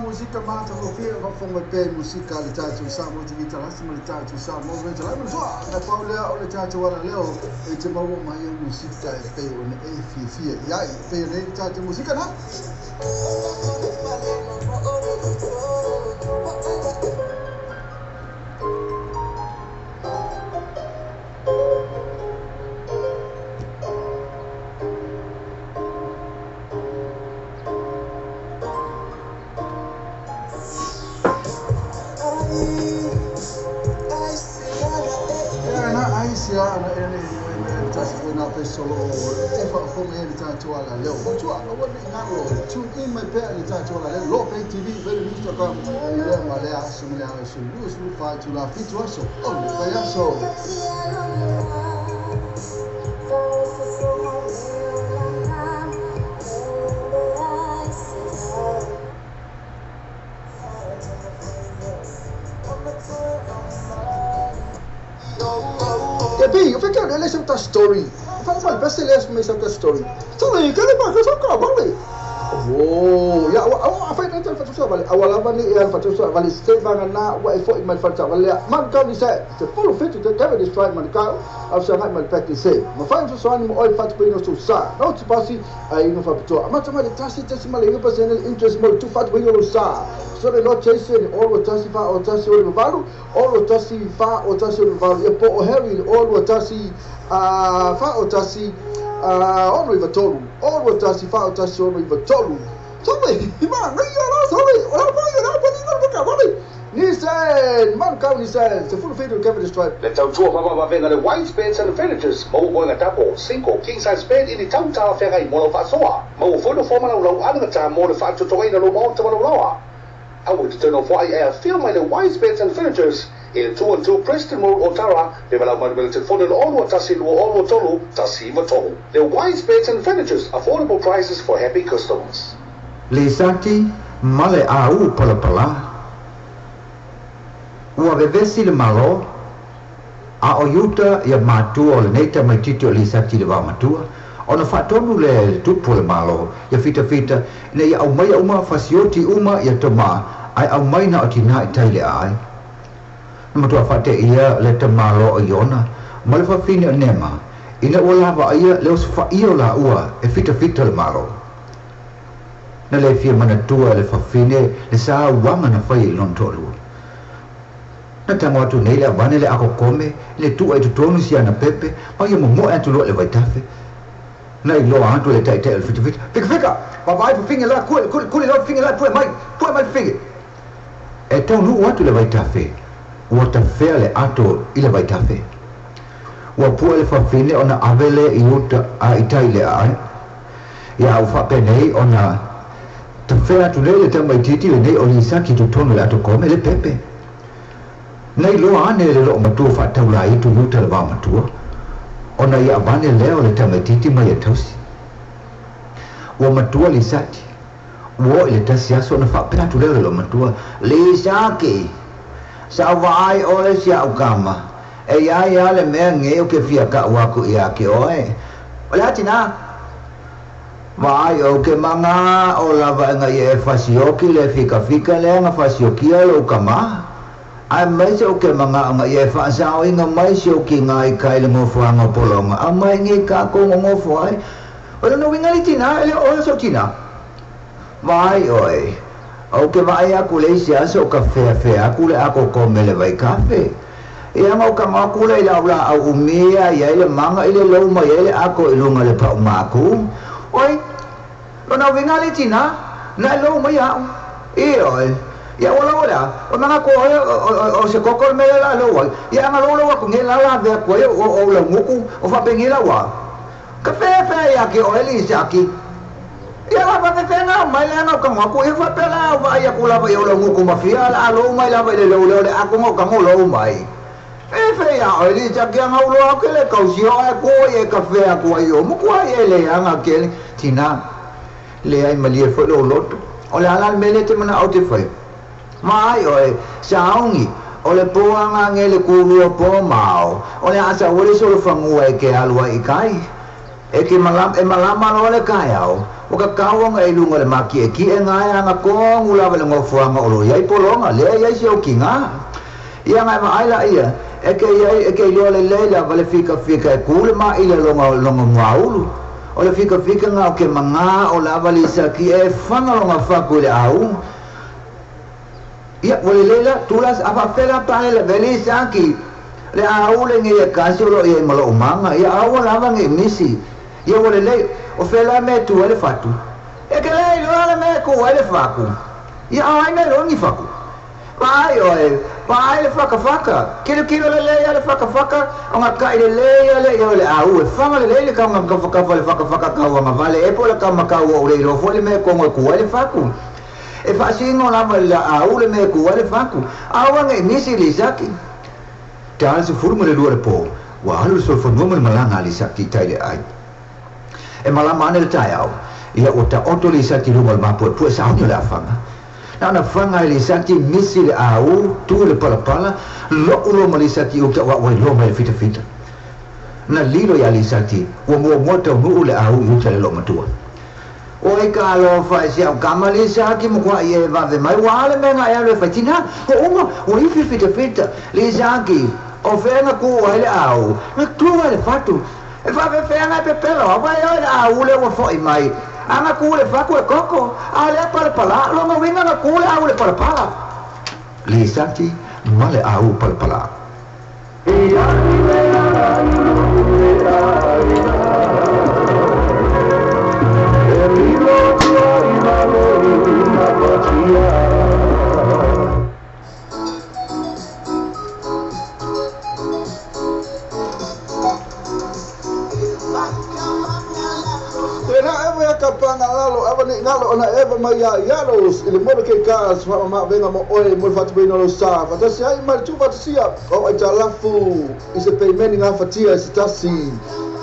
Musika mata kofia kwa fonga pe musika litatu samo tigita rasmi litatu samo venta la mzwa na paula ole tatu wala leo etimawo mayo musika pe on efifia yai pe litatu musika na sia ana ene tasi na pesolo e fa come ele tanto ala leo tu ala woni ngalo tu in my pay ele tanto ala leo lo pay tv very Instagram ile malea sumile ala so news lu fa tu la fit so oh ya so eu fiquei olhando essa story. Eu falei, mas parece que ele é essa story. Então, aí, cara, mas eu só acabo ali. Oh, ya, awak apa yang terjadi pada saya balik? Awal apa ni yang pada saya balik? Setiap orang nak buat effort iman pada balik. Man kau ni saya, full fit to cover this fight man kau. Aku sangat man practice. Mafaham sesuatu ni oil fat pun susah. Nak tu pasti, ini fat betul. Macam mana tasi malah ini personal interest malah tu fat pun susah. So the Lord chase ni all tasi fat, all tasi orang baru, all tasi fat, all tasi orang baru. Ia po heavy, all tasi fat, all tasi on river tolu, all tasi fat, all tasi on river tolu. Sorry, man, sorry. Nissan, man, come Nissan. The full fate will cover the stripe. Let's out to Mama Venga, the wide beds and the villagers. Mo going a double, single, king size bed in the town tower, Ferry, Molofasoa. Mo for the former low, other time, more the fact to join the low to lower. I would turn off why I feel my the wide beds and villagers. In 2 and 2 Preston Road, Otara, development will take for the all Tassi, all Tolu, Tassi, Tolu. The wide beds and villagers, affordable prices for happy customers. Lisati male au pala ua vevesi le malo a o yuta ia matua o le neita mai titi o lisati le matua ona whaatonu le tupu le malo ia fita ne ia au mai au ma fasioti uma ia toma ai au mai na o tina i taile ai na matua whaate ia le te malo o iona ma le whawhine o nema ina ua lava ia leo sa whaio la ua e fita le malo na le fia mana tua le whawhine le sa wanga na whai lon tolu na tango atu nei le avane le ako kome le tua i tutonu si ana pepe ma ia momo atu lo le waitafe na i loa atu le tai le fita fika wawai whawhinge la kule lo whinge la pue mai whinge e tau nu atu le waitafe ua ta whea le ato i le waitafe ua pua le whawhine ona avele i uta a i tai le ai ia au whape nei ona ta whea tu nei le tamai titi le nei o lisa ki tu tonu le ato kome le pepe nei loa ane le loo matua whaatau la i tu luta le wā matua ona ia avane leo le tamai titi mai e tausi ua matua lisati ua i le tasi aso na whapea tu leo le loo matua lisaki sa waai ole si au kama e ia le mea nge o ke fia ka waku ia ke oe ole hati na vai o ke manga o lava nga ye fasioki le fika le nga fasioki lo kama ai mai se o ke manga nga ye fa sao inga mai se o ki ngai kai le mo fuanga polonga a mai ngi ka ko mo fuai o no winga litina ele o so tina vai oi o ke vai a kule sia so ka fe a kule a ko ko mele vai kafe e anga o ka ma kule la au umia ye le manga ile lo mai ele a ko ilunga le pa maku oi lo na winga le tina na lo mai a e oi ya wala o nanga ko o se kokol me la lo ya nga lo ko ngela la ve ko o lo nguku o fa pengila wa ka fe ya ke o eli saki ya la fa fe na mai la nga ko ko e fa pela wa ya kula ba yo lo nguku mafia la lo mai la ba le le ako ngo ka ngo lo mai fe ya o eli saki nga lo ko le ko si o ko e ka fe ko yo mo ko e le nga ke tina le ai malie fo lo lot o le ala mele te mana auto foi mai oi saungi o le poanga ngele kulu po mau o le asa wole so fangu e ke alua i kai e ke malama no le kai au o ka kawanga e lunga le maki e ki e ngai anga ko ngula le ngofuanga o lo yai polonga le yai se o kinga ia ngai mai la ia e ke lo le leila vale fika e kule ma ile longa maulu o le fika nga o ke manga o la valisa ki e fanga longa faku le au ia wale leila tulas apa fela pale le valisa ki le au le nge kasi lo ia malo manga ia au la nge misi ia wale le o fela me tu le fatu e ke le lo me ko le faku ia ai me lo ni faku Vai oi, vai le whakawhaka. Kilo le le whakawhaka, o ngā kai le au e whanga le ka ngā whakawha le whakawhaka kaua ngā vale e po le ka makau o le rofo le me kongo kua le whaku. E whaasingo lama le au le me kua le whaku. Awanga e nisi le saki. Te ala se furu mo le lua le po, wa alu so whanua mo le malanga le saki tai le ai. E malama ane le tai au, ia o ta oto le saki runga le mapo e pua sa aunio le awhanga. Na whanga le saki misi le au, tu le palapala, lo ulo ma le saki o ka wawai lo ma le fita fita. Na lilo ya le saki, wa mua mota nuu le au i uta le lo matua. O e ka alo whai si au kama le saki mo kwa i e vave mai, wa ale menga e alo e whaitina, o unga, o i fita fita, le saki, o whenga kua le au, na klua le fatu, e whawe whenga e pepelo, a wai o le au le wa fwoi mai, anga kule faku e koko, a le palapala, longa winga na kule au le palapala. Le saki, male au palapala. Ona eva mai yalos ile mo ke kas fa ma venga mo oi mo fatu bino lo sa fa tasi ai mal tu fatsia o ai talafu is a payment nga fatia is tasi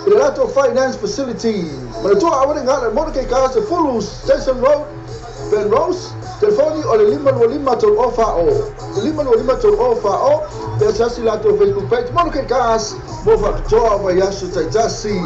ile lato finance facility ma tu awani ngala mo ke kas full station road Ben Rose telefoni o le lima tol ofa o pe tasi lato Facebook page mo ke kas mo fa to va yasu tasi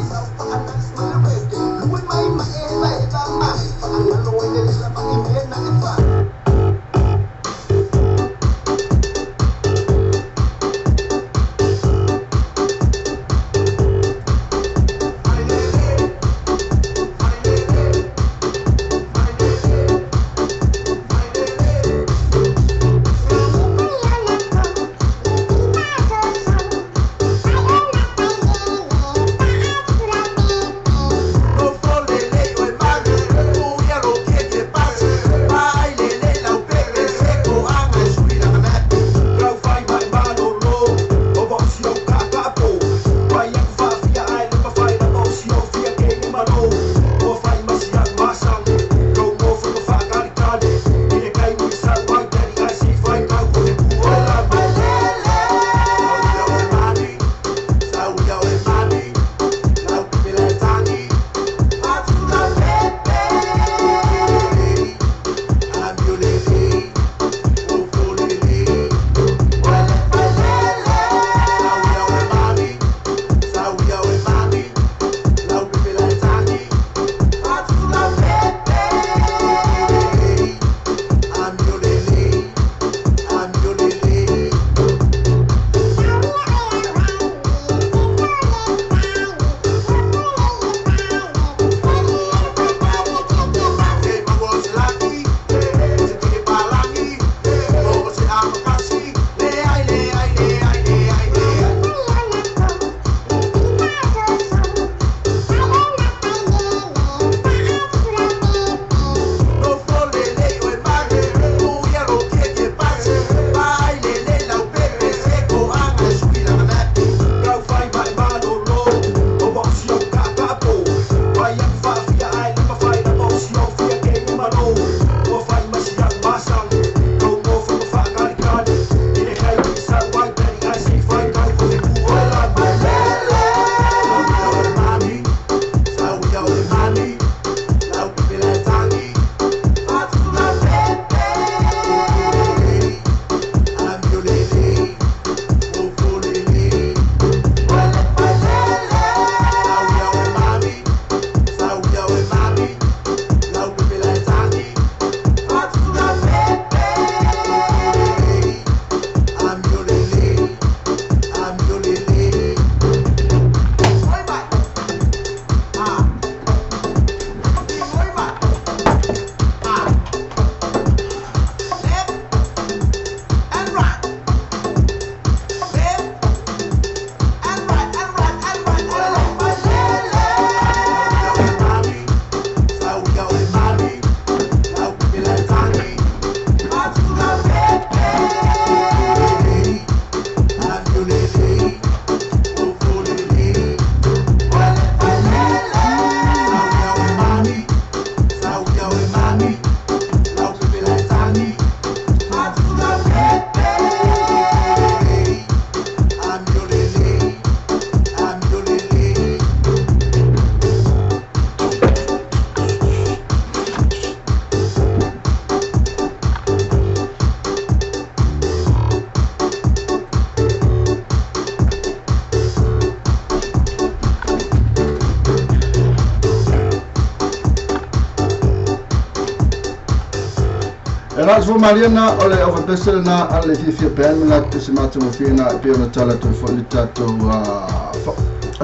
la so Mariana ole over pesel na alle fifia pen na tsimatu fina pe na tala to fo litato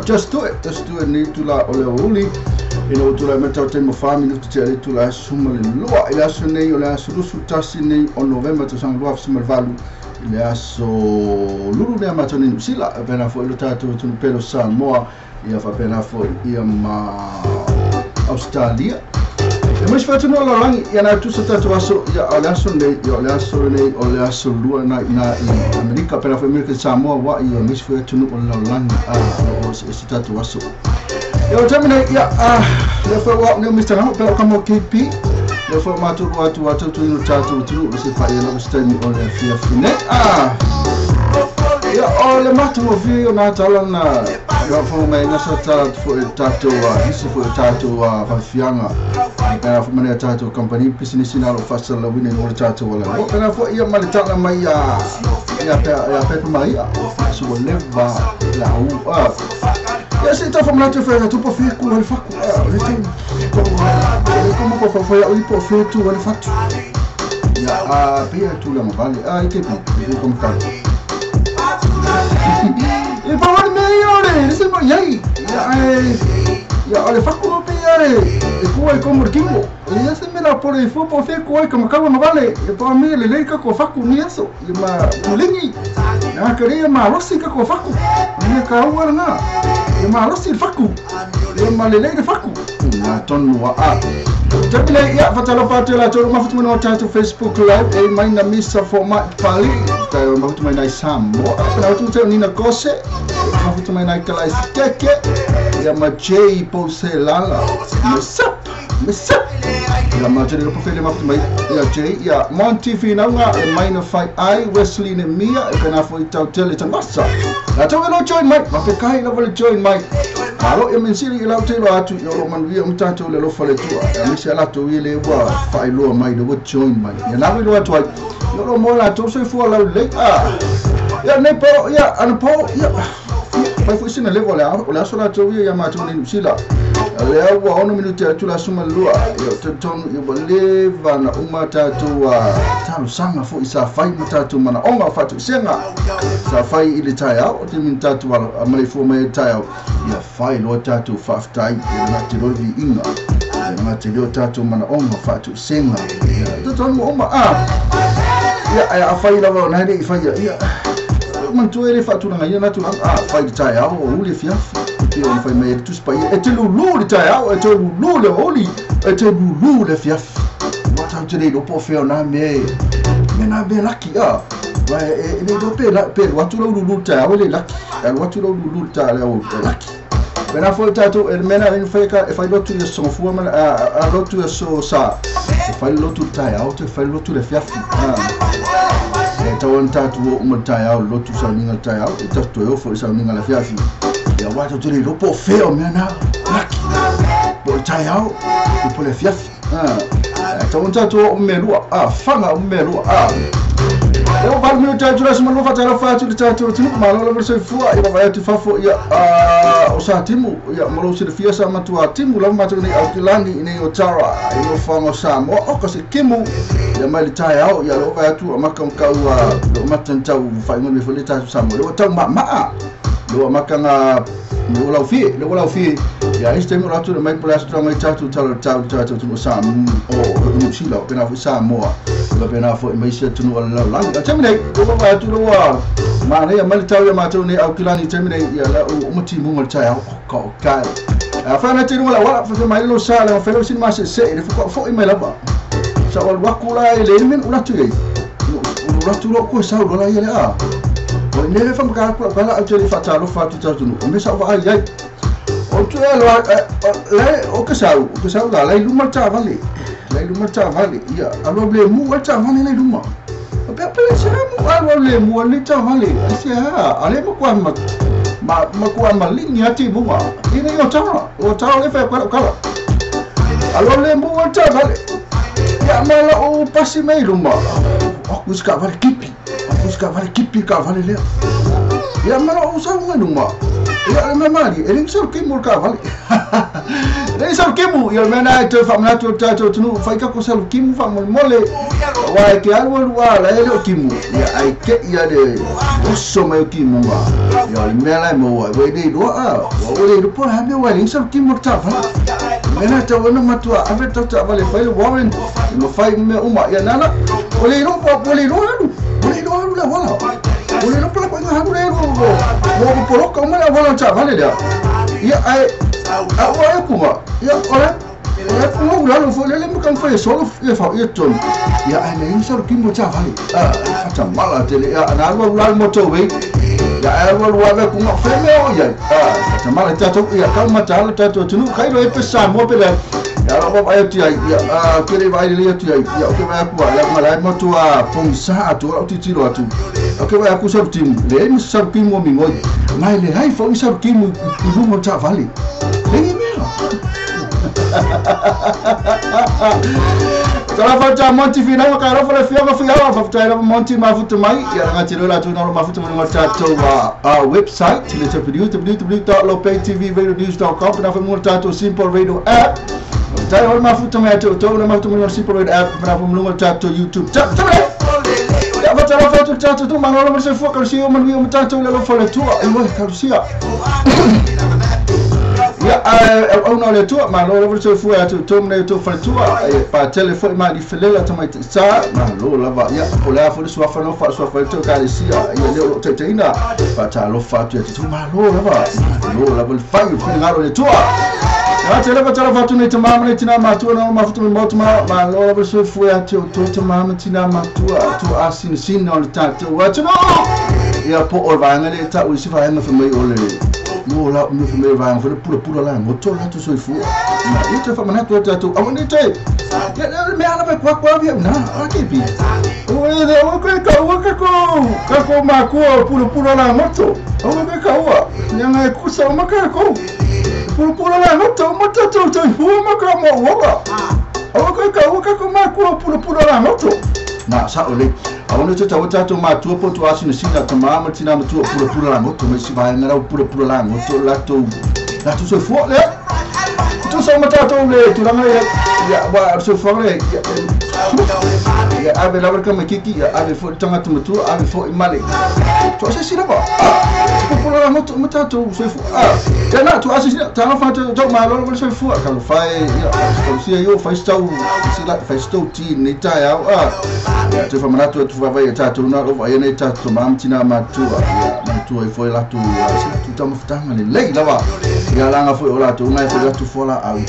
just do it ni tula ole uli ino tula meta te mo family tu te tula sumale loa ila sone ole asulu sutasi ni on November to sang loa sumale valu ila so lulu ne matoni sila pena fo litato tu pelo Samoa ia fa pena fo ia ma Australia. Mas faz no langi ia na tu satu aso ia ole aso lua na Amerika pena fo Amerika Samoa wa ia mas faz tu no langi o satu aso. Eu também eu fui lá no Mr. Ham pelo como KP eu fui matur watu tu no tatu tu você faz lá você tem olha fine ya olha matur o vídeo na tala na eu fui mais nessa tatu foi tatu isso foi tatu fafianga pela foi maneira tatu company business na fasta lá wine no tatu wala pela foi ia malita mai ya pe mai so leva la ya se tá falando que faz tu por fico ele facu como por foi ele por feito ele fato ya pia tu la vale que como tá e para melhor isso não ya ele facu no pia e foi como kingo ele se me la por ele foi por fico como acaba no vale e para mim ele leika com facu nisso e ma pulingi na queria ma rosinha com facu nem caiu na malos il faku malele de faku na tonu wa Tapi ya fatala patela to ma futu no ta to Facebook live e mai na missa format pali ta ma futu mai na sam na futu te ni na kose ma futu mai na kala keke ya ma jei pose lala missa ya ma jei no profile ma futu mai ya jei ya Monty Finanga e mai na fight I Wesley ne mia e kana foi tau tele ta massa la to no join mai ma pe kai no vole join mai alo e mensiri ila utelo atu yo man via mtato le lo fale tua e la to ile wa fa ilo mai do join mai ya na lo atu yo lo mo la to so fu la le ya ne po ya an po ya fa fu sina le vola o la so la to ya ma to ni sila le wa ono minuti atu la suma lua yo to ton yo boleva na umata to wa tano sanga fu isa fai mtato mana onga fatu senga sa fai ile taya o te mtato wa mai fu mai taya ya fai lo tatu faftai na tirovi inga na tilio tatu mana onga fatu senga to ton mo oma ya fai la na de fai ya man tu ele fatu na ya na tu fai taya o uli fiaf ti on fai mai tu spai e te lulu de taya o te lulu le oli e te lulu le fiaf wata te do po fe na me na be laki wa e do pe watu lulu taya o le laki watu lulu taya o laki when I fall tattoo el mena in fake if I go to the song for man I go to so sa if I go to tie out if I go to the fiafi to one tattoo tie out lo to sounding tie out it just to for sounding la fiafi ya watu to le po feo mena por tie out por le fiafi to one tattoo melua fanga melua eu vou me ter de uma nova tarefa de tato tu mal lo verso fua e vai te fafo ya o sa timu ya malo se fia sa matua timu lo mato ni alkilani ni o tara e no famo sa mo o ko se kimu ya mal tai au ya lo vai tu makam kau lo matan tau fai mo me fole tato sa mo lo tau ma lo makanga lo la fi ya este mo rato mai plas tra mai tato tu sa o no sila pena fu sa mo la pena fo mai se tu no la la tamine ko ba tu lo wa ma ne ya mal taw ya ma tu ne au kilani tamine ya la o muti mo mal taw ko ka fa na tu wala fa mai lo sala fa lo sin ma se ne fo mai la ba sa wal wakula ile men ula tu ye ula tu lo ko sa lo la ye la o ne le fa ka la au tu fa ta lo fa tu ta tu no me sa va ai o tu le o ka sa la la lu mal ta vale lai luma ta vale ia alo ble mu ta vale lai luma pe samu alo ble mu le ta vale sia ale ma kwa ma lingi ati bunga ina yo ta le fa kala alo ble mu ta vale ya mala o pasi mai luma aku ska vale kipi ka vale le ya mala o sa luma ya me mari ele só que mur ka vale Dei salukimu ia mena te fa mana tu tunu fa ka ko salukimu fa mole wa ke alwo wa la ele kimu ia ai ke ia de oso mai kimu wa ia mena mo wa we de do a wa le po ha me wa le salukimu ta fa mena te wana matua ave ta vale fa le warren no fa me uma ia nana ole no po le no la wala ole no pala ko nga hanu le mo po ro ka mena wala ta vale dia ia ai awa kuma ya ora kuma ulo fo le kan fa solo le fa yeton ya ai me insar kimbo cha vale fa mala tele ya na ulo moto we ya ulo wa kuma fa me o ya fa mala ta to ya ka ma ta ta to tunu kai ro e pesa mo pele ya ro ba ya kere ba ile ya ya o ke ba ku ya mala moto a pomsa atu o titiro atu o ke ba ku sar tim le mi sar kimbo mi mo mai le hai fo sar kimbo ku mo cha vale Lengi mela. Tara facha monti fina ka ro fa fia ka fia fa tara monti mafuta mai ya nga tiro la tu na mafuta mo tato wa website le www.lopaytvradio.com na fa mo tato simple radio app tara ho mafuta mai to na mafuta mo simple radio app na fa mo tato YouTube ya fa tara fa tato tu ma no se fo ka si o mo mi tato le lo fa le tu ai mo ka sia ya ona le tu ma lo lo so fu atu to me to fa tu pa telefone ma di felela to mai sa ma lo la va ya o la fu so fa no fa so fa to ka le sia ya le te te ina pa ta lo fa tu tu ma lo la va lo la vol fa yu fi ngaro le tu ya tele pa tala fa tu ne te ma ne tina ma tu no ma fu tu mo tu ma lo lo so fu atu to te ma tina ma tu asin sin no ta tu wa tu no ya po o va ngale ta u si fa na fa mai o le mo la mi me va fa pura la mo to la tu so fu na ite fa mana tu amoni te ya me ala pe kwa via na aki pi o de o ko ma ko pura la moto o me ka wa nyanga ku sa ma ka ko pura la moto to fu ma ka mo wa o ko ma ko pura la moto na sa ole awon te tawo ma tu po tu asu sina to ma tina ma tu pura la moto me si va ngara pura la moto la tu so fu le tu so ma tato le tu la ya ba so fu le ya ave la barka me kiki ya ave fo tanga tu tu ave fo imale tu sa sina ba pura la moto ma tato so fu ya na tu asu sina ta fa to ma lo so fu ka lo fa ya si yo fa sta si la fa sta ti ni ta ya ya tu fa ma tu fa va ya tato na lo va ya ni tato ma tina ma tu ai foi la tu ta mafutanga le lei lava ya langa foi ola tu na foi la tu fola au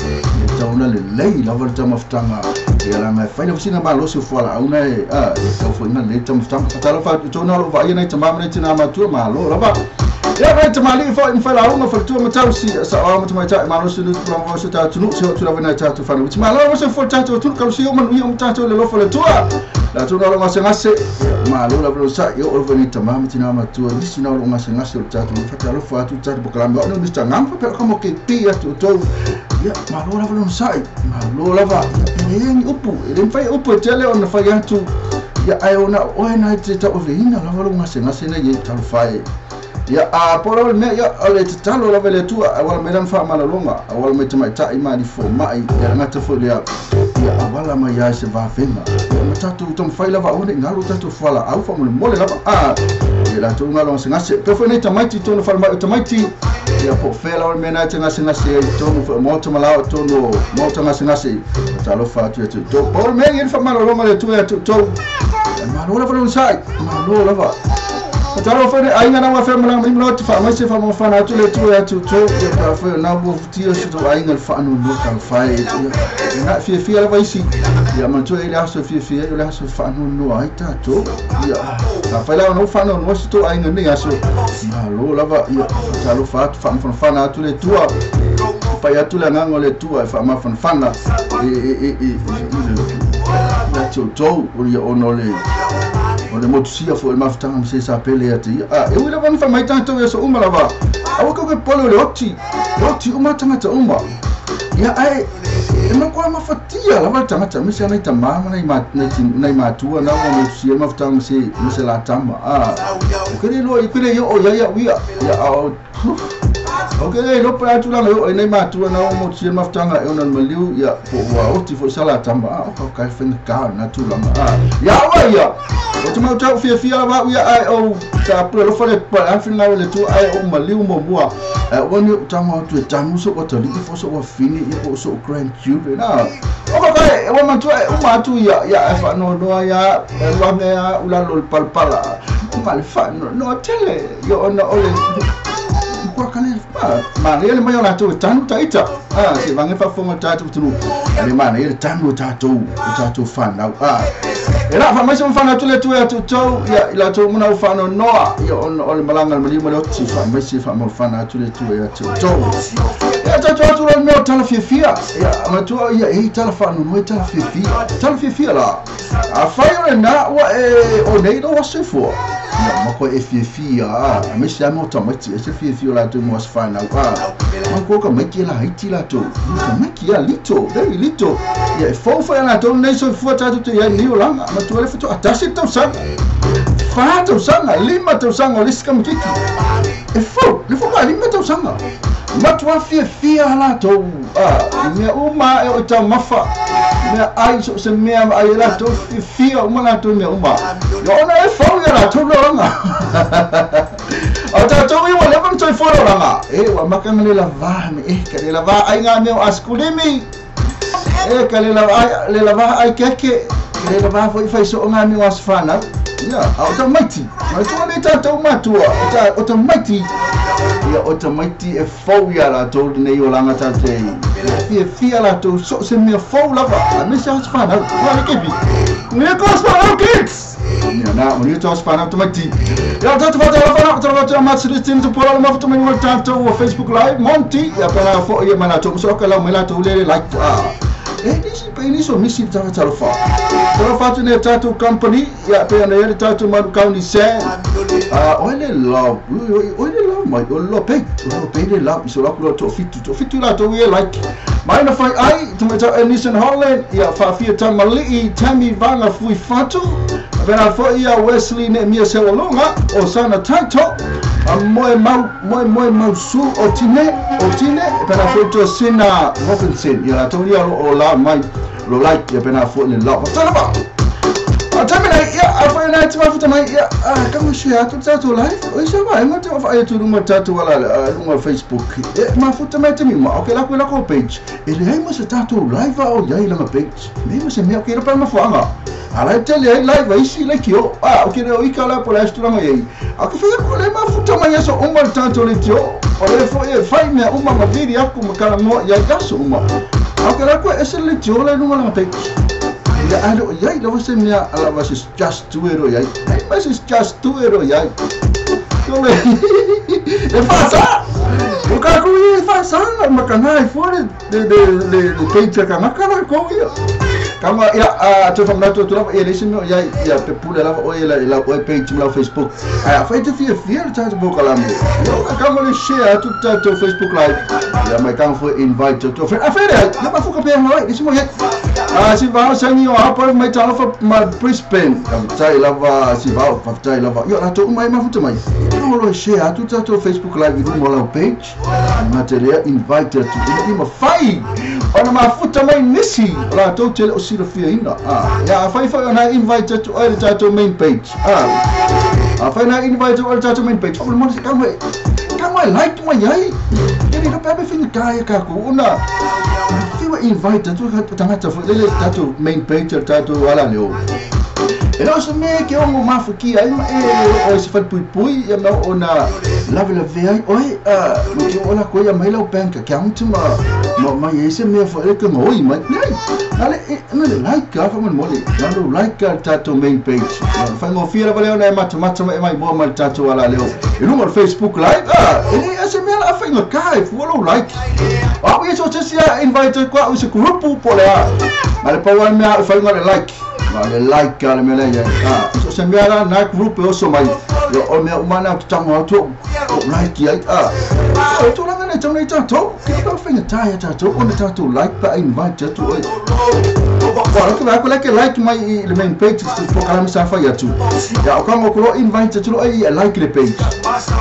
ta una le lei lava ta mafutanga ya langa foi na sina ma lo se fola au na ta foi na le ta mafutanga ta la fa tu na lo va ya na ta ma tina ma tu ma lo lava ya vai ta mali foi la una foi tu ma ta si sa o ma ta ma lo se tu ma so ta tu no se tu la na ta tu fa no ma lo se foi ta tu ka si o ma no ta tu le lo foi tu la tu na lo ngase ma lo la bro sa yo o veni ta ma tina ma tu ni sina lo ngase o ta tu fa lo fa tu ta boklambe no ni sta ngam fa como que pia tu to ya ma lo la bro sa ma lo la va ni upu ele fai upu tele on fa ya tu ya ai ona o na te ta o veina la lo ngase na ye ta fai ya por me ya ole te talo la vele tu awal me dan fa mala longa awal me mai ta ima di fo mai ya ngata fo ya awala ma ya se va fema ma tatu tom fai la va one ngalo tatu fala au fa mo le la ya la tu ngalo ngase to fo ne ta mai ti to no fa ma ta mai ti ya po fela ole me na te ngase to mo to mala to no mo to ngase ta lo fa tu to por me ye fa mala longa le tu ya to ma lo la fa no sai ma lo la va Taro fa ai ngana wa fa mala mi not fa ma se fa mo fa na tu le tu ya tu to ya fa fa na bo tio shi to ai ngal fa no lo kan fa na fi la vai si ya ma tu ele aso fi ele aso fa no ai ta to ya fa la no fa no si to ai ngani aso ma lo la va ya ta lo fa fa na tu le tu fa ya tu la ngango le tu fa ma fa na na to o ya onole ole mo tusia fo el mafutanga mse sa pele ati e wila van fa mai tanto ya so uma lava awako ke polo le oti uma tanga ta uma ya ai e ma kwa mafatia lava tanga ta mse na tamama na ma tua na mo tusia mafutanga mse la tamba o kele lo i kele yo o ya wi ya okay no pra tu lang yo nei ma tu na mo tsi ma ftanga e ona maliu ya po wa oti fo sala tamba o ka fin ka na tu lang ya wa ya o tu ma ta fia ba ya ai o ta pro lo fale pa an fin na le tu ai o maliu mo bua when you tama tu tamu so o to li fo so wa fini e po so grandchildren na o ka e ma tu ya fa no ya wa me ya ula lo palpala mal fa no tele yo ona ole kwa kana ma ele mai ona tu tanu taita se vange fa fonga tatu tunu ele mana ele tanu tatu fan na era fa mai se fan tu le tu ya tu ya ila tu muna ufano noa yo ole malanga mali mo ti fa mai se fa mo fan tu le tu ya tu ya tu le mo tala fia ya ma tu ya e tala fa no mo tala fia la a fa yo na wa o nei do wa se fo ma ko e fia me se mo tamati e se fia la tu mo as fa na ma ko ka me ki la haiti la tu me ki ya little very little ya fo na to nei so fo ta tu ya ni olanga ma tu le fo atasi to sang fa to sang lima to sang o liska mkiki e fo le fo ka lima to sang ma tu fia la to me uma e o ta mafa me ai so se me ai la to fia uma la to me uma yo na e fo ya la to longa Ata to wi wala bang toy foro langa wa makan le lava me ka le lava ai nga me askulimi ka le lava ai keke le lava foi fai so nga me asfana ya automatic ma to le ta to matua automatic ya automatic e fo ya la to ne yo langa ta te fia la to so se me fo lava me se asfana wa ke bi me ko asfana kids na mo to asfana automatic ya tatu fata ma siritin to pora ma foto me tanto o Facebook live Monty ya para fo ye mana to so kala me la to le like disi pe ni so misi tava fa tu ne tatu company ya pe na ye tatu ma county sen ole love my le love so la to fitu la to we like mai na fai ai tu me ta Nissan Holland ya fa fia tamali tami vanga fui fatu Vera fo ia Wesley ne mia se olonga o sana taito moi mau su o tine pena fo to sina Robinson ya to ia o la mai lo like ya pena fo le la tala Atamina ya afa na tima futa mai ya kama share tu tatu live o shaba e mate of ayatu ruma tatu wala ruma Facebook ma futa mai timi ma okay la ko page ele ai ma se tatu live o ya ila page me se me okay pa ma fanga ala tele ai live ai si le kio okay o ikala por esta rama aí okay foi ko le ma futa mai so uma tatu le tio o le fo e fai me uma ma video ko ma kala mo ya gaso uma okay la ko ese le tio le numa la page ya alo ya lo se me ala was is just to ero ya mas is just to ero ya kole e fasa o ka ku e fasa makana e fora de page ka makana ko ya kama ya to from that to ele se me ya pe pula la o la page no Facebook fa te fia ta to boka me kama le share to Facebook live ya mai kan foi invite to afere ya ba fuka pe no isi mo ya si va sangi o apa mai tala fa ma Brisbane tai lava si va fa tai lava yo na to mai ma futa mai no lo share to Facebook live do mo page material invited to be ma fai ona ma futa mai nisi la to tele o si fia ina ya fai na invited to all to main page fai na invited to main page o mo kama like mo yai ele no pe fin kai ka ko una fiwa invite tu tangata fo le tatu main page tatu wala leo ela so me ke o mafuki ai o se fat pui ya no ona lave la vei oi ke ona ko ya mai la bank account ma yese me fo e ke ngoi mai ale no like ka fa mo le no like tatu main page fa mo fira vale ona mata mai bo mal tatu wala leo e no Facebook live ele ase me la fa ngo kai follow like we so just invite kwa us group po le ale pa wa me fa ngo like le like ka le mele ya so se me ala na group o so mai yo o me umana tanga to like ya to la ngane tong nei to ke ko fina tai to on to like pa invite to Bora que vai colocar like mai le main page for kala safa ya tu ya o kama ko invite to ai like le page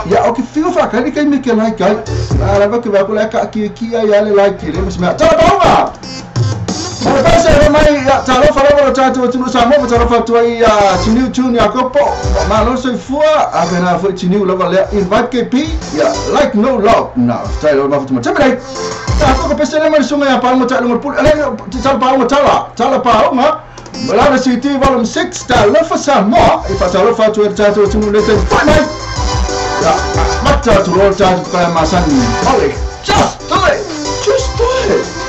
ya o que fica fa kai kai me ke like kai ala va que vai colocar aqui ya le like le mas me ta ba Pasa mai taro fala tatu tu sama taro fatu ai chiniu chuni akopo malo so fua abena fo chiniu lava le invite ke pi ya like no love na style lava tu macam ni aku ko pesa mai sungai apa mo tak pul ale tal pa mo tala pa ma Balada City volume 6 ta lava sama ipa taro fatu tatu chinu le ten mai ya mata tu ro tatu kaya masan oleh just do it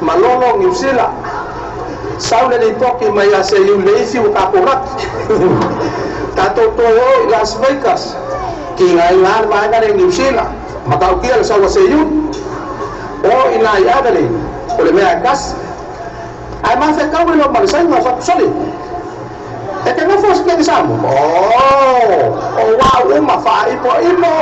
Malolo New Zealand saule ni toki mai ase yu leisi u taporat tato to Las Vegas ki ngai ngar mai ngare New Zealand matau kia sa wase yu o ina ya dale ole me akas ai ma fe kau lo mal sai no soli e que no fos que disamo o wow uma fa ipo imo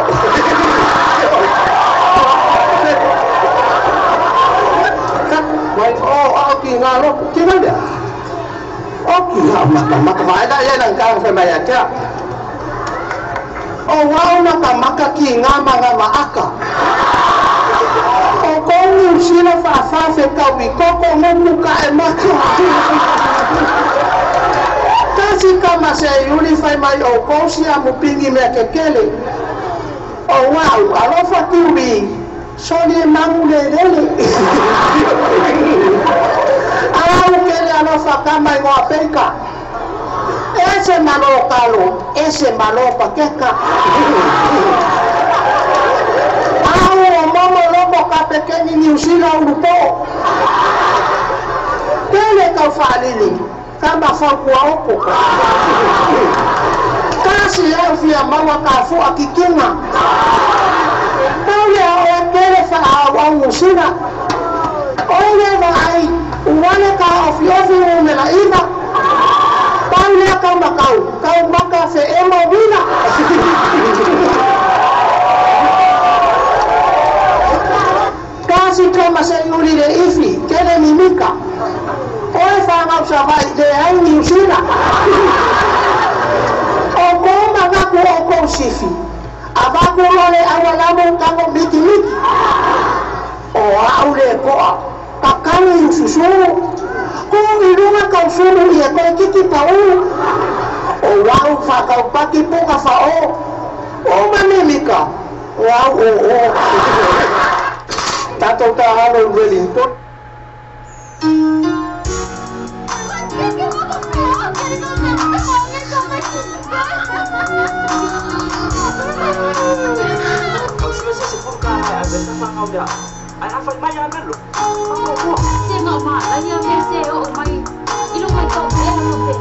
ki ngalo ki ngada ki maka mai da ya nang kang fe mai atia wow maka ki ngama aka ko ni sila fa fe ka wi ko mo ka e maka kasi kama se unify mai o kosi a mupingi me kekele o wow alofa tiwi soli mamule lele au kele alofa kama i ngoa peka ese malo kalo ese malo pakeka au momo lobo ka pekeni ni usila urupo kele ka falili kama fakua opo kasi ya fia mawa kafu akikinga kaya wakele fa awa usila oye va ai uwane ka ofiofi umela iba kaya kama kau maka fe emo bila kasi kama se yuli de ifi kele mimika oye fa ngau savai de ai ni usila oko magaku oko sifi abaku lole awalamu kango miki miki o aule koa kakani ususuru ko ilunga kausuru ya kwa kiki pau o wau fa kau paki puka fa o mamemika wau o tato ta halo Wellington kau sudah sesepun kah ada sama kau dah ai afai mai ana lo ko se no ma la ya me se o mai ilo mai to pe no pe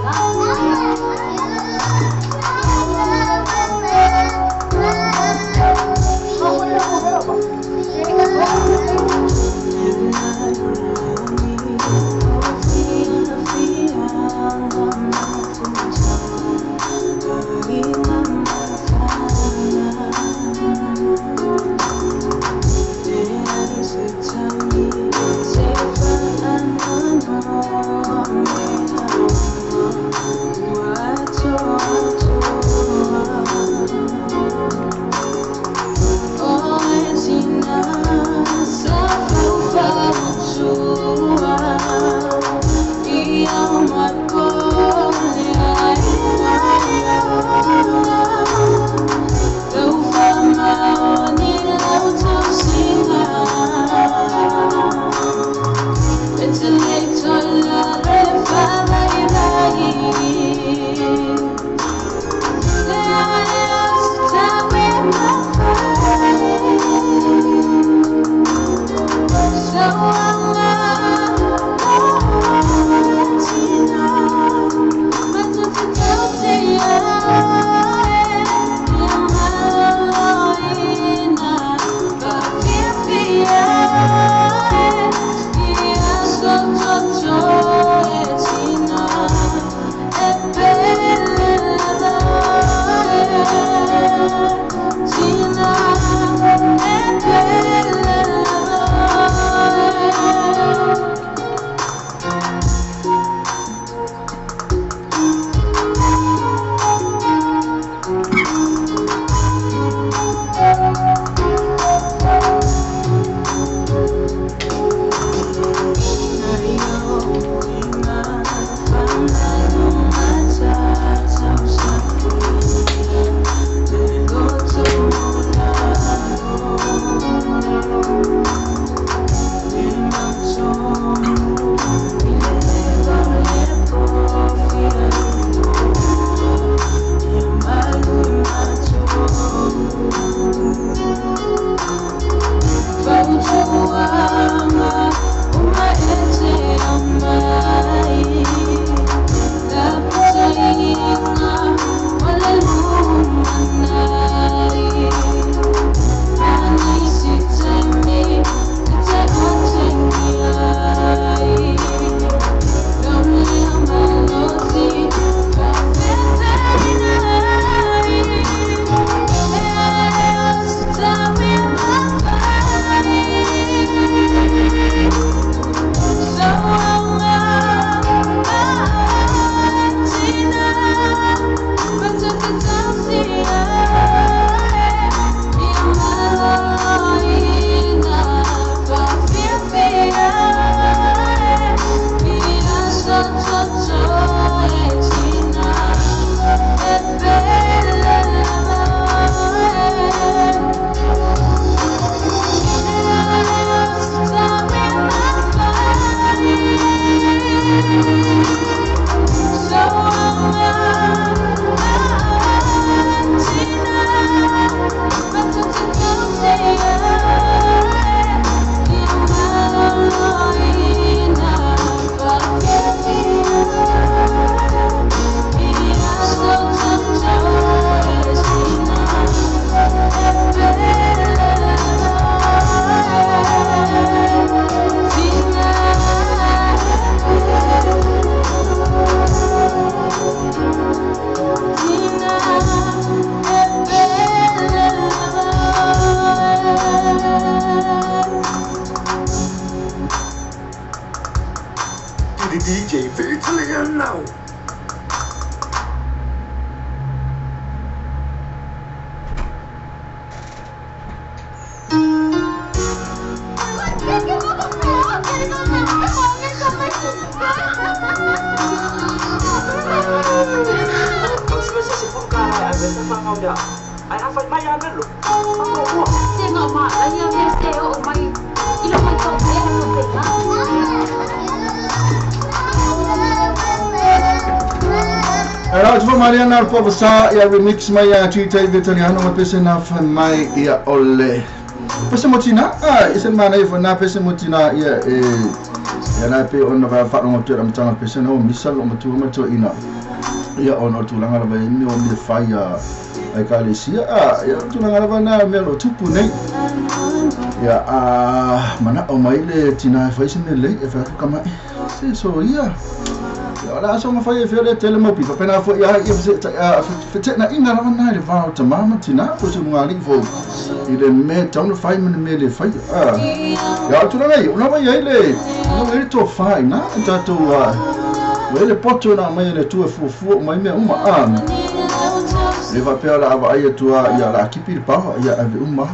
DJ for Italian now. Allora, ci Mariana al povo sa ya remix mai ya cita italiano ma pese na fa mai ya ole. Pese motina, isen mana ya na pese motina ya ya na pe on va fa no tu am tanga pese no misal o matu mato ina. Ya on tu langa ba ni o me fa ya ai kalisia ya tu langa ba na me lo tupu nei. Ya mana o mai le tina fa isen le e fa kama so ya. Ala so ma fai fere tele mo pipa pena fo ya fete na inga la na le va ta mama tina ko se ngali fo ile me tau fai me le fai ya tu na una vai ile no ele to fai na ta to le poto na mai le tu fu mai me uma le va per la va ia tu ya la kipi pa ya ave uma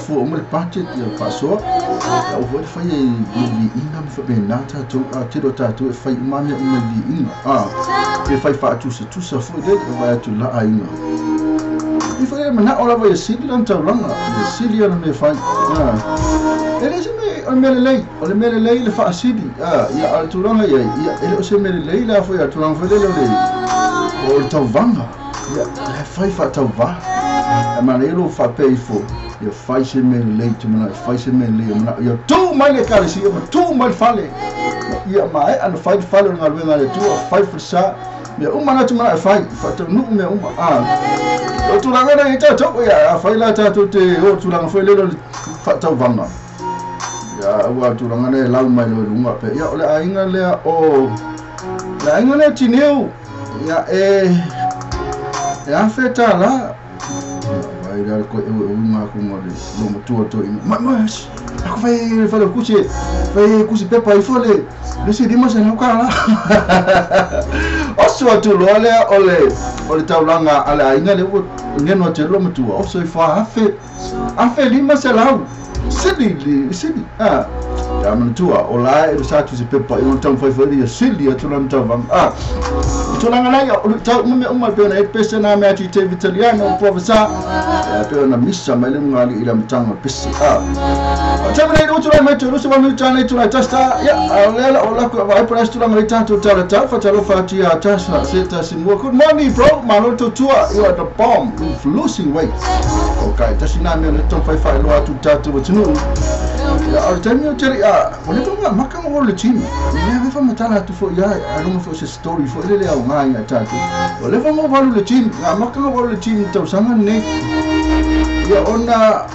fu o le pate ya paso ya o foi fai ni inga me fa bena ta to tiro ta tu fai uma me uma vi e fai fa tu se fu de vai tu la ainga e fai mana ora vai sili lan ta langa sili ana me fai ele se me o me le fa sili ya al tu langa ya ele o se me le la foi tu langa foi le o ta vanga ya fai fa ta va mana ele fa pei fo ya fai se me le tu mana fai se me le mana ya tu mai le cara si tu mai fale ia mai ana fai fale nga luenga le tu fai frisa me uma na tu mana fai tu nu me uma o tu langa na ita to ya fai la ta tu te o tu langa foi le fa ta vanga ya wa tu langa ne lau mai lo lunga pe ya ole ainga le o la ainga le tineu ya ya feta la vai dar ko uma ku mo le lo tu to mas aku vai lo kusi pepa ifole lesi di masa no kala oso tu lo ole taulanga ala inga le ngeno te lo mtu oso ifa afe lima selau sidi ya mtua ola e sa tu se pepa e non foi ya sidi ya tu lan tavam tu langa na ya tau me uma pe na e pese na me ati te italiano professor ya pe na missa mai le ngali ila mtanga pese Jamani itu cuma macam tu sebab macam itu lah casta ya olah ku apa pun itu lang rita tu cara fatalo fatia atas seta semua good morning bro malu tu tua you are the bomb losing weight okay tas nama ni tu fai luar tu tu macam ya artinya cari boleh tu makan orang lecim ya apa macam tu for ya alung for story for ele au ngai tu boleh mau baru lecim makan orang lecim tu sangat ni ya ona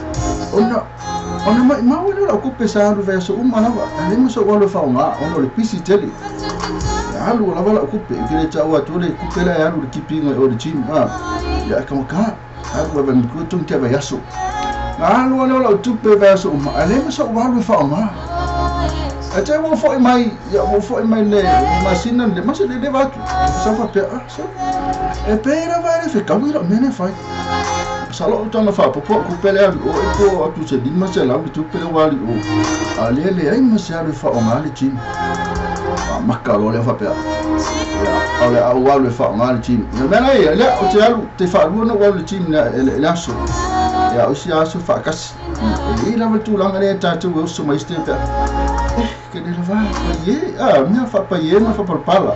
mau le ku pesa lu verso na va le mo so walo fa nga ono le pisi tele ya lu la wala ku pe kile cha wa to le ku pela ya lu kipi nga o le chim ya kama ka wa ben ku tum te ba yaso lu la tu pe verso le mo so walo fa nga até mo foi mai le masina le mas le va tu sa fa pe so e pera vai le fica wi lo mene fai salo utanga fa popo ku pele o tu se di masela tu pele wali o ale ai masela fa o mali chim makalo le fa pe ale a wali fa o mali chim me na le o te alu te fa lu no wali chim le aso ya o si aso fa kas e la tu langa le ta tu o so mai ste pe que le va ye me fa pa ye me fa por pala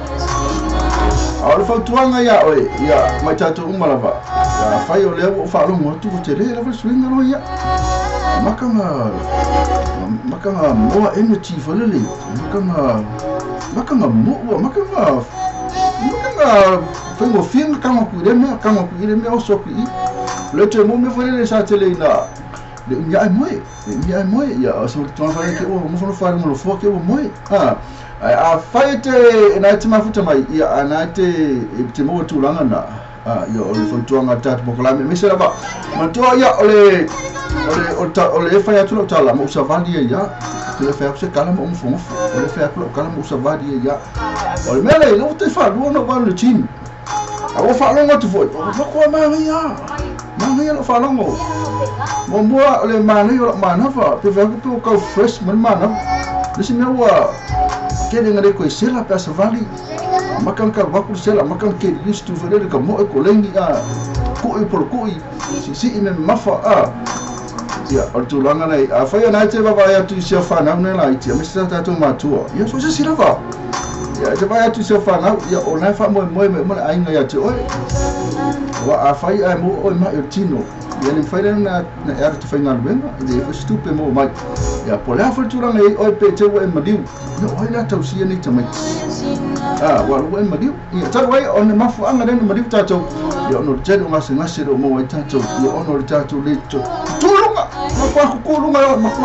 ahora fa tuanga ya oi ya mai tatu umalava ya fai o levo fa lo mo tu te le la swinga lo ya makanga mo energy fa le makanga fa mo fin kama ku ile me o so ku le te mo me fa le sa tele na le ya mo ya so tu fa ke o mo fa mo fo ke o mo a faite na te mafuta mai ya na te mo tu langa na yo le fontuanga tat boklame misera ba mantua ya ole fa ya tu tala mo savali ya le fa se kala mo fo le fa kala mo sa vadi ya o le mele no te fa no no le team a fa longo tu foi o ko ma ya lo fa longo mo mo le mana yo mana fa pe va ko fresh man mana le si me wa ke ngare ko sela pa sa vali makan ka wakul sela makan ke listu fere ka mo ko lengi ko e por ko si me mafa ya ortulanga nei a fa na te va ya tu se fa na na iti me sa ta to matua ya so se sila va ya te va ya tu se fa na ya o na fa mo ai nga ya te oi wa a fa ai mo o ma yo tino ya ni fa na era te fa na ben de fa stupe mo mai ya po la fa tulanga ei oi pe te wa ma diu no oi na tau si ni te mai wa wa ma diu ya ta wai on ma fu anga den ma diu ta to ya no te no ngasi ro mo wai ta to ya ono ta to le to tulunga ma ku lunga ma ku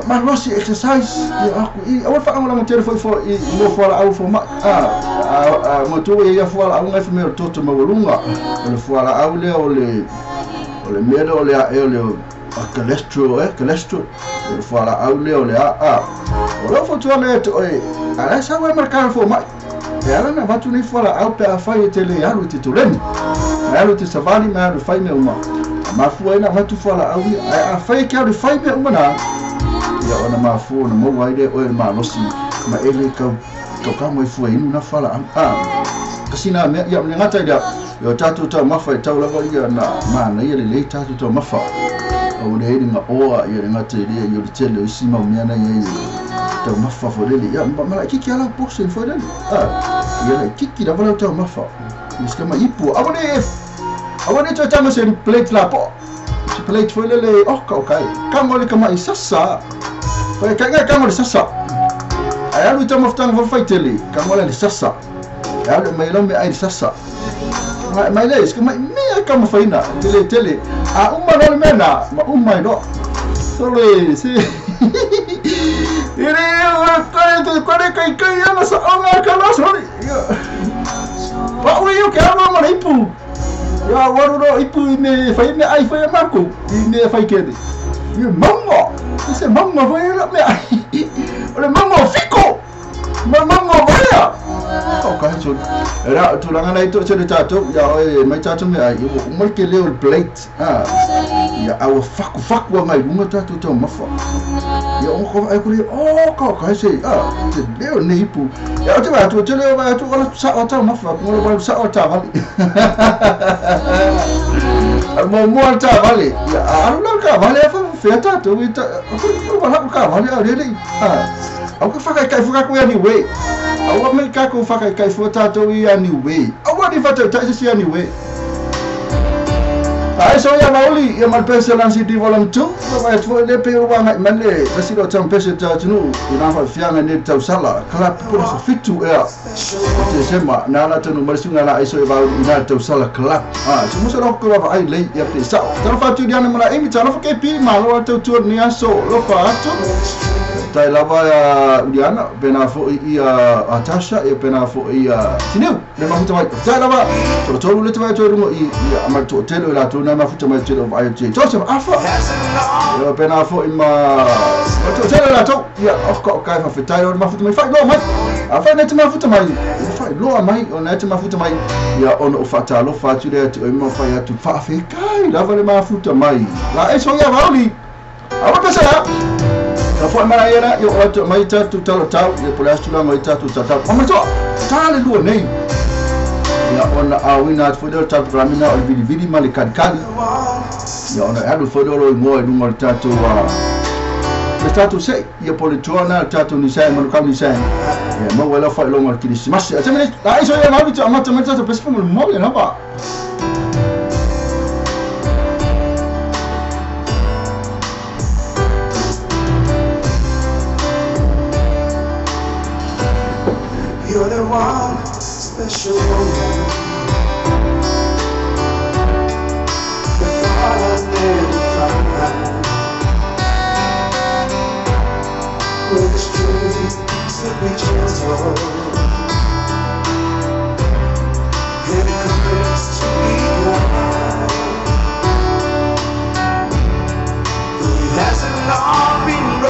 ma no si exercise ya aku I awal fa ngala mo tere foi i mo fora au fo ma mo tu ya fora au ngai me to mo lunga le fora au le o le mero o le cholesterol le fora au le o le o lo fo tu le to ala sa wa marcar fo ma ya na va tu ni fora au pe a fa tele alu tituleni alu ti savali ma alu fai me uma ma fu ina va tu fora au a fa ke alu fai me uma na ya ona ma fu na mo wai de o ma no si ma ele ka mo fu ina na fala kasina me ya me ngata dia yo tatu ta mafa ta la ya na ma na ye le tatu ta mafa o le ni nga o ya ngata dia yo tele si ma me na ye ta mafa fo le ya ma kiki ala boxe fo le ya kiki da vala ta mafa iska ma ipu awone to ta ma se plate la po plate fo le okay kamole kama isasa Pai kanga kamole sasa ayalu ta maftang fo faiteli kamole le sasa ayalu mai lo me ai sasa mai le iska mai me kama faina tele uma no mena ma uma no sole si ire wa kai ana sa ona kala sori wa yo ka ma ipu ya waru ipu me fai me ai fai marco me fai kede you mamma ese mamma vai la me ai ole mamma fico mamma vaya okay so era tu langa na ito chele tato ya mai tato me ai mo ke leo plate ya au faku wa mai mo tato to mafa ya on ko ai kuli ko kai se te leo ne ipu ya tu va tu chele va tu wala sa ota mafa mo ba sa ota vali mo ta vale ya alu ka vale fa feta to ita ko ba ka vale really aku fakai kai fuka ku anyway awu me ka ku fakai kai fota to anyway awu di fata ta si anyway ai so ya mauli ya mal pesa lan si di volam tu ba fo de pe wa mai male basi do tam pesa ta tunu ina fa fianga ne tau sala kala ko so fitu ya te sema na la tunu mal sunga la ai so ba ina tau sala kala so mo so ko ba ai le ya pe sa ta fa tu dia na mala imi ta no fa ke pi malo tu tu ni aso lo fa tu tai lava Udiana pena fo ia Atasha e pena fo ia Tineu le mafuta mai tai lava tolu le tai tolu i amal to telo la tona mafuta mai telo vai te Joseph afa e pena fo ima to telo la to ia ofko kai fa fitai o mafuta mai fai lo mai afa net mafuta mai fai lo mai o net mafuta mai ia on o fata lo fa tu le to ima fai atu fa fe kai lava le mafuta mai la e so ia vauli awa pesa Fo mara era yo auto mai tatu talo tau le polastula mai tatu tatu o to tale lu nei ya ona awina fo do tatu ramina o vidi mali kad ya ona alu fo do lo ngoi du mal tatu wa le tatu sei ya politona tatu ni sai mo kam ni sai ya mo wala fa lo ngal kidi mas atamene ai so ya na bitu amata mata to pespo mo ya na ba You're the one special woman. The thought I never find. With the strings that we gentle. And it commits to be mine. It hasn't all been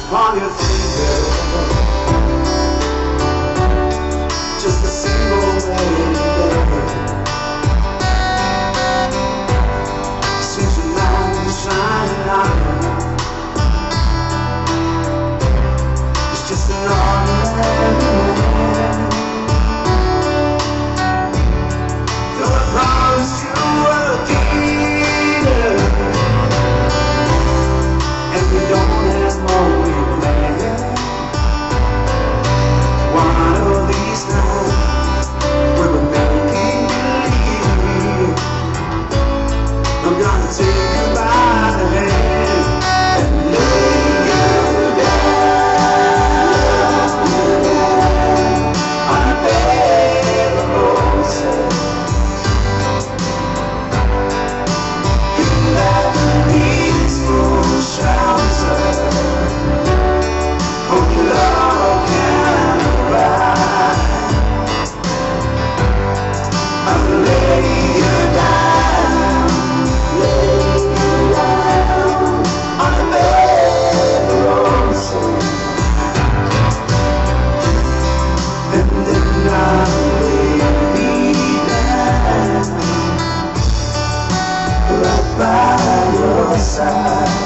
upon your finger. Just a single wave. Seems the light is shining on. It's just an ordinary man. Though I promised you a kingdom, and we don't have more we planned. One of these nights we were making believe I'm gonna take you by the hand and lay you down on a bed of roses. In that peaceful shelter, only love can provide. I'll lay you down on a bed of roses, and then I'll lay me down right by your side.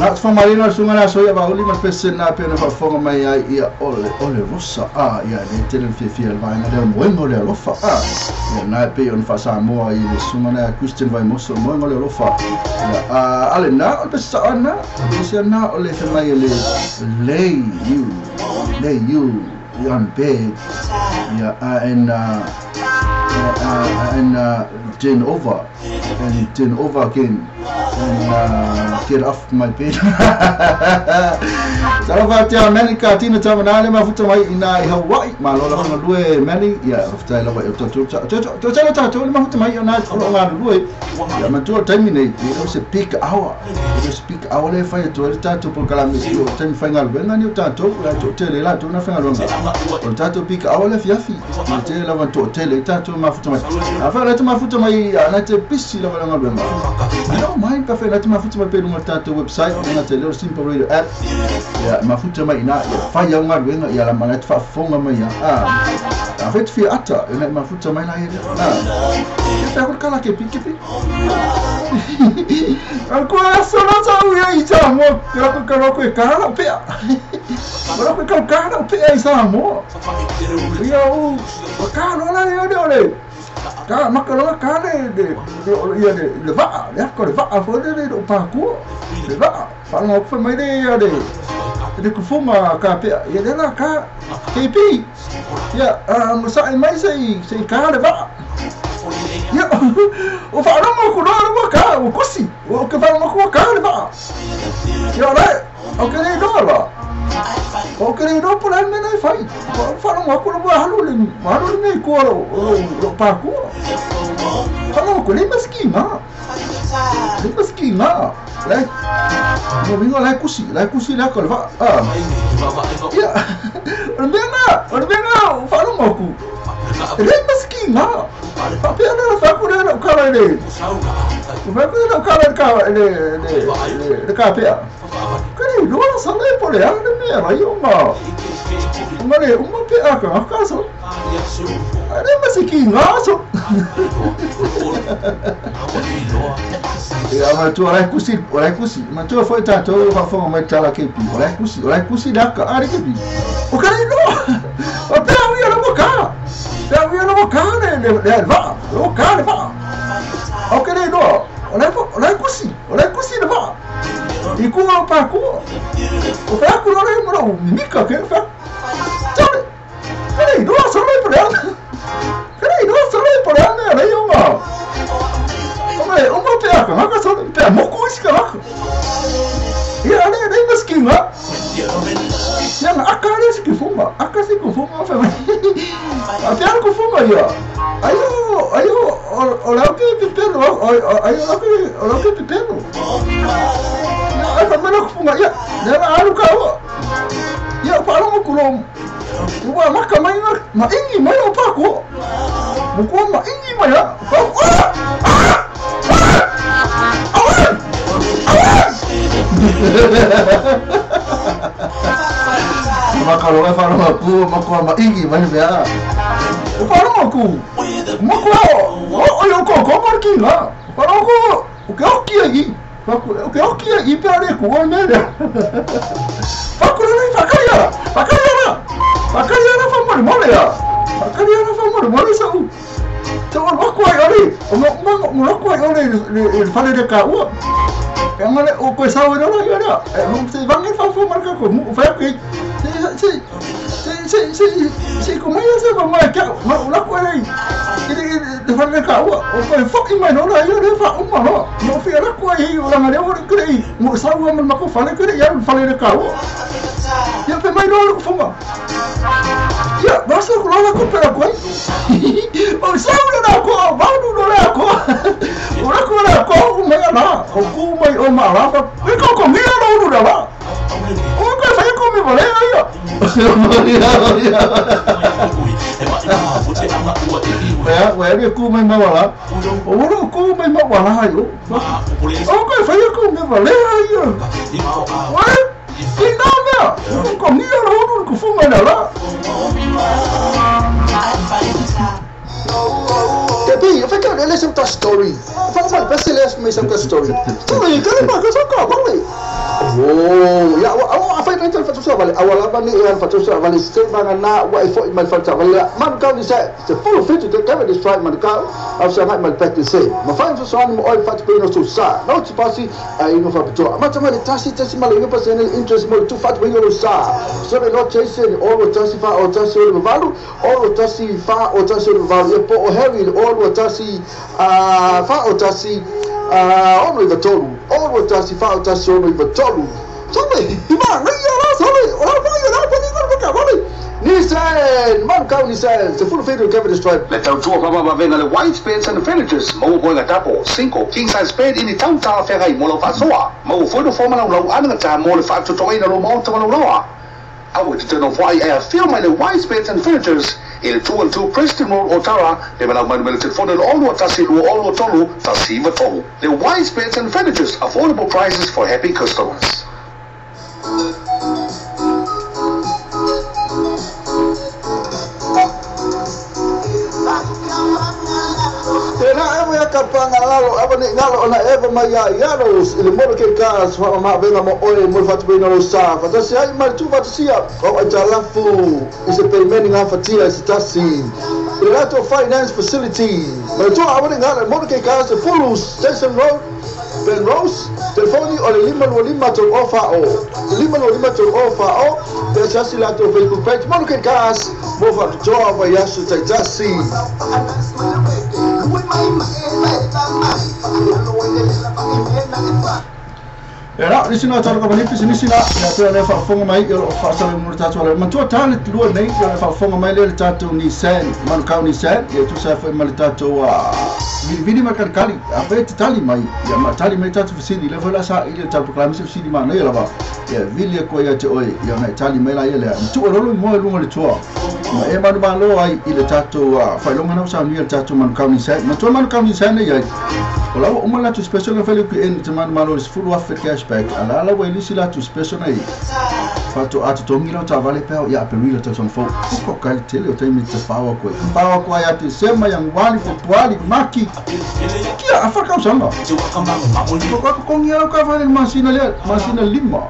Nak famalina sunga na soia ba uli mas pese na pena fa fonga mai ai ia ole rosa ia ne tele fia vai na del moengo le lofa ia na pe on fa sa mo ai le sunga na Christian vai moso moengo le lofa ia ale na o pesa ana pese na ole fe mai le lay you on bed ia and turn over again and get off my bed. Kalau kata Amerika tina tamanale mafuta mai ina i Hawaii malola kona lue mani ya futa ila wa to mafuta mai ona nga lue ya matua terminate it was a peak hour le fa to tato por kala mi yo time fa ngal benga ni tato la to tele la to na fa ngal on tato peak hour le fiafi tele la to tele tato mafuta mai afa la mafuta mai na te pisi la ngal benga no mai pa fa la mafuta mai pe no tato website na tele simple radio app ya mafuta mai na ya fa ya ngal benga ya la mana fa fonga mai ya afet fi ata na mafuta mai na ya ta ko kala ke piki aku rasa tahu ya isamo kalau aku kala pe kalau aku kala pe isamo ya kalau lah ya deh kala makalo kala de ya de va ya ko de va fo de paku de va para mau foi mai de kufuma ka pe ya de la ka KP ya masa mai sei kala de va ya o fa não ko no ka o kusi o ke fa no ko ka ba ya le o ke ni dola o ke ni do por al menos fai fa no ko no halu ni ko o pa ko fa no ko ni maskina le no vingo la kusi la ko va ya o venga fa no ko ele maskina tapi ana fa ko na kala ni fa ko na kala de kapia kare do na sale por ya ne ra yo ma mare uma pe aka so are maskina so ya ma tu ora kusi ma tu foi tanto fa fo ma tala ke pi ora kusi da ka are ke pi o kare no o pe eu ia no boca ne va o kare va o kare no ora kusi ne va e ku pa ku o fa ku no re mo mika ke fa kare no solo por ela ne yo ma uma peca, mas só pé mocuisca lá. E ela nem mesquinha. Yang akar esse que fuma, akar esse que fuma, a pera que fuma aí, ó. Aí olha o que pipelo, olha o que pipelo. Ai, mas não funga, ya, não há lugar. Ya, para o culom. O vai marcar mais, mas ingi mais o paco. O como ingi mais ya. Makalo vai falar uma cu, uma ingi mais ya. O para uma cu. Uma cu, olha o coco marquinho lá. Para o cu, o que é o que aí? O que é o que aí para com o né? Pakulani pakaya famor molea. Pakaya famor molea sau. Então o que é ali? O que é ali? Ele fala de carro. O que sabe não é olha. Não se vai nem fazer marca como. Vai que se como é essa marca? O que é ali? Ele fala de carro. O que foca mais não é ele fala uma não. Não fez a coisa aí. O lançador ele crê. O sabe o mas fala que ele fala de carro. Ya pe mai no fuma. Ya basta ko la ko pera ko. O sabe na ko, ba no la ko. Ora ko la ko me na. Ko ku mai o mala pa. E ko mi no no la. O ko fa ko mi vale ya. Ya ku mai ma wala. O ro ku mai ma wala yo. O ko fa ko mi vale ya. Inama, comida lo que fuma nada. Tapi, eu falei que ele é uma story. Vamos lá, parece ele é uma story. Tuh, kalau pakai sokak, boleh. Oh, ya, apa yang kita fatus awal? Awal apa ni yang fatus awal? Setiap mana nak, what if man fatus awal? Man kau ni saya, full fit to cover this fight man kau. Aku sangat man practice say. Mafan sesuatu mu oil fatus pun susah. Nak tu pasti, ini fatus betul. Macam mana tasi malah ini pasal interest mu tu fatus pun susah. So they not chasing all what tasi fa, all tasi all value, all what tasi fa, all tasi all value. Ipo heavy, all what tasi fa, all tasi. Ono ivatolu, ono tasi fa tasi ono ivatolu. Sabe, ima, ria lá, sabe, ora vai lá para ninguém ficar, vale. Nissan, man kau Nissan, se full figure cover destroy. Let out two of venda the white spades and the villages. Mau boy ngatapo, 5 king size spade ini tau tau ferai molo fasoa. Mau foi do forma lau ana ta molo fa to toina lo mau to loa. I would turn off why I feel my white spades and villagers. Il 2 and 2 Preston Road Otara, they will have my military for the all what Tasilu, all what Tolu, Tasiva Tolu. The wide spades and furnitures, affordable prices for happy customers. Kapanga ngalo apa ni ngalo na eva maya yaros il modo ke kas fa ma venga mo oi mo fatu bino lo sa fa tasi ai mal tu fatu sia o ajalafu is a payment nga fatia is tasi relato finance facility ma tu apa ni ngalo modo ke kas full station road Ben Rose telefoni o lima to offer o lima to offer o de tasi la to Facebook page modo ke kas mo fatu joa va yasu tasi Era, di sini acara kembali di sini sila. Ya, tu ada fakfong mai, ya, fakfong menurut acara. Mentua tahan itu luar ni, ya, fakfong mai le tato Nissan, man kau Nissan, ya tu saya foi mal tato. Vini makan kali, apa itu tali mai? Ya, tali mai tato sini. Level asa ile tato proklamasi sini mana ya lah, ya, vili ko ya tu oi, ya, tali mai lah ya le. Tu orang lu mau le tua. Emang malo ai ile tato, failong mana usah ni tato man kau Nissan. Mentua man kau Nissan ni ya. Kalau umur lah tu special value ke end teman malo is full of cashback. Ala wa ilisi lah tu special ni. Fatu atu tongi lah tu vale pau ya perlu lah tu sonfo. Kau kali tele tu ini terpawa kau. Terpawa kau ya tu sema yang wali popuali maki. Kia apa kau sama? Kau kau ngira kau vale masina lima.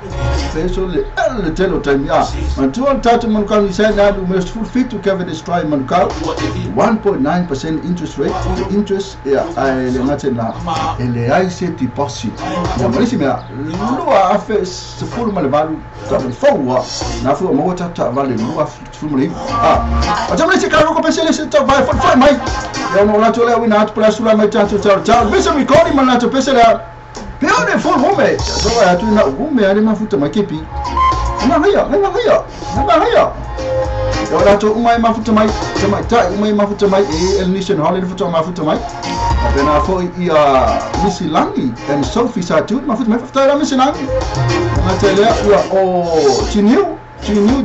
Special le tele tu ya. Mantuan tatu man kau ni saya dah must full fit to cover this try man kau. 1.9% interest rate. The interest ya lengatin lah. Ele ai se deposit. Ya malíssimo. Lua afe se for mal valu tá fowa na fu mo tá vale lua fu mal macam ni sekarang aku pensei se tá vai foi mai eu não lá tole wina at plus lá mai tá bisa mi kori mal tá pensei lá pior de for home só vai tu na home ali ma futa makepi não haya eu lá tô uma futa mai sama tá uma futa mai el nation holiday futa ma futa mai Pena foi ia Missy Langi and Sophie Satu, ma futu me faftai Missy Langi. Ma tele ia o Chiniu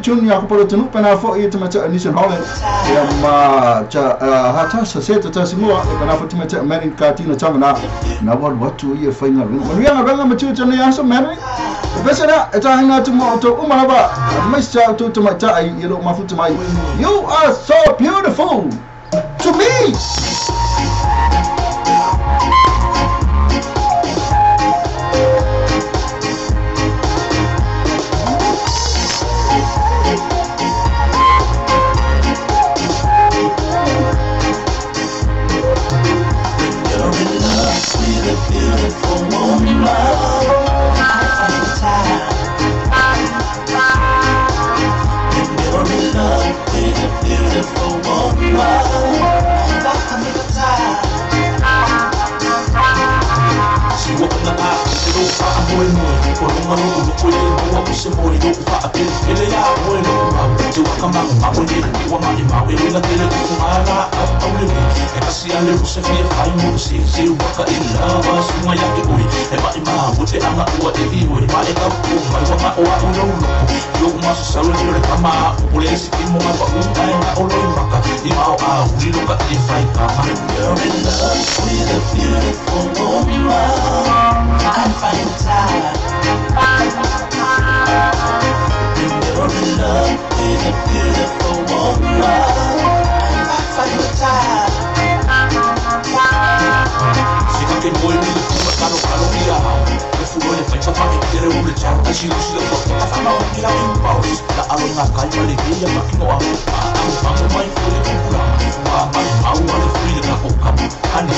Junior ko polo tunu pena foi ia tamacha Nissan Holland. Ia ma cha hata sa seta ta semua pena foi tamacha Marin Katina Chamana. Na what tu ia fainga ring. Ma ia nganga machu chana ya so Marin. Besara eta hanga tu mo to umaraba. Mas cha tu tamacha ai ilo ma futu mai. You are so beautiful to me. Beautiful woman, when you're in love with a beautiful woman, she walking the path, she don't fight more and more. For the one who look with it, who up some more, don't fight a bit, fill it out, boy, no, to a come out, my way, you want my way, we'll get it, I'm living. And I see a little Sophia, I know, see, what in love, I see my young boy, and my mom, what they are not what they do, my up, my one, you must surrender the come out, police, you know, but I'm all over, you know, we look at the fight, you're in love with a beautiful woman. I find time. When you're in love with a beautiful woman, I find time. She can go in the food, I don't know. If you want to fight somebody, get a woman child, and she looks like a family in the house. The Aruna Kaimali, the Makino, I'm my fully popular. I want to free the Kapokam, and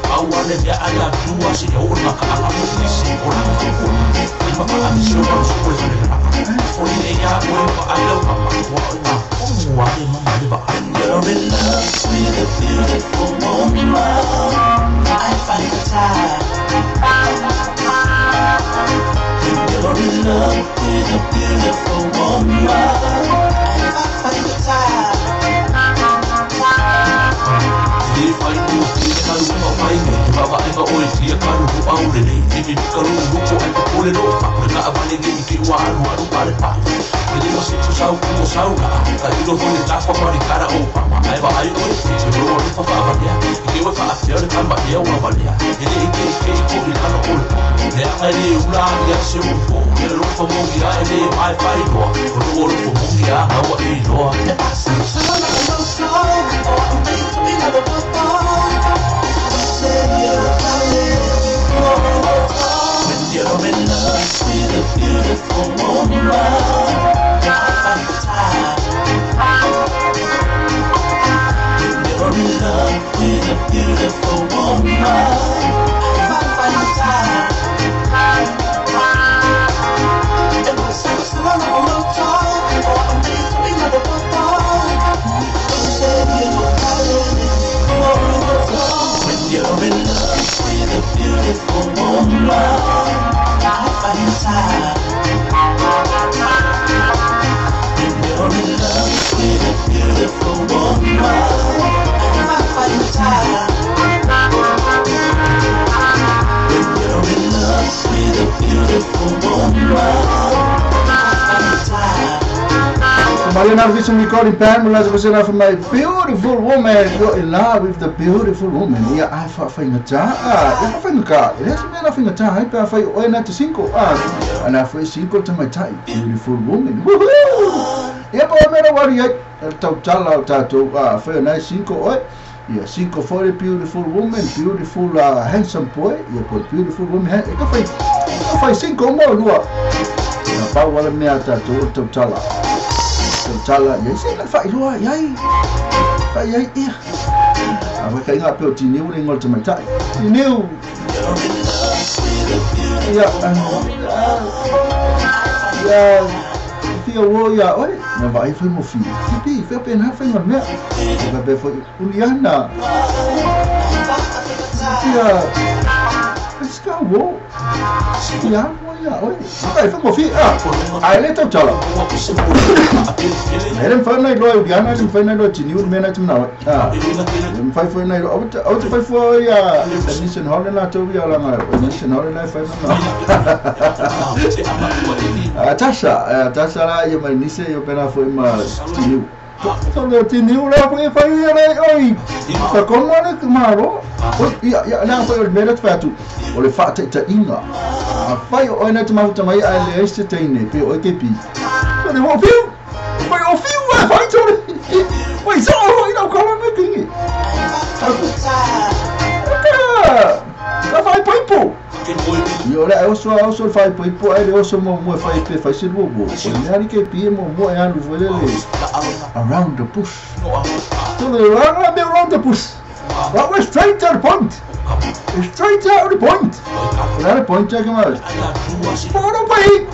I want to get a lot to watch it all. I'm missing all of the I'm sure I'm for the I love you're in love with a beautiful woman. I find the time. You're in love with a beautiful woman. I find the time. If I knew I would find me, Baba, I always see a car who already did it. Karu, and pull it off. I'm not a you are one about it. Ele você puxa o saura, aí eu vou lidar com a barricada opa, aí vai aí oi, eu vou olhar para a barriga, e eu vou falar pior que a barriga uma barriga, ele que corre lá no olho, né? Aí eu lá e a seu fogo, ele não foi mundial, ele vai para o outro, eu vou para mundial, não é when you're in love with a beautiful woman, I find time. When you're in love with a beautiful woman, I find time. And when sex is on the top, I'm thinking of the when you're in love with a beautiful woman, I find time. When you're in love with a beautiful woman, I find time. When you're in love with a beautiful woman, I find time. Mariana Vision recording Pamela was for my beautiful woman. You're in love with the beautiful woman. Yeah, I find a jar. I find a car. It has been nothing a time. I find one at 5. And I find 5 to my type. Beautiful woman. Woohoo! Yeah, but I don't worry yet. Tala tattoo. For a nice 5. Yeah, 5 for a beautiful woman. Beautiful, handsome boy. You put beautiful woman. I find 5 more. Power me at tattoo. Tala. Chala, yes, I fight you, yay. Fight, yeah. I'm going up to you, new to my time. You knew. Yeah, feel warrior, what? Never I feel more feel. You feel pain having a milk. Never for Uliana. Yeah, let's go. Yeah, ya, oi. Ai fa mo fi. Ai le tau chala. Ele fa na lo ya na fa na lo tini un mena tum na. Ele fa na lo au fa ya mission hall na to ya la ma. Mission hall na fa na. Tasha la ya ma nise yo pena foi ma tini. Solo tini ula fa ya oi. Ka como na kumaro. Ya na fa o mena fatu. Ole fa ta inga. Fai o ina tama mai ai le este teine pe o ke pi. Ele mo fiu. Vai o fiu, vai to. Vai só o ina ko me kingi. Ka fai poipo. Yo le o so fai poipo ai le o so mo fai pe fai se bobo. O ni ke pi mo e alu vole around the bush. To the around the bush. That was straight to the point. Straight out of the point. Not a point, check him out. What a way!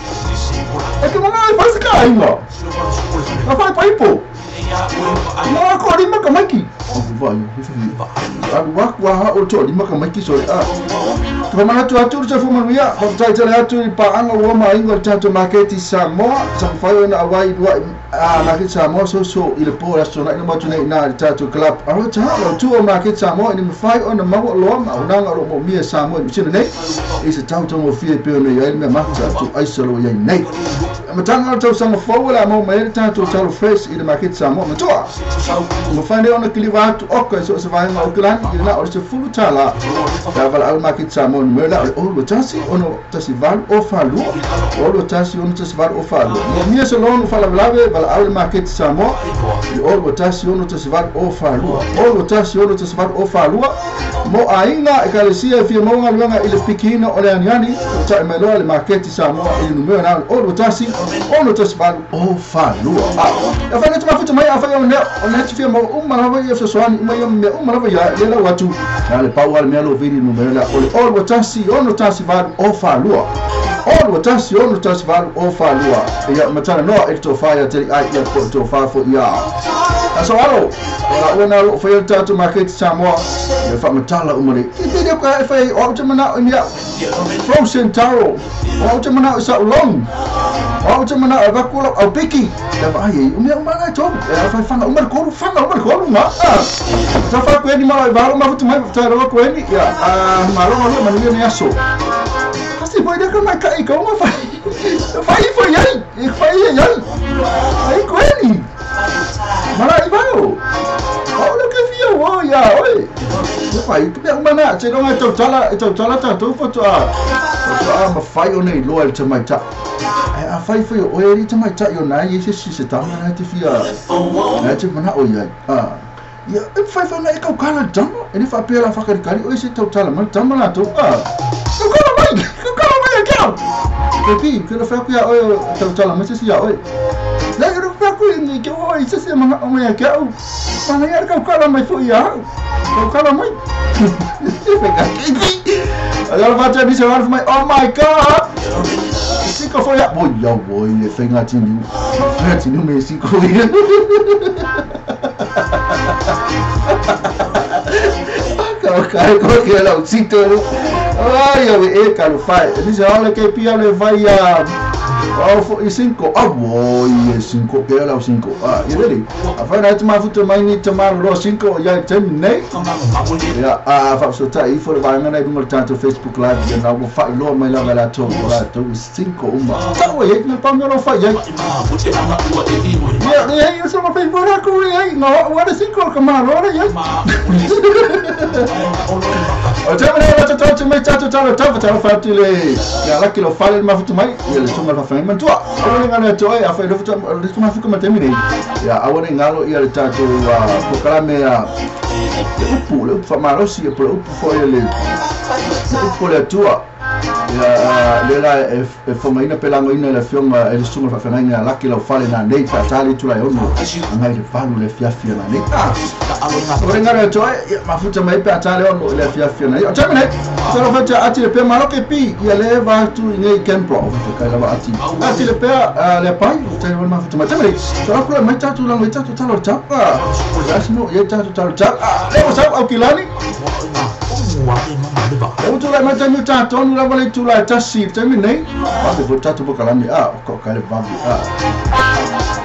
I come on, I pass the guy. I find people. No, I call him Makamaki. I walk or told him Makamaki, sorry. From a to a tour of Maria, from title to Panga Woma, English to market is some more, some fire in a wide market some more so in the poor astronaut now to club. I want to have 2 markets some more in the 5 on the Mount Lom, or me some more is a town of fear period, to isolate your neck. I'm a town to some forward, I'm on my time to tell face in the market some more. I'm finding on the Cliva to Oka, so surviving Oakland, you know, it's a full tala. I'll market some more murder, all the Tassi on Tassival or Falu, all the Tassi on Tassival or Falu. Years alone, Falave, but I will market some more. All the Tassi on Tassival or Falu, all the Tassi on Tassival or Falu. Mo Aina, Galicia, if you're more longer in the Pekino or Anyani, Melo, the market some more in the now, all the Tassi on the Tassival or Falu. If I get my foot to my affair on that feel more Umana of the Swan, my Umana, Yellow Watu, and the power Melo video number, all the Tassi on the Tassival or Falu. All the Tassi on the Tassival or Falu. Ya matana no ito fire till I get to far for ya. So when I fail to market some more, if I'm a tala umari. Did you cry for Ultimana in ya? Frozen taro. Ultimana is out long. Ultimana Vakula or Picky. I told if I found a woman called Fanga. So far, when you might have to my title, Maroma and so. I boy, they're going to make a fight for you. If I ain't Maraibo. Oh, look at you. Oh, yeah. If I don't want to tell to for I'm a fight on a loyal to my tap. I fight for you already to my tap. Your nine years, she's a town and I fear. That's it. Yeah, if I find like a color dumb, and if I pay a fucking carry, or is it to tell them, Tamana to you go away again. The pig could have felt oil to tell them, Mrs. Yahweh. Let you back in the go, it's just a man on my account. And I had to call on my foot, yeah. Go call on my. I don't want to be so out of my. Oh my god! Sick of that boy, yo boy, the thing I tell you. That's new Mexico. Okay, lo sito. Ay, eu calo fai. Diz olha que pia le vai for 5. Ah, boy, 5 que ela 5. Ah, you ready? Afa na tuma futo mai ni tuma ro 5 ya terminei. Ya, fa so tá aí for vai na do tanto Facebook live ya na go fa lo mai la la to 5 uma. Tá oi, não pa me lo fa ya. Ya, eu só uma vez por aqui aí. Não, agora 5 camaro, ya. O tema é o tatu me tatu tatu fatile. Ya la kilo fale ma futo mai. Ele tuma fa men tua. Awone ngalo to ai afa do futo tuma fuko matemine. Ya awone ngalo ia le tatu proclame a upu fa marosi e upu foi ele. Upu le tua. Ya lela e fomaina pelango ina le fioma e suma fa fanaina la kilo fale na nei tatali tula yono. Ngai de falu le fiafia na nei. Awone ngalo to ai ma futo mai pe atale ono le fiafia na. Temine. Solo faccia atile pe maroke pi ia le va tu nei campo. Kai la va ati. Ati le pe le pai, tai ma futo mai. Temine. Solo ko mai tatu la mai tatu talo tapa. Asmo ye tatu talo tapa. Le sa au kilani. o tu la mata mi ta tonu la vale tu la tasi temi nei pa de vota tu bokalami ko kale babu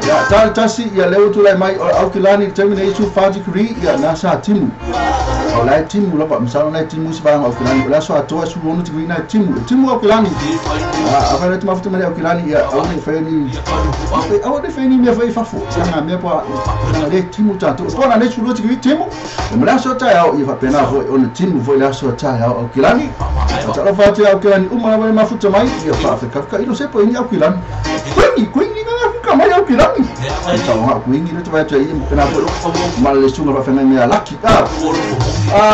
ya tasi ya leo tu la mai au kilani temi nei su faji kri ya nasa timu o la timu la pa msalo na timu si bang au kilani la so atoa su wonu tu na timu au kilani apa na timu futu mai au kilani ya au ni feni au de feni me foi fafu na me pa na le timu ta to ko na ne su lo ti timu me la so ta ya o fa pena foi on timu foi la so ta ya au kilani ta la fa ta au kilani uma na ma futu mai ya fa ka ilo se po ni au kilani kwini ka mai au kilani ta wa kwini no tu vai tai pena po mal le su ma fa me laki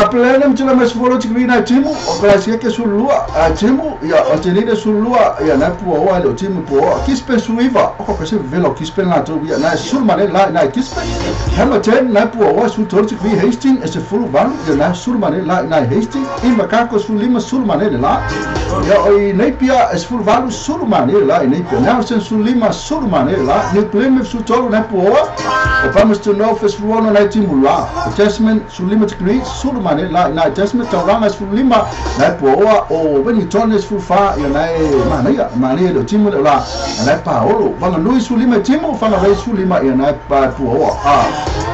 plena mtila mesfolo tigrina timu o klasia ke sulua timu ya o tenide sulua ya na pu o ale o timu po kispe suiva o ko se velo kispe na to ya na sulmane la na kispe Hamilton na pu o su torti vi Hastings ese fulu van ya na sulmane la na Hastings in makako sulima sulmane la ya o nepia es fulu van sulmane la nepia na sen sulima sulmane la ne pleme su tolo na pu o vamos to know fes fuono na timu la testament sulima tigri sulmane la na testament tauranga es fulima na pu o beni tones fulfa ya na mania do timu la na paolo vanga lui sulima timu vanga vai sulima ya na pa pu o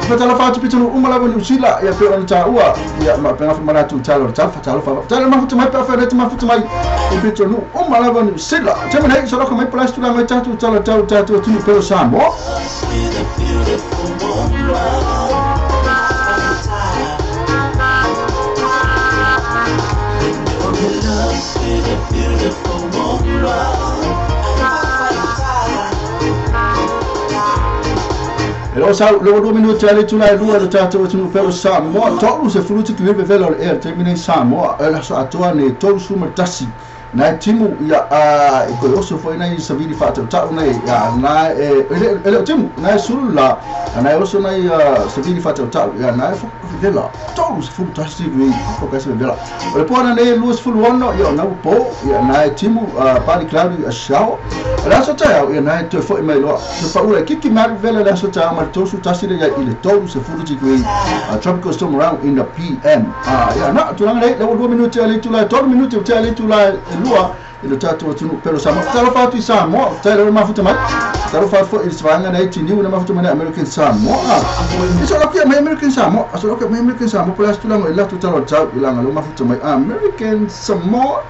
fatala fa tipitulu umala boni usila ya pe on taua ya ma penga fa maratu talo fatala ma futu mai pa fa rete ma futu mai tipitulu umala boni usila tema nei so ko mai plus tu la mai tatu talo tu pe samo Lo sa lo 2 minuti alle tu la lua do tato tu per samo tolu se frutti che vive velo er termine samo la so atuane tolu su matasi na timu ya ko oso foi na sabili fato ta una ya na ele timu na sulla na oso na sabili fato ta ya na vela tolu se frutti tasi vi ko ka se vela le pona ne luz full one ya na po ya na timu pali claudio ashao la so ta ya na to foi mai lo se fa ura kiki mar vela la so ta ma to su tasi ya ile tolu se frutti vi tropical storm around in the PM ya na tu le 2 minuti alle tu la 3 minuti alle tu la lua il tato tu per samo talo fatu samo talo ma futu mai talo fatu il svanga na 18 na futu mai American samo so lo che American samo so lo che American samo plus tu la la tu talo ciao il la ma futu mai American samo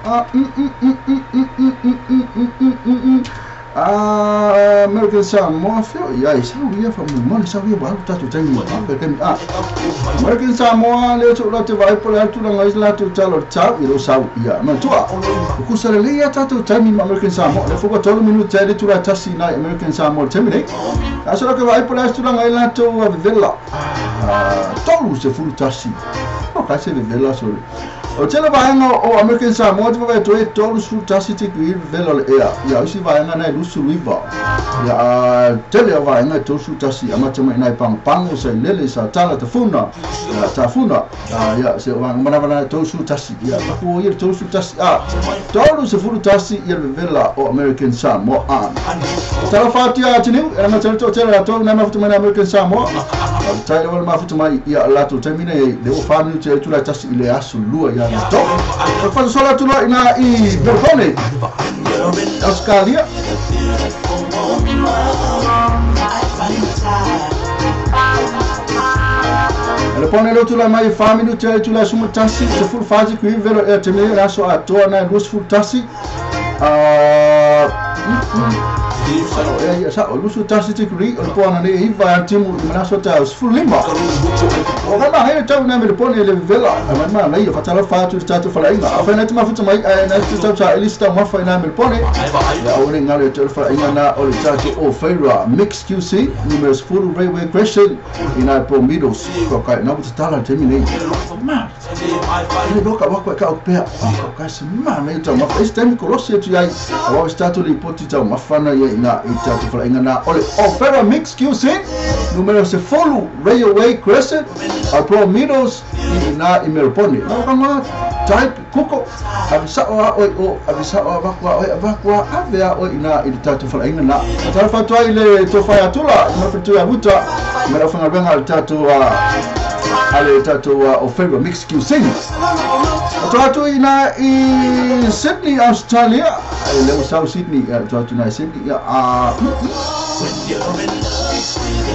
American Samoa fio ya isa ia fa mo sa ia ba ta tu tai mo kan American Samoa le tu la te vai por tu la isla tu talo tau i lo sa ia ma tu ku sa le ia ta tu tai mi American Samoa le fuga tolo minuti le tu la tasi na American Samoa termine aso lo che vai por tu la isla tu villa tolo se fu tasi o ka se villa so o tele vaenga o American Samoa te vai to e tolu su tasi te ki velo ya si vaenga na lusu river ya tele vaenga to su tasi amata mai nai pang o sai lele sa tala te funa ta funa ya se vanga mana to su tasi ya ko ye to su tasi tolu se fu tasi ya vela o American Samoa tala fatia tinu na tele to na mafutu mai American Samoa tele wala mafutu mai ya la to termine le o family te tu la tasi ile asu lua ya to fa sola tu la ina I Bertone Australia le pone lo tu la mai family te tu la sumu tasi se full fazi qui vero e temere la so ato na lus full tasi sa o lusu tasi te kuri o pona ne I va timu na so ta full limba o ma he ta na me pone le vela ma na io faccio la fatto il stato fala inga a fene ma faccio mai na sto ta lista ma fa na me pone ya o ringa le tel fa inga na o stato o feira mix QC numero full railway question ina po middles ko ka na buta tala termine ma ile doka wa ka o pe ka se ma me ta ma este mi colossi tu ai o stato li poti ta ma fa na ina stato fala inga na o feira mix QC numero se full railway question a pro middles na imerponi na kama type kuko abisa o bakwa avea o ina itatu fala ina na tafa to ile to faya tula mafutu ya buta mara fanga benga tatu wa ale tatu wa ofero mix QC Atu ina i Sydney, Australia. Leo South Sydney, atu ina Sydney.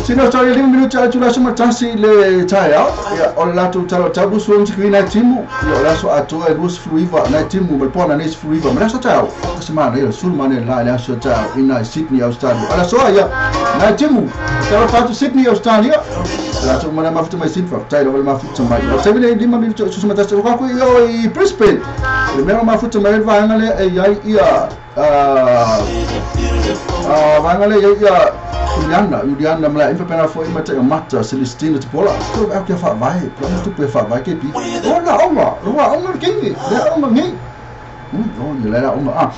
Sino Australia 5 minutos atu la suma tasi le tai out. Ya ola tu talo tabu suam sikina timu. Ya ola so atu e lus fluiva na timu melpona nes fluiva. Mera so tau. Semana ya sulmane la so tau ina Sydney, Australia. Ola so ya na timu. Talo fatu Sydney, Australia. La so mana mafuta mai sinfa. Tai lo mafuta mai. Tabi le 5 minutos susuma tasi ko ko yo i Brisbane. Le mera mafuta mai va ngale e ya ia vangale ya Juliana mla impa pena fo imata mata Celestina Tipola to after fa vai plan to pe fa vai ke pi ona kingi le ona ngi o le la ona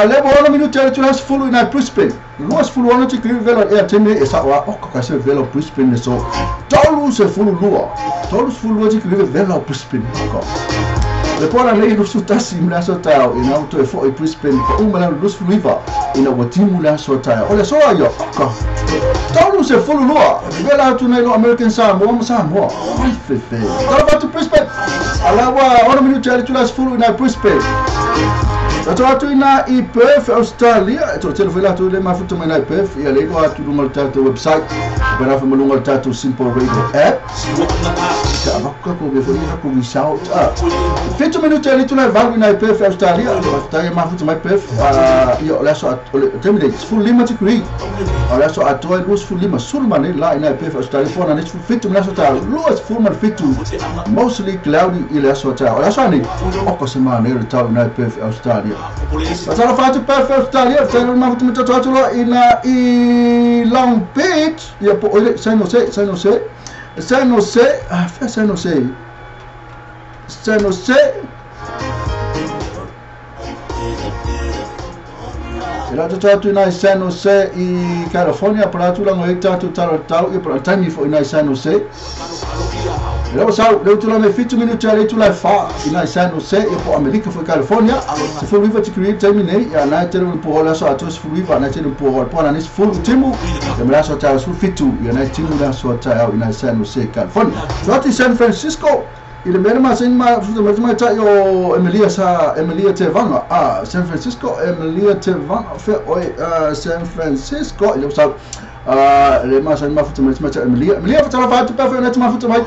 le bona minuto tu las fulu na Brisbane luas fulu ona ti velo e atende e sa wa o ka se velo Brisbane so tolu se fulu lua tolu fulu ti velo Brisbane ko le pora le no sutasi mla so tao in auto e fo e Brisbane ko uma na lus fluiva ina watimu la so tao ole so ayo ko tolu se fulu lua vela tu na lo American Samoa ai fefe tala ba tu Brisbane ala wa ona minuto tu las fulu na Brisbane atu ina i Perth, Australia. Ito tele foi lá tu le mafuta mai na Perth e ale go atu no tato website para fa malunga tato simple radio app. Ka vakka ko be foi ko vi shout up. 20 minutos ali tu na vago na Perth, Australia. Tá e mafuta mai Perth. Io la so terminate full limit degree. Ala so atu e luz full limit sulmane la na Perth, Australia. Fona net full fit na so ta luz full man fit mostly cloudy e la so ta. Ala so ni o ko semana e ta na Perth, Australia. Pasal fatu Perth, Australia, saya nak minta tu ina i Long Beach, ya po oleh saya no sé, ila tu ina San Jose i California, para tu lang hektar tu tahu i para time for ina San Jose. Leo sau, leo tu la me fitu minuto ale tu la fa ina San Jose e po America foi California. Se for viva te create terminei ya na ter un po la so atos for viva na ter un po na nis full timu. De mela so ta su fitu ya na timu la so ta ina San Jose California. So ati San Francisco ile mena ma sen ma ta yo Emilia Tevanga. San Francisco Emilia Tevanga fe San Francisco ile sau le ma sen ma futu ma Emilia futu la fa tu pa fe na ma futu mai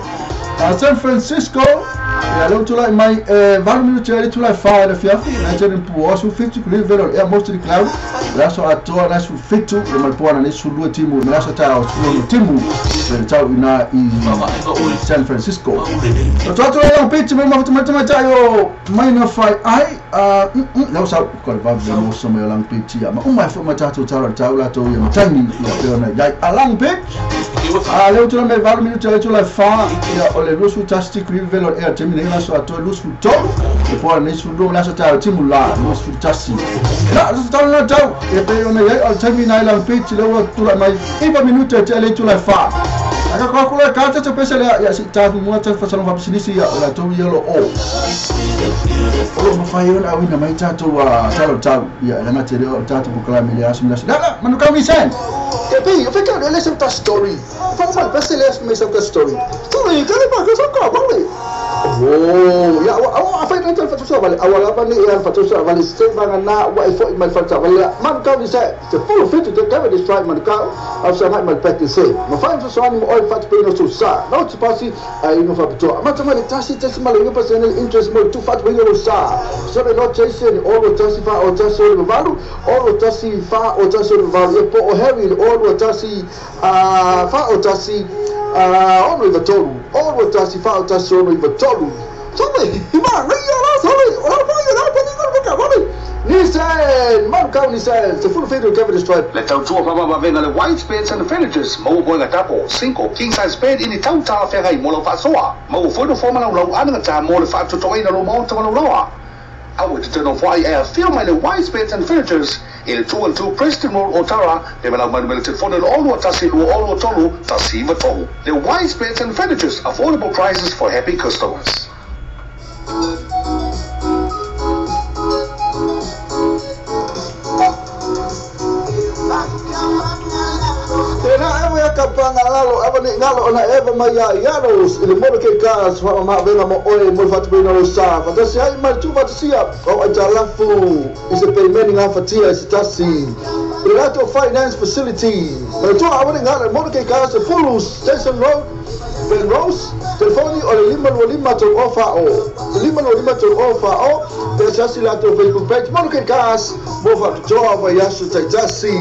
San Francisco ya leo tu la mai 20 minutos ali tu la fa na fiafi na ter un po su fitu kule velo e mostly cloud la so ato na su fitu e mal po na su lu timu na so ta su timu per tau ina i San Francisco to la pizza ma futu ma ta yo mai na fai ai leo sa ko va velo so mai lang pizza ma uma fo ma ta tu ta la to ya tani ya pe na dai alang pizza leo tu la mai 20 minutos ali tu la fa ya ole lu su tastic velo e terminei la so ato lu su to e poi ne su do la so ta timu la lu su tastic la so ta la tau e pe ona ya al terminai la pizza leo tu la mai 5 minutos ali tu la fa aka kwa kula kata te pesa ya si ta mu ta fa salon fa sinisi ya la to yelo o ma fa yo na wina mai ta to wa talo ya la material ta to bukala mi ya simla la manuka mi sen e pe eu fica ele sempre tá story fa mal pesa ele me sempre story story kale ba ka saka bale ya awa fa ita fa to bale awala ba ni ya fa to bale seva na wa ifo mal fa ta bale man ka mi se te full fit to cover this strike man ka au sa mal practice ma fa so ani mo fat peno so sa no ti pasi ai no fa to ma ta mali tasi mal yo pasi interest mo tu fat peno sa so no chase all the tasi fa o tasi no valu all the tasi fa o tasi no valu po o heavy all the tasi fa o tasi ono i vatolu all the tasi fa o tasi ono i vatolu so me ima ria la sorry ora fa yo na pa ni ka vale Nissan, Marco Nissan, the full figure cover the stripe. Let out two of our venga the white beds and the furnitures. Mo going a double, single, king size bed in the town tower ferry, Molo Fasoa. Mo for the former low, another time, more than 5 to 20 in a room, to lower. I would turn off why I film my white beds and furnitures in the 2 and 2 Preston Road, Otara. They will have my military phone and all what Tassilu, all what Tolu, Tassiva Tolu. The white beds and furnitures, affordable prices for happy customers. kapanga ngalo aba ni ngalo ona eva maya yaros ile mo ke gas fa ma venga mo oe mo fatu bina lo sa fa tasi ai ma tu fatu sia ko ajalafu is a payment nga fatia is tasi Ilato Finance Facility ma tu aba ni ngalo mo ke gas full station road Ben Rose telefoni ole lima to offer o pesa sila to Facebook page mo ke gas mo fatu joa ba yasu tasi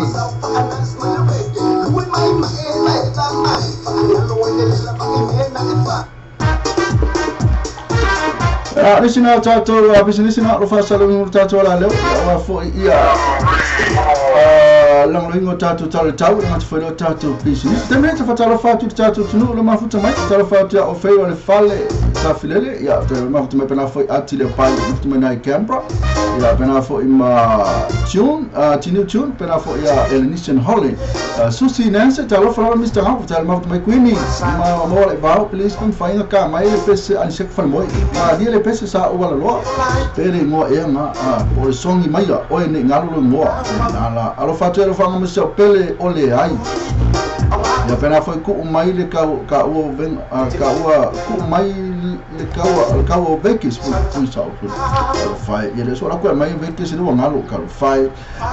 Listen out, Tato. Listen out, Rufasa, Tato, Lalo, for long ringo Tato, Tato, not for your Tato business. The minute of a Talafa to Tato to know the Mafuta, Talafa of Fair and Fale, Tafile, yeah, the Mafuta Penafo Atila Pai, Muftumanai Canberra, yeah, Penafo in June, Tinu June, Penafo, yeah, Elenician Holly, Susie Nancy, Talafa, Mr. Huff, Talmouth McQueenie, more about policeman, find a car, my face and check for Moy, dear pesa sa wala lo pere mo e nga o songi mai o e ngalo mo ala alo fatero fa mo se pele ole ai ya pena foi ku mai le ka o ven ka o ku mai le ka o bekis pu sa o fai e le so la ku mai bekis le ngalo ka fai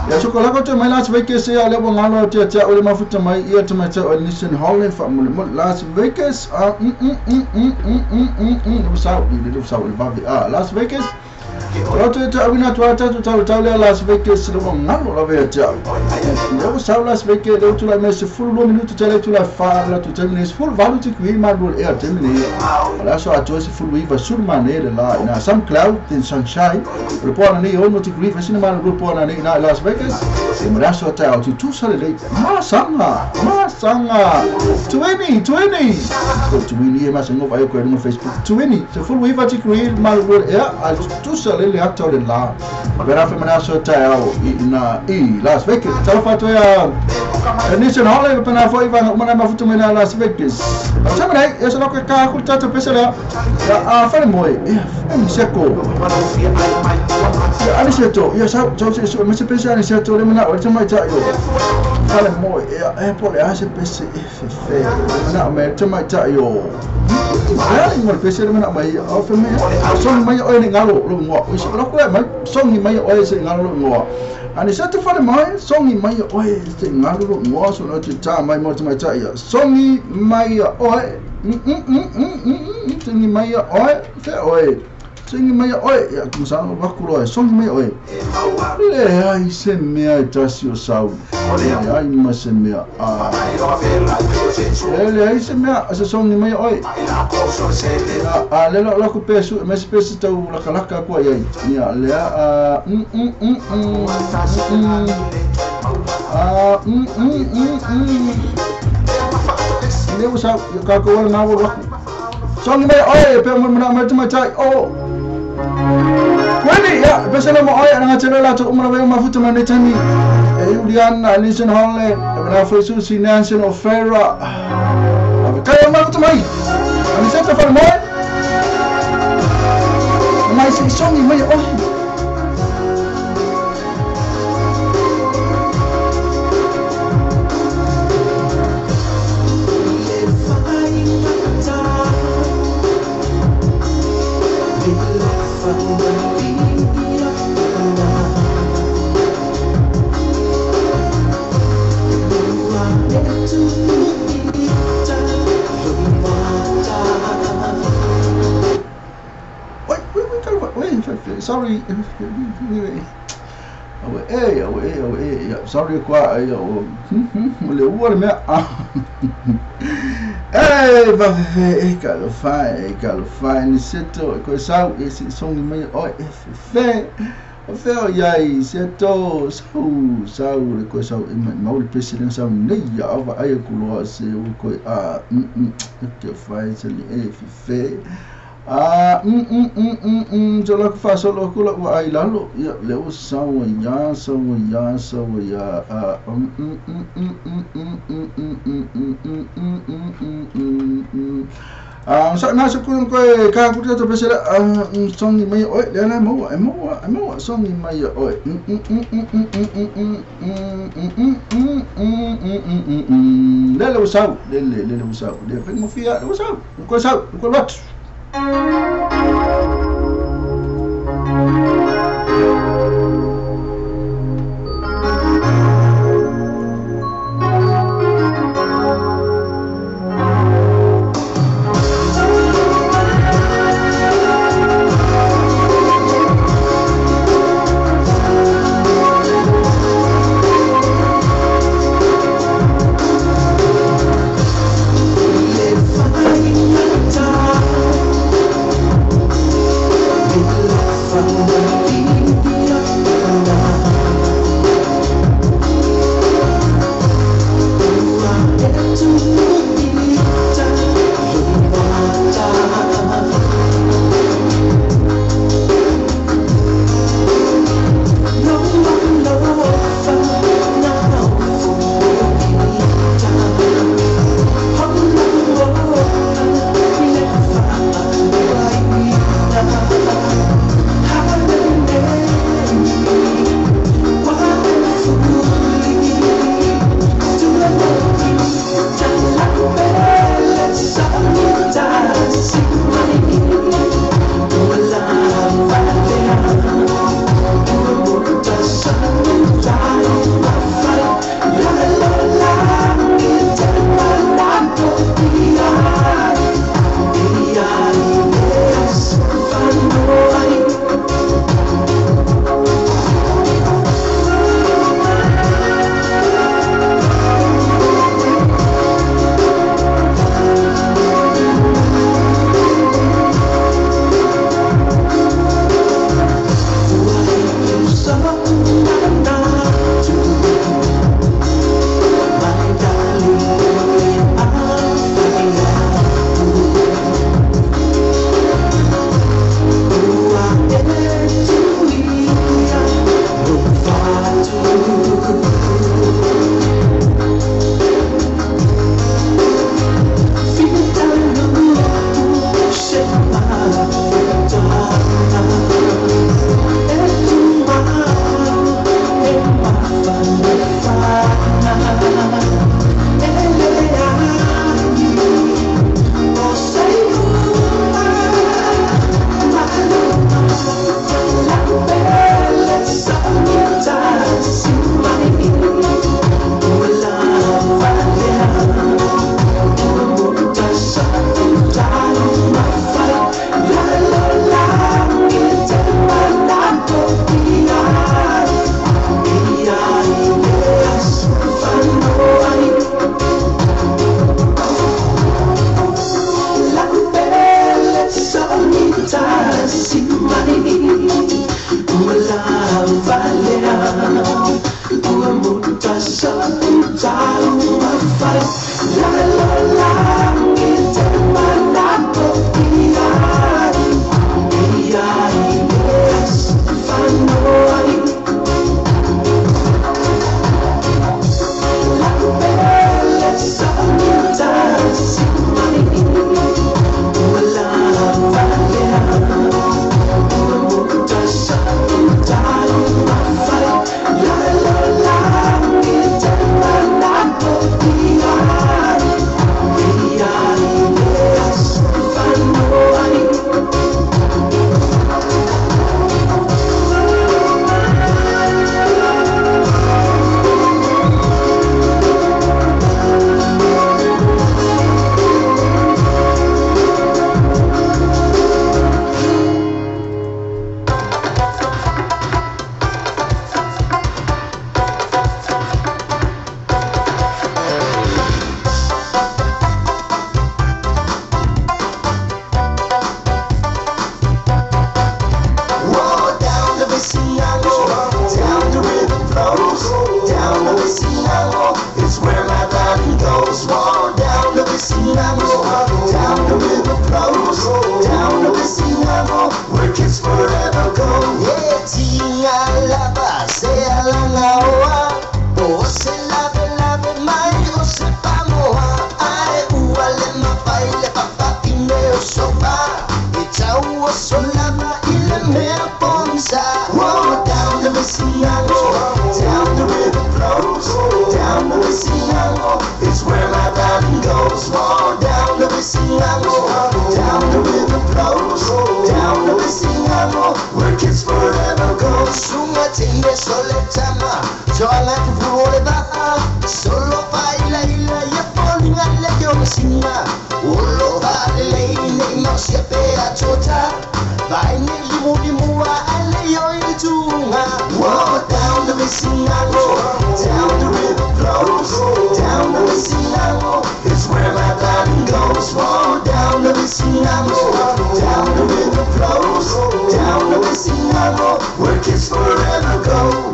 ya so ko la ko te mai las bekis ya le ngalo te o le mafuta mai ia te mai te o Nissan Holland fa mo Las Vegas Las Vegas. Roto te abina tu ata tu tau Las Vegas lo ngalo la veta. Eu sa Las Vegas eu tu la messe full lo minuto te tu la fa la tu termine full value to qui ma do air termine. La so a tu se full viva sur maneira lá na some cloud in sunshine. Propone ni ono ti qui fascina ma propone ni na Las Vegas. E ma so ta tu tu sale lei. Ma sanga 20 tu ni ma sengo vai ko no Facebook 20 se full viva ti qui ma do air al tu le actor de la vera femina so tao na Las Vegas telefato ya Nissan Holland pena foi va uma na futu na Las Vegas chama dai eu só que ka ku tata pesa la fa moi e seko ani seto ya sa so me se pesa ani seto le mana o chama ta yo fa moi e pole a se pesa fe na me chama ta yo ai mo pesa le mana mai o fe me so mai o ni ngalo lo ngo so lo ko mai songi mai o se ngalo ngo ani sa te fale mai songi mai o se ngalo ngo so no te ta mai mo te mai ta ya songi mai o songi mai o fe o songi mai o ya ku sa no ba ku ro songi mai o le ai se me ai ta si o sau ai ma se me le ai se me a songi mai o le lo ku pesu me se pesu tau la kalaka ko ai ya le le usa ka ko wala na wo songi mai o pe mo na ma tai o kwani ya pesa mo o ya nga tele la to umra ba mafuta manetani Juliana Nissan Holland na foi su Nancy no Ferra kaya mafuta mai ani sa fa mo mai si songi mai o sorry sorry qua le uore me calo fai ni seto ko sa esi songi mai o fe o yai seto sa le ko sa mau le president sa nei ya ava ai ku lo se ko ke fai se li fe jo la fa solo ko la ai lalo ya le o sawa ya Sa nasa ko ko ka ko to pesa song ni mai oi le la mo song ni mai oi le usau le usau le fe mo fia le usau ko lot Mai o se pamoa ai ua le mapai le papa ine singa Olo vale nei no siape a chota Vai nei limu a aleo i tunga Walk down the Missinango Down the river flows Down the Missinango It's where my darling goes Walk down the Missinango Down the river flows Down the Missinango Where kids forever go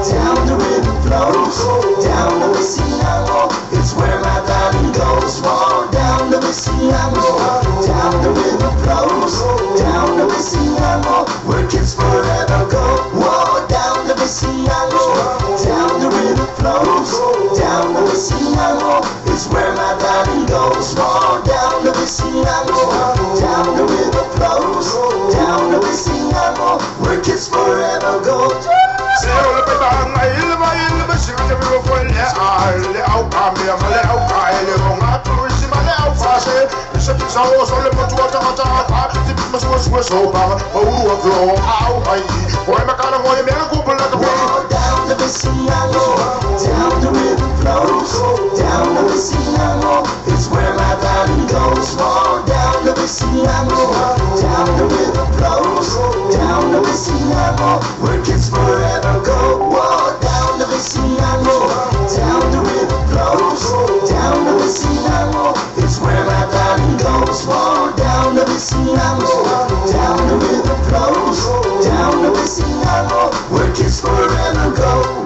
Down the river flows, down the Missinango, it's where my darling goes. Walk down the Missinango, down the river flows, down the Missinango, where kids forever go. Walk down the Missinango, down the river flows, down the Missinango, it's where my darling goes. Walk down the Missinango, down the river flows, down the Missinango, where kids forever go. Down the Missinango, down the river flows, down the Missinango, it's where my darling goes. Walk down the Missinango, down the river flows, down the Missinango, where kids forever go. Walk down the Missinango, down the river flows, down the Missinango, it's where my darling goes. Walk down the Missinango, down the river flows, down the Missinango, where kids forever go.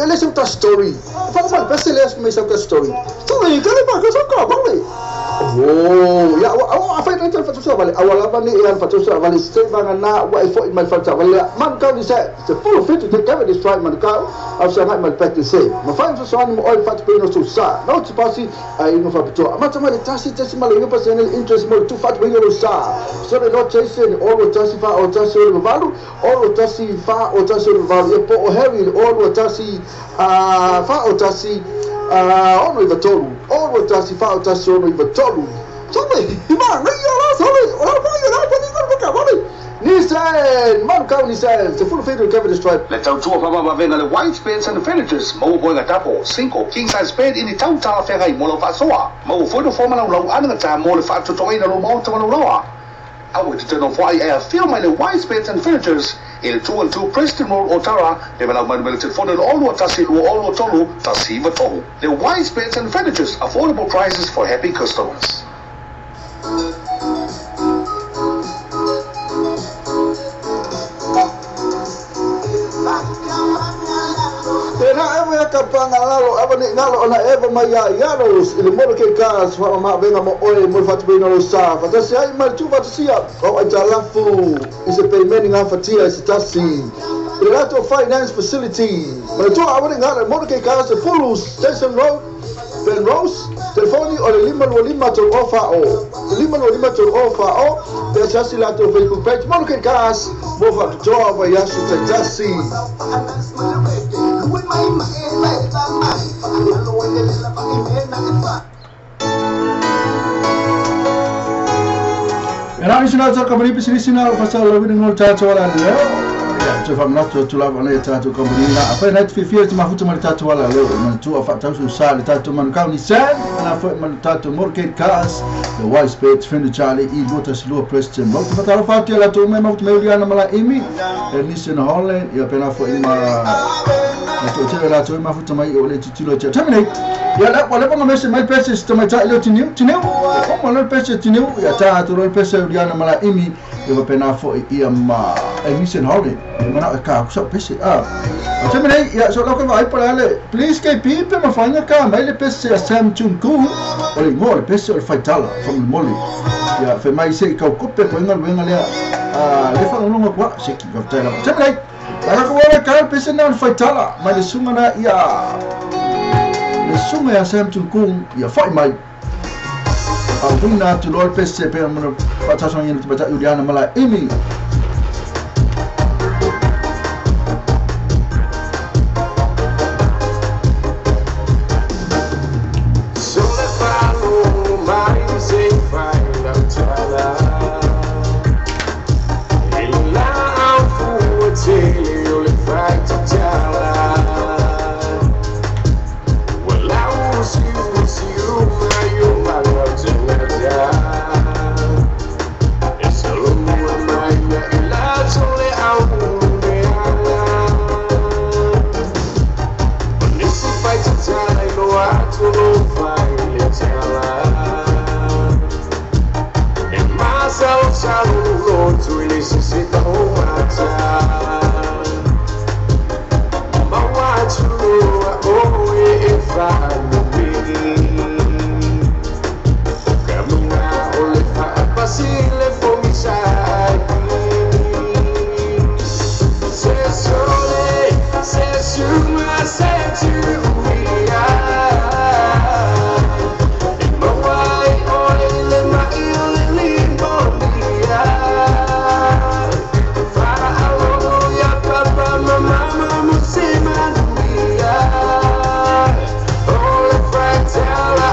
Listen to story. Fala mal, peste les me sa story. Story, kali ba ka sa ka bang Oh, ya awak apa yang terjadi pada balik awal apa ni yang pada balik stay bang na wa ifo in my father balik man kau ni saya full fit to take this right man kau after night my practice say ma find so one oil fat pino so sa no to pasi ai no fa betul macam mana tasi mal ini personal interest mo to fat pino sa so they not chasing all what tasi fa or tasi value all what tasi fa or tasi value po heavy all what tasi fa or tasi ono iba tolu ono tasi fa tasi ono iba tolu sabe ima ngiya la sabe ora pa yo la pa ni ko ka vale Nissan man kau Nissan se full fit to cover the stripe let's out to papa venga the white beds and the furnitures mo boy tapo 5 king size bed in the town ta fera i mo fa soa mo foto forma la ana ta mo le fa to ina lo mo to lo loa I would turn off why I feel my white beds and furnitures in 212 Preston Road, Otara, development related for the all Watasilu, all Otolu, Tasiva Tohu. The wise beds and furnitures, affordable prices for happy customers. Kapangalo abani ngalo ona eva maya yaros ile mo ke gas fa ma venga mo oi mo fatu bino lo sa fa tasi ai mal tu fatu sia o ajalafu is a payment nga fatia sitasi Relato Finance Facility ma tu abani ngalo mo ke gas full station road Penrose telefoni o lima to offer o pesa sila to Facebook page mo ke gas mo fatu job ya sitasi Era nasional sa company nasional pasal lebih dengan caca wala dia. Ya, coba menatu tulap oleh caca company na. Apa yang fifir cuma futu mari caca wala lo. Mentu apa tahu susah di caca man kau ni sen. Na foi man tatu market cars. The wise page friend Charlie e botas lo Preston. Waktu patalo fatia la tu memang tu meliana mala imi. Nissan Holland ya pena foi ma to te la to mafuta mai o le titilo te terminate ya la wala pa mese mai pese sto mai lo tiniu o mo pese tiniu ya ta to lo pese uriana mala imi e va pena fo ia ma emission hobby mana ka so pese terminate ya so lo ka vai para le please ke pipe ma fanya ka mai le pese a Sam Chun Ku o le mo le pese o faitala from the moli ya fe mai se ka kope po ngal venga le le fa no kwa se ki va tela terminate la ko wala ka pese na faitala mai le sunga na ia le sunga ya Sam Chun Ku ya fa mai Alvina to Lord Pesse per mo patason yin to bata Juliana mala imi so le falo mai se fai la tala illa fu te le fai tala well I was you my you my love it's a long way la sole au Nisi fai tala lo atu lo fai le tala e masa o saluto tu necessita o mata ma watu o e fai facile for me sai se sole se su ma se tu mia ma wai oil ma io limbo mia fa hallelujah papa mama musima mia all fragile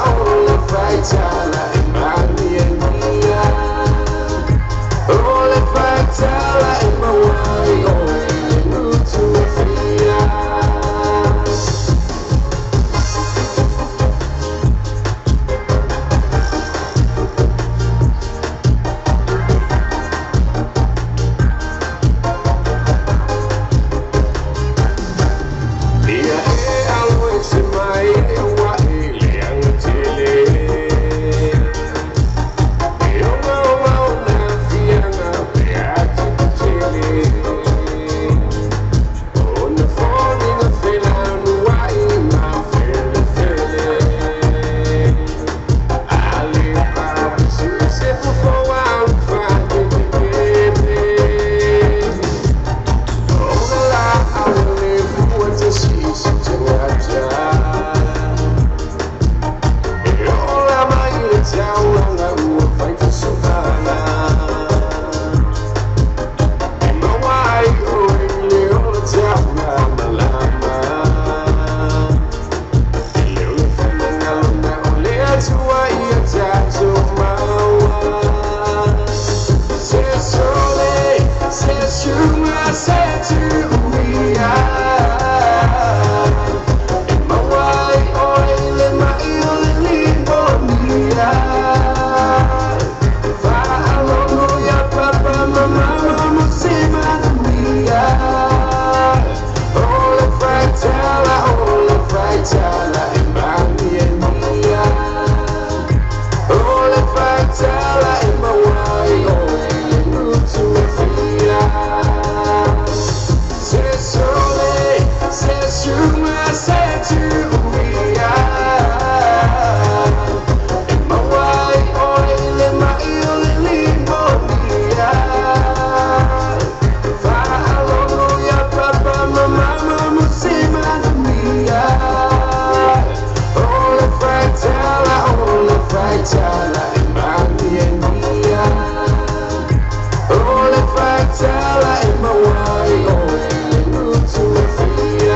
tala in my way, oh, to fear.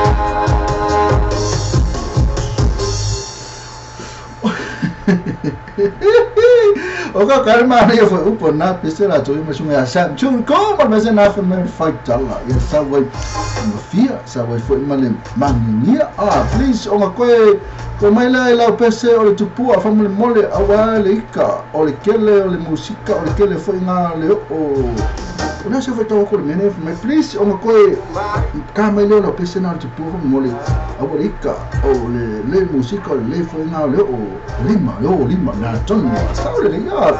Oka kalma ni foi upo na pisela to ima sunga Sam Chun Ku ma mese na fa me fight tala ya sa wai mafia sa wai foi male mangia please o ma ko mai la pese o le tupu a fa mole awale ka o le kele o le musika o le kele foi nga le o Una se foi tau ko mene mai please o ko ka mai le no pese na te puro mole a borika o le musica le foi na le o lima na ton sa le ya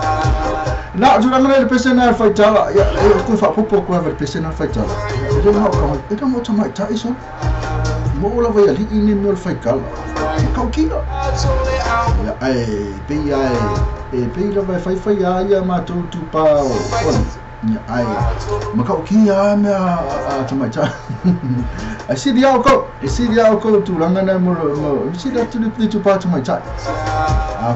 na tu na le pese na foi tala ya ko fa popo ko va pese na foi tala e no ko e mo tama ta iso mo la vai ali ini no foi kala ka kila ya pe la vai fai ya ma tu pa ya ai ma ka kia me a tama ta si dia ko tu langa na mo si dia tu pa tama ta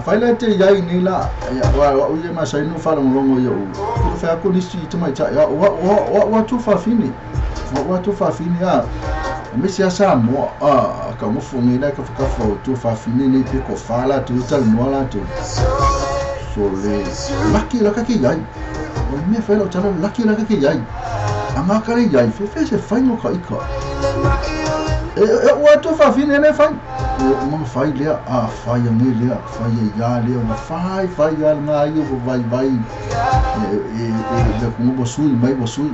fai la te ya ni la ya wa u ye ma sai no fa lo ngo yo ku fa ko ni si tama ta ya wa tu fa fini ya me se asa mo ka mo fungi la ka fo tu fa fini ni pe ko fa la tu tal mo la tu so le laki la ka ki ya me fai lo tala laki la ka ki ya ama ka ya fe se fai no ka ika wa tu fa fini ne fai mo fai le fai ngi le fai ya le na fai ya na yo vai le como bosui mai bosui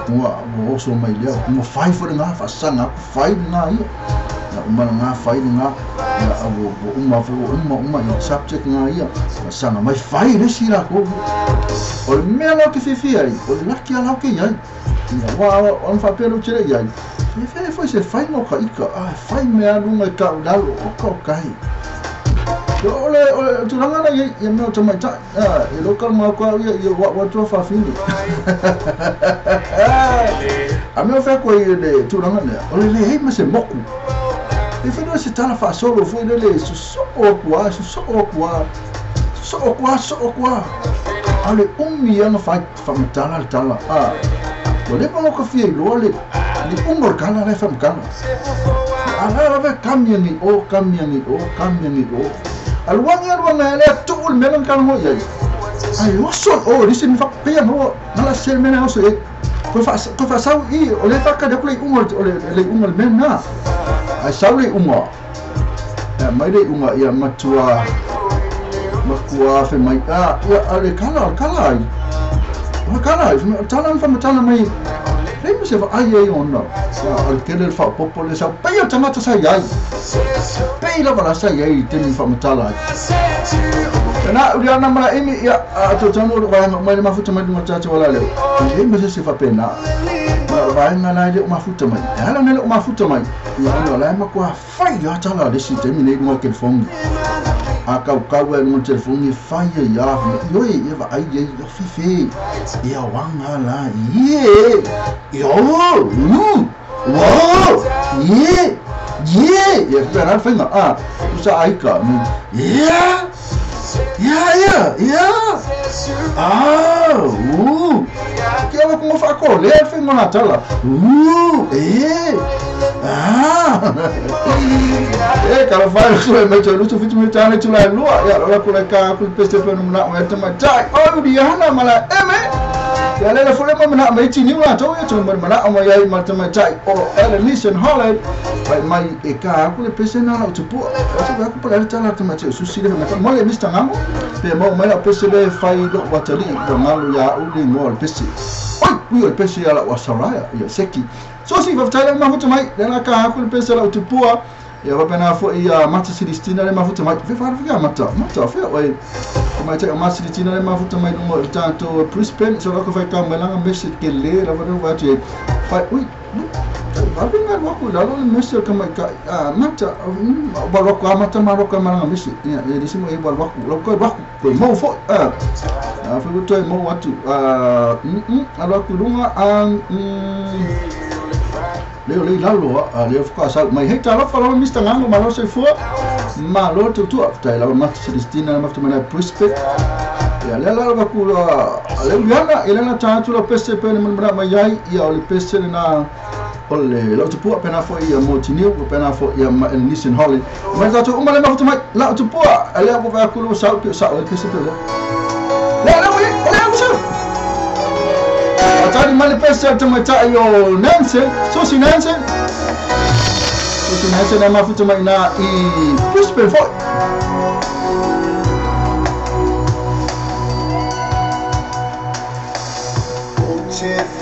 como oso mai le como fai fo nga fa sanga fai nga yo na uma fai nga ya abo uma yo subject nga yo sanga mai fai le sira ko o me lo que fifi ai o la que ala que ya wa on fa pelo chile ya foi se fai no ka ika fai me alu mai ka dalo o kai ole tu ranga na ye me tama ta e local ma ko ye wa tu fa fini a me fa ko ye de tu ranga na ole le he ma se moku e fa no se tala fa solo foi le so kwa ale ya no fa tala ole pa no ko fie lo le umor kana le fam kana ala va cambiando o alwanga le tul melan kan mo ya ai oso disse mi fa pia no mala sel mena oso ko fa sau I ole fa ka de play umor le umor mena ai sau le umor mai de umor ya matua fe mai ya ale kala tala mai lei mi se va ai ona al kele fa popole sa pia tangata sa yai pila bala sa yai temi fa matala na ulia na mala imi ya to tano ba mai mafuta mai matacha wala leo lei mi se fa pena ba nga na ile mafuta mai hala nele mafuta mai ya ona ma kwa fai ya tala de si temi nei mo ke fong akau no telefone fai ya yo e va ai ye fifi ya wanga la yo wow ya pera fai na usa ai ka ya que ela como fa colher fai na tela kalau fai so me cho lutu fitu me tane tu la lua ya la ko la ka ku peste pe no na me tama tai dia na mala ya le fo le mo na me ti ni wa to ya to mo na o ya ma tama tai ele listen holland mai e ka ku le peste na o tu po o tu ku pa tala tama che su si le me mo le mista ngamo pe mo mai o peste le fai do watali do ngalo ya u ni mo peste ku o peste ya la wasaraya ya seki so si va tala ma futu mai la ka ku le peste la o tu po ya va pena fo ia mata silistina le mafuta mai fe fa mata fe oi mai te mata silistina le mafuta mai no tanto Brisbane so ko fa ka melanga message ke le la va te fa ui va bem mal ko la le message ka mai ka mata ba ro ko mata ma ro ko melanga message ya disi mo e ba ro ko mo fo fa to mo watu ala ku lunga leo lalo leo fuka sa mai heta la fala mista ngano malo se fu malo tu tai la mat Celestina la mafta mana Brisbane ya la ba ku leo yana elena tantu la peste pe ni mana mai ya ole peste na ole la tu pu pena fo ia motineu pena fo ia listen holly mas tu uma le mafta mai la tu pu ale ko va ku sa ole peste pe la tadi manifesto tumata yo Nancy so Nancy na mafuta mai na I Brisbane fo Chef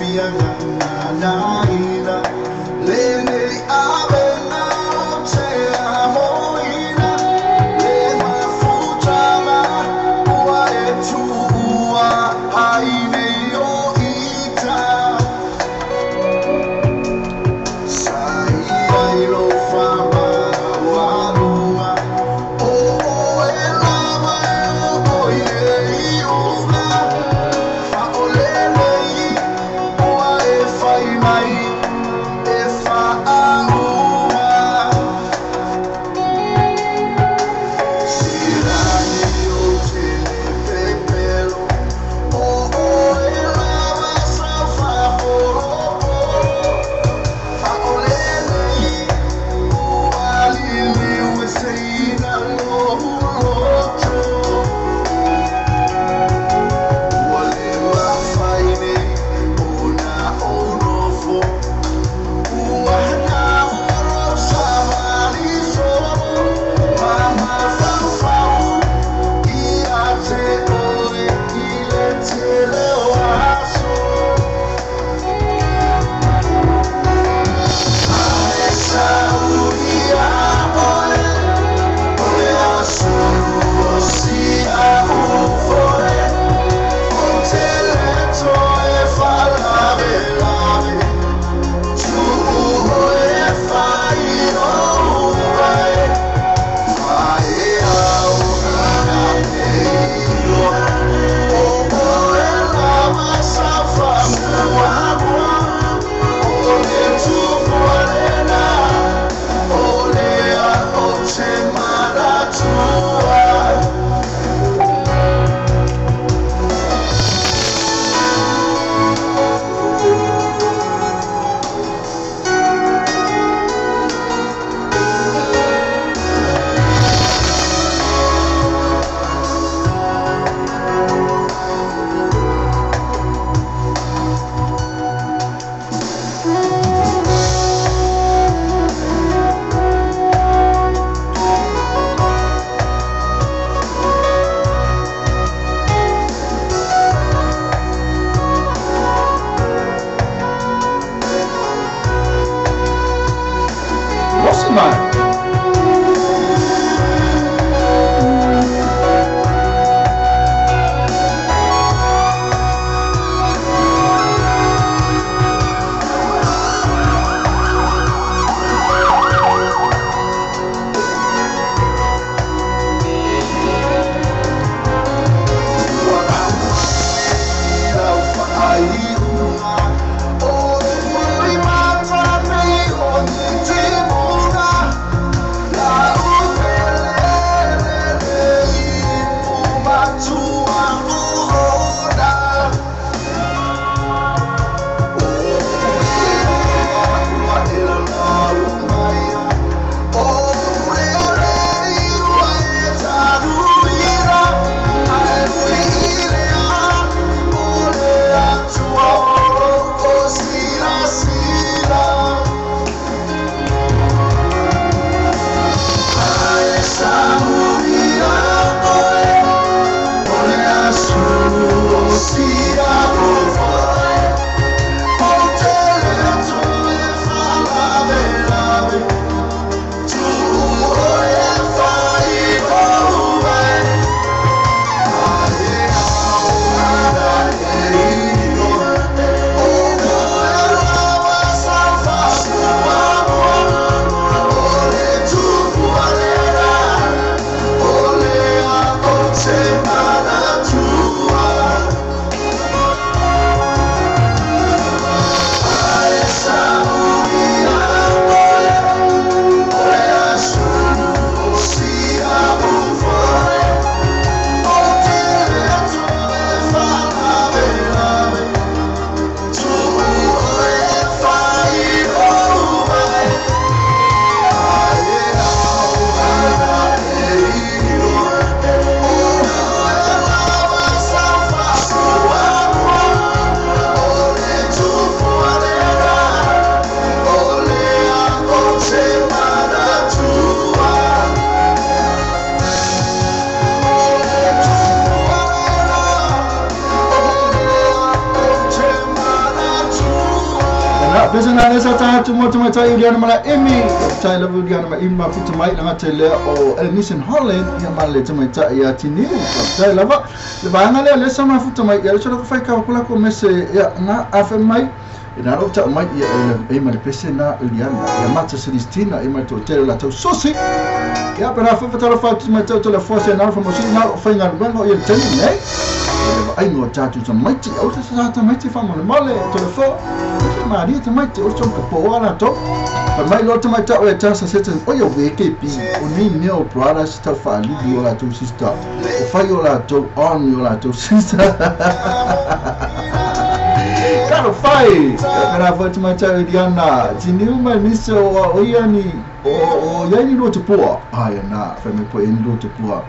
Ana sa tatu mo tu mata Iliana mala emi tai lavu Iliana ma imma putu mai nga tele o Elmison Holland ya male tu mata ya tini tai lava le banga le sama futu mai ya so ko fai ka kula ko mese ya na afa mai ina ro ta mai ya e ma pese na Iliana ya mata Celestina e ma to tele la to sosi ya para fa fa fa tu mata to la force na fa mo si na fa nga bango ya tele ne ai no tatu ta mai ti o sa ta mai ti fa mo male to la fo Maria te mai te o chonka po ana to pa mai lo te mai ta o ta sa seta o yo we ke pi o ni ne o prada sta fa li di o la to sister o fa yo la to on yo la to sister cara fai cara fa te mai ta Diana ti ni uma miso o yani o yani lo te po ai na fa me po en lo te po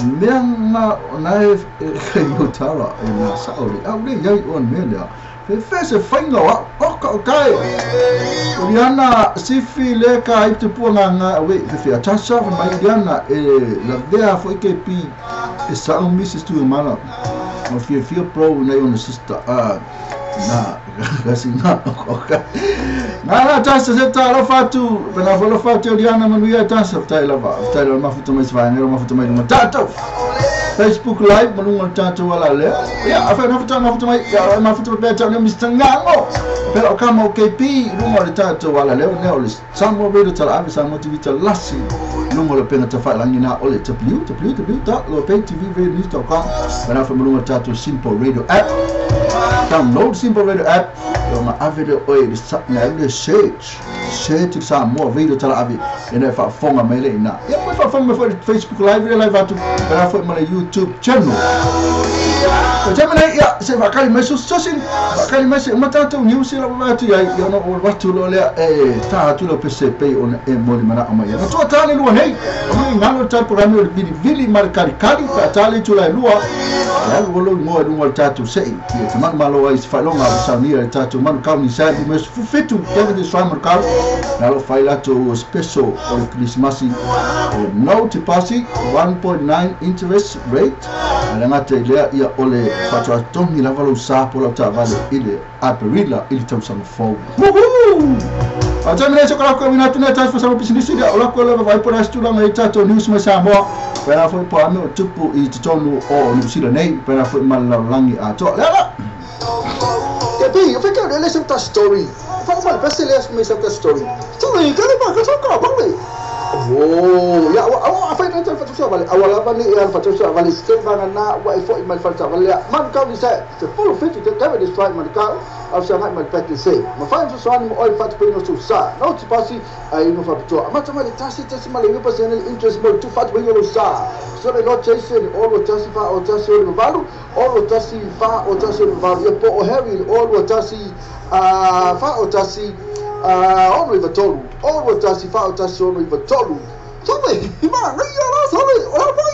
Menga na e yo tara na sauli au le yai on mela Fese fainga wa oka kai Uriana sifi le ka ite puanga nga we fe atasa fa mai Uriana la vea foi ke pi e sa un Mrs. tu mala o fie pro na yon sister na kasi na oka na tasa se ta fatu bena folo fatu Uriana manuia tasa tai la mafuta mai svaine mafuta mai matato Facebook live malunga tatu wala le ya afa na futa mai ya mafuta beta ni Mr. Ngango pero kama OKP lunga tatu wala le ne ole samo video tala abi samo TV lasi lunga le pena tafa langina ole www.lopentv.com bana fa malunga tatu simple radio app download simple radio app yo ma avide oi di sakna le share sa mo video tala abi ina fa fonga mele ina ya fa fonga for Facebook live atu bana fa mala YouTube channel. Macam mana ya saya bakal masuk sosin bakal masuk mata tu news la batu ya yo no watu lo le ta tu lo PCP on mo mana amaya. Tu tali lu hey. Ami ngalo ta program lo vili markari kali ta tali tu la lua. Ya lo mo lu tatu sei. Ya teman malo is falonga usania tatu man kau ni sai mas fitu David is farmer car. Nalo faila tu special on Christmas. No tipasi 1.9 interest rate. Ngate le ia ole fatua tongi la valo sapo la ta vale ile aperilla ile tam sang fo. Aja mene so kala ko mina tuna ta fa sama business dia ola ko le vai por astu la ngai tato news ma sa mo. Para foi po ame tupu I tonu o New Zealand nei para foi mal langi a to. La. Tapi eu fiquei ele sem ta story. Fa mal pese le sem ta story. Story kali ba ka so ka ba le. Oh, ya awak apa yang terjadi pada balik awal apa ni yang pada balik sekarang na wa ifo imal falta balik man kau ni saya full fit itu kan di strike man kau au sangat man pakai say mafanya sesuatu mo oil fat pino susah no tipasi ai no fa betul macam mana tasi mal ini personal interest mo tu fat pino susah so they not chasing all what tasi fa or tasi no value all what tasi fa or tasi no value ya po heavy all what tasi fa or tasi ono ivatolu all what tasi fa or tasi ono ivatolu sabe imana ya sabe ora pa ni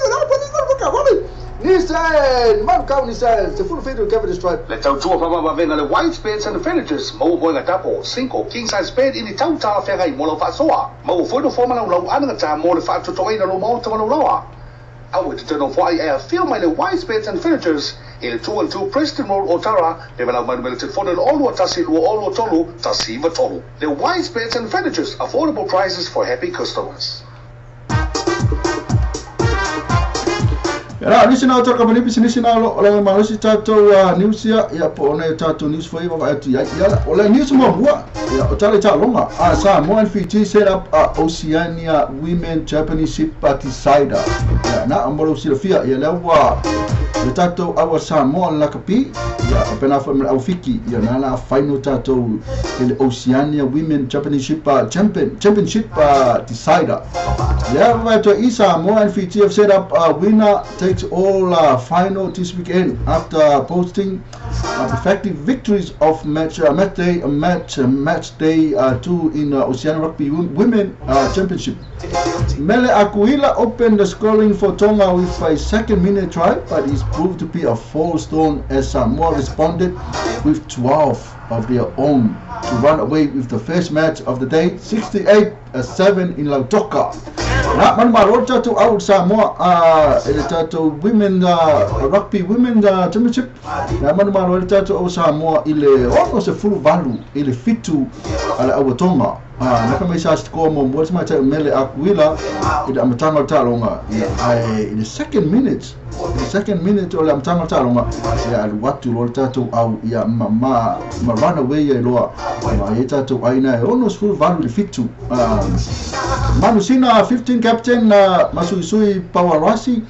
ka vale Nissan, man kau Nissan, the full figure cover stripe. Let's out to a venda the white beds and the furnitures. Mo boy a double, single, king size bed in the town tower fair molo fasoa. Mo for the formal low another time more the fat to toy the low to lower. I would turn off why I feel my white beds and furnitures in 212 Preston Road, Otara, development related for the all what Tasilu, all what Tolu, Tasiva Tolu. The white beds and furnitures, affordable prices for happy customers. Ya, ni sina autor kami ni sina oleh manusia tato news ya po ona tato news foi wa atu ya oleh news mo bua ya otale cha longa sa mo FT set up Oceania Women Championship Decider ya na ambolo silfia ya lewa tato awa sa mo la kapi ya pena fa au fiki ya na final tato ile Oceania Women Championship Decider ya wa to isa mo FT have set up winner takes all final this weekend after posting effective victories of match day 2 in Oceania Rugby Women Championship. Mele Akuila opened the scoring for Tonga with a second minute try, but it's proved to be a false stone as Samoa responded with 12 of their own. to run away with the first match of the day, 68-7 in Lautoka. Na manmaro tato out Samoa ele tato women rugby women championship. Na manmaro ele tato au Samoa ile almost a full value ile fitu ala awatonga. Na kama isa score mo mwezi macha mele akuila ida amatanga talonga in the second minute ola amatanga talonga ya watu lo tato au ya mama run away ya loa ya tato aina almost full value fitu Manusina 15 captain Masuisui Pawarasi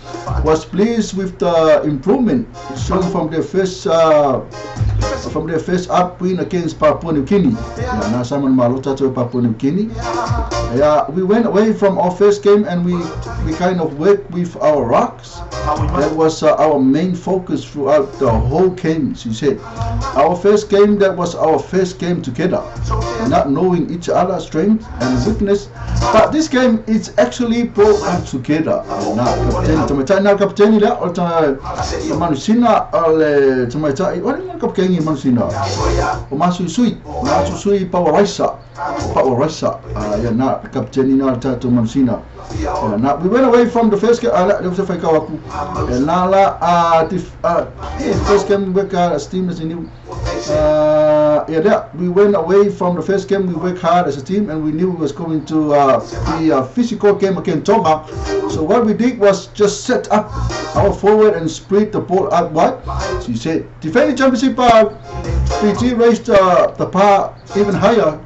was pleased with the improvement shown from their first up win against Papua New Guinea. Na sama malota to Papua New Guinea. We went away from our first game and we kind of worked with our rocks. That was our main focus throughout the whole game, she said. Our first game, that was our first game together, not knowing each other's strength and weakness. But this game, it's actually brought us together. Na kapteni la manusina ole tumaita wale kapteni manusina o Masuisui Pawarasa ya na kapteni na tatu manusina. We went away from the first game. First game we work as a team as a new. We went away from the first game. We worked hard as a team, and we knew it was going to be a physical game against Tonga. So what we did was just set up our forward and spread the ball out wide. She said, defending championship, PG raised the bar even higher,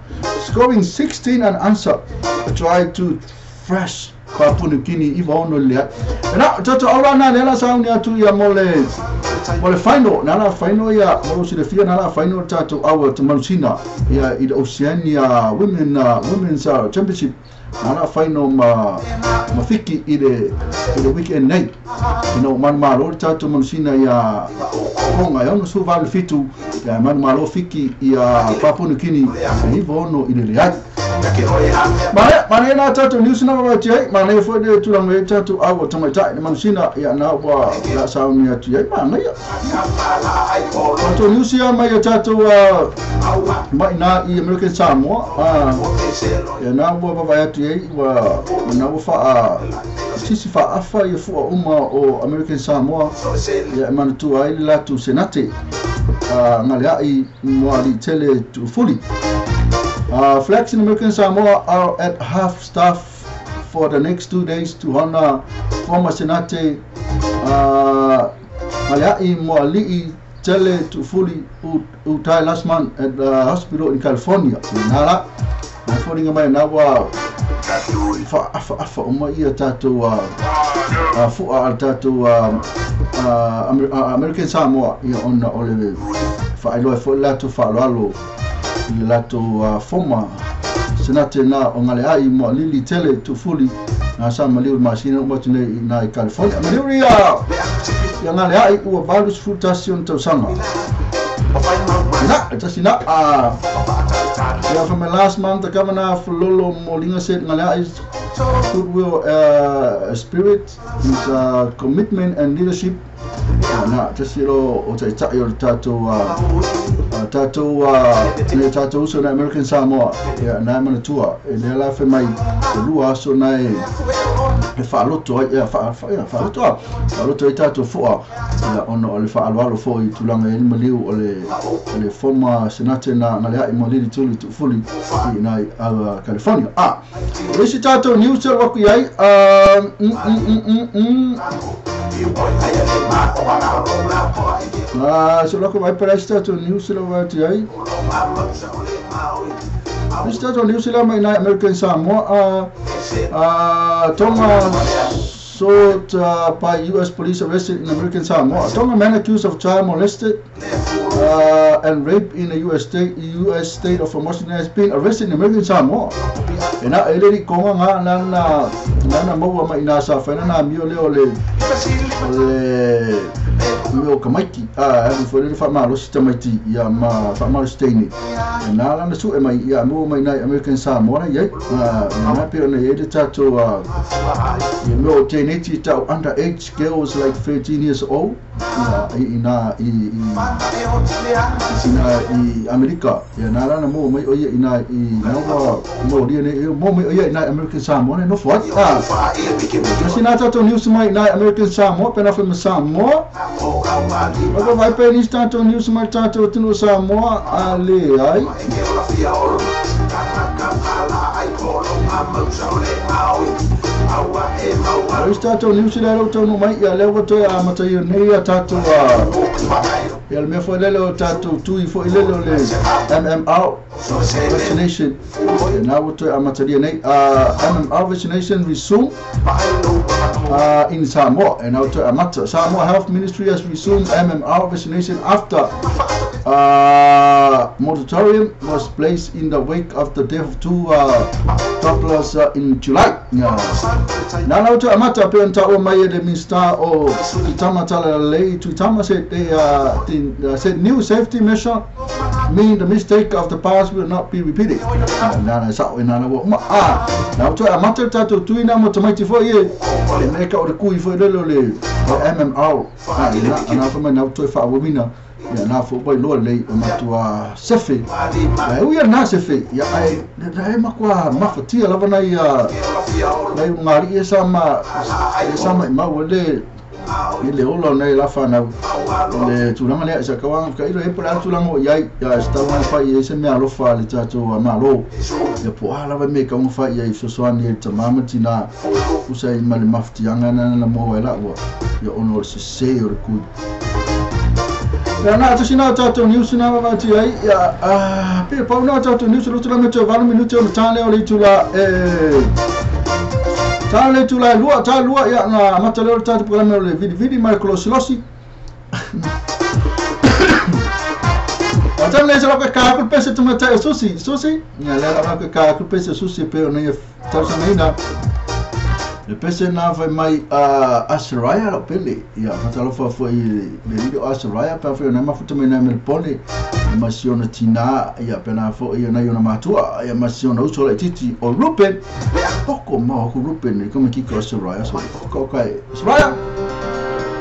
scoring 16 unanswered. Tried to fresh Papua New Guinea Ivono Lia. Na tatu aula na nela sound ya tu ya mole final na final ya mosi de fia na final tatu awa tumansina ya ida Oceania women's championship na final mafiki ile weekend night man malo tatu mansina ya konga ya no suval fitu ya man malo fiki ya Papua New Guinea Ivono ile lia. Mana tatu news na wati mana foi de tulang tatu awo tamata mansina ya na wa la sound ya tu mana ya tatu news ya mai tatu mai na American Samoa ya na wa baba ya tu wa na wa fa sisi fa afa ya fu o American Samoa ya man tu ai la tu senate ngale ai mwali tele tu fully. Flags in American Samoa are at half staff for the next 2 days to honor former Senate Malai Moali'i Tele to fully utai last month at the hospital in California. Nala, according to my nawa fa ia tatu tatu American Samoa ia ona ole fa ilo fa la tu fa lo lato former senate na ongale ai mo lili tele to fully na sama liu masina umotune na California maliu ya ngale ai u values fruitation to sanga na tasina yeah, from the last month the governor Lolo Molinga said ngale ai goodwill spirit with commitment and leadership na tasiro o tai yo tatu so na American Samoa ya na mana tua ele la fe mai lua so na e fa loto ya fa loto tatu fo ya ono le fa alwalo fo i tulanga e maliu ole former senator na ngale mo lili tuli tu fully na California isi tatu news wa ku yai so loko vai para esta news lo vai aí esta news la mai na American Samoa Tonga sought by US police arrested in American Samoa. Tonga man accused of child molested and rape in the US state of Formosa has been arrested in American Samoa. Ena eleri konga nga nana maua mai na sa fa na mio le meu kamaiki e foi ele fama lo sistema ti ia ma fama steini na la na su e mai ia mo mai na American Samoa ia na pe ona ele tato ia mo teenage ta underage girls like 13 years old ina America ia na la na mo mai o ia ina mo dia ne mo mai o ia ina American Samoa no fuat sina tato news mai na American Samoa pena foi Samoa Aga vai pe ni stato news mai tato tino Samoa ale ai Ai stato news le ro tono mai ia le voto a mata io nei a tato ia me foi le tato tu i foi le MMR vaccination na voto a mata io nei MMR vaccination resume in Samoa and out to Amata. Samoa Health Ministry has resumed MMR vaccination after moratorium was placed in the wake of the death of two toddlers in July. Now out to Amata penta o mai de minsta o itamata lei to itama said they said new safety measure mean the mistake of the past will not be repeated. Now sa ina na wo now to Amata tato tuina mo tomaiti fo ye e ka o kui fo le MMR ana fa na to fa womina ya na fo boy lo le o matua sefe e u ya na sefe ya ai na ma kwa mafatia lava na ya na ngari e sama ma wole ile ola nei la fa na le tulanga le sa kawang ka ilo e para tulanga o yai ya stawa fa ye se me alo fa le tato ma lo ya po ala va me ka un fa ye so so ani te mama tina usai mal mafti anga na la mo wala wa ya ono se o ku na to sina tato news na va ti ai ya pe pa una tato news lo tulanga te va minuto no tale o le tula Tale tu la lua ya na matalero tatu programa le vidi mai closilosi. Atam le sala ka ku pese tu mata susi ya la ka ku pese susi pe ona tausa meina le pese na vai mai Australia lo pele ya matalo fo le video Australia pa fo na mafuta meina melpone masiona tina ya pena fo ya na yona matua ya masiona uso la titi o rupen poco ma ko rupen come kiko Australia so ko kai Australia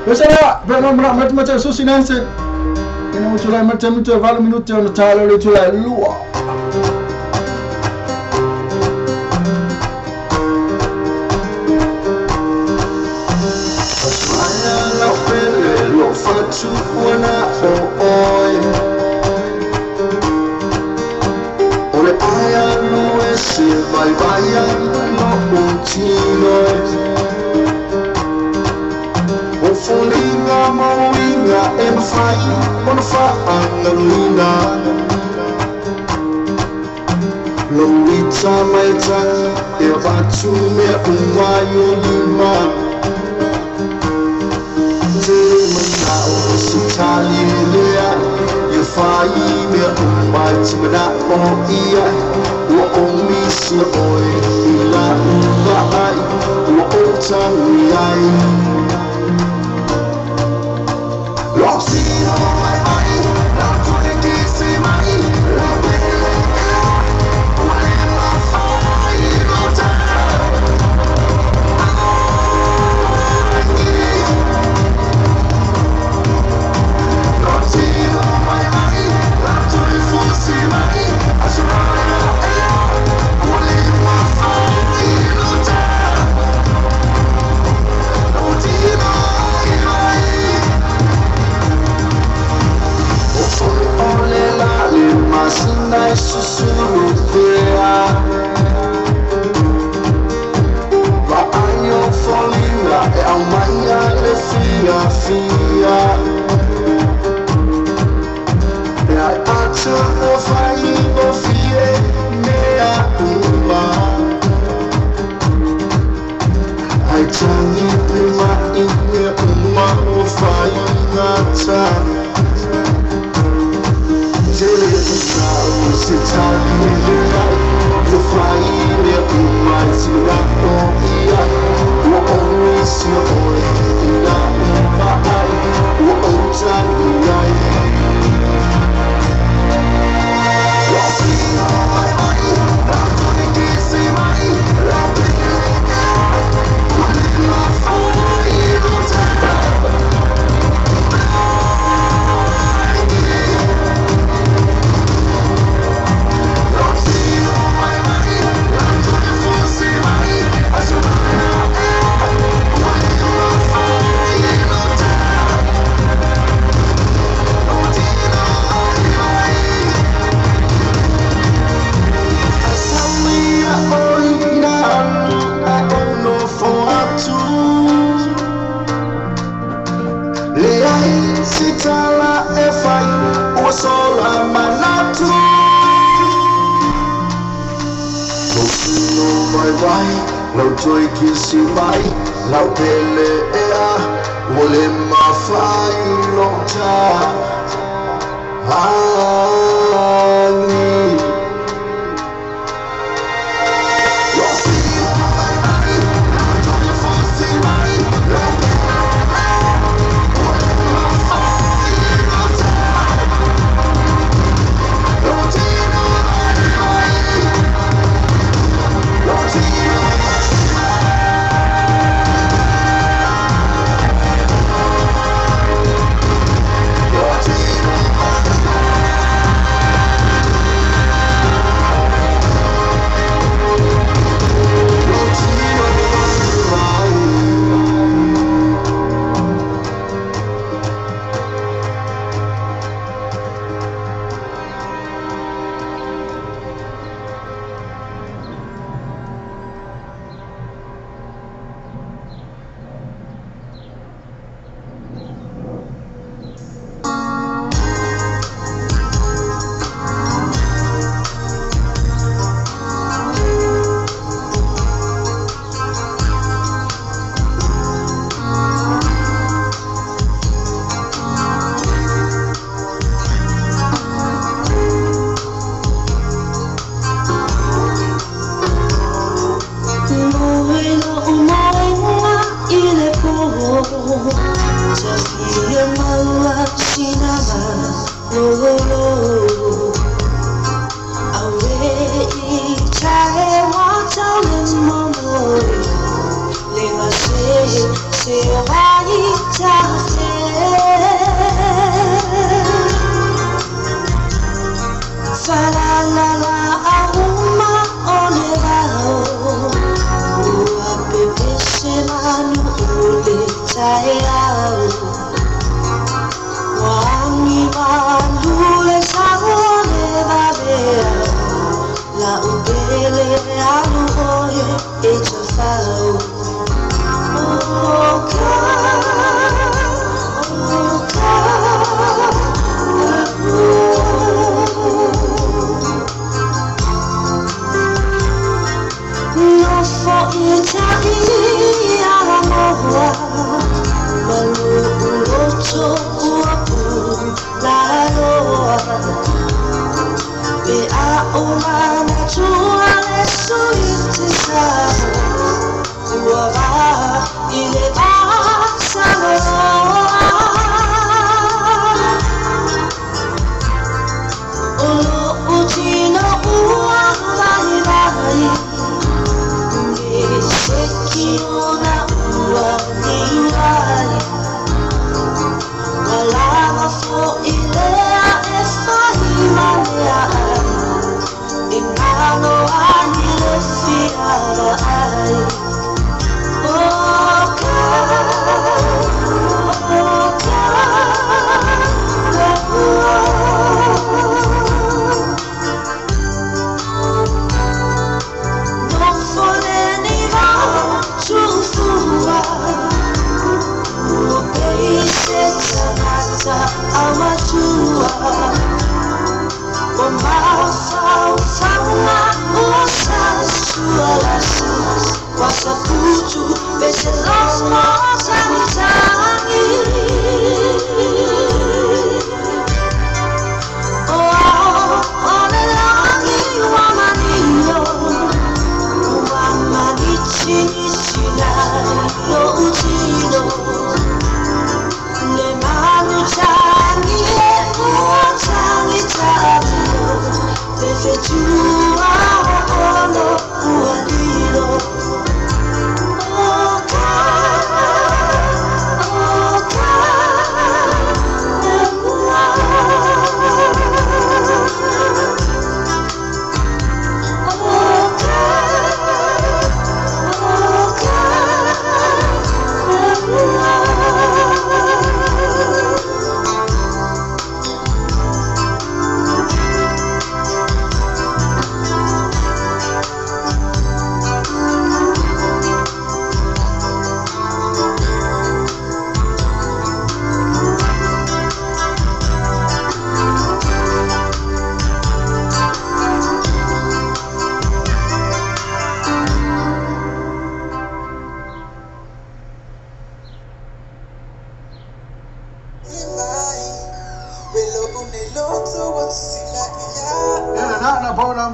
pese na pero no mata susi nanse ina uso la mata mito vale minuto no talo le tula lua Fatu wana oi Ole aya no ese vai no utino O folinga mawinga e mafai Ona fa angalina Lomita maita e fatu me umayo lima Sitali lea, you fai me umati mana o ia, o omisi oi ila uai, o otami ai. Loxino ai, la tue kisi mai, la bella, whatever fai gota. Masina susurutea Va'ayo folina e aumaya le fia E ai ato o fai o fie mea uma Ai tangi prima i mea uma o fai ngata Se tali lea, you fly me umati la ia, o omisi oi ila umai, o lau toi kisi mai lau pele ea ole mawhai lota hangi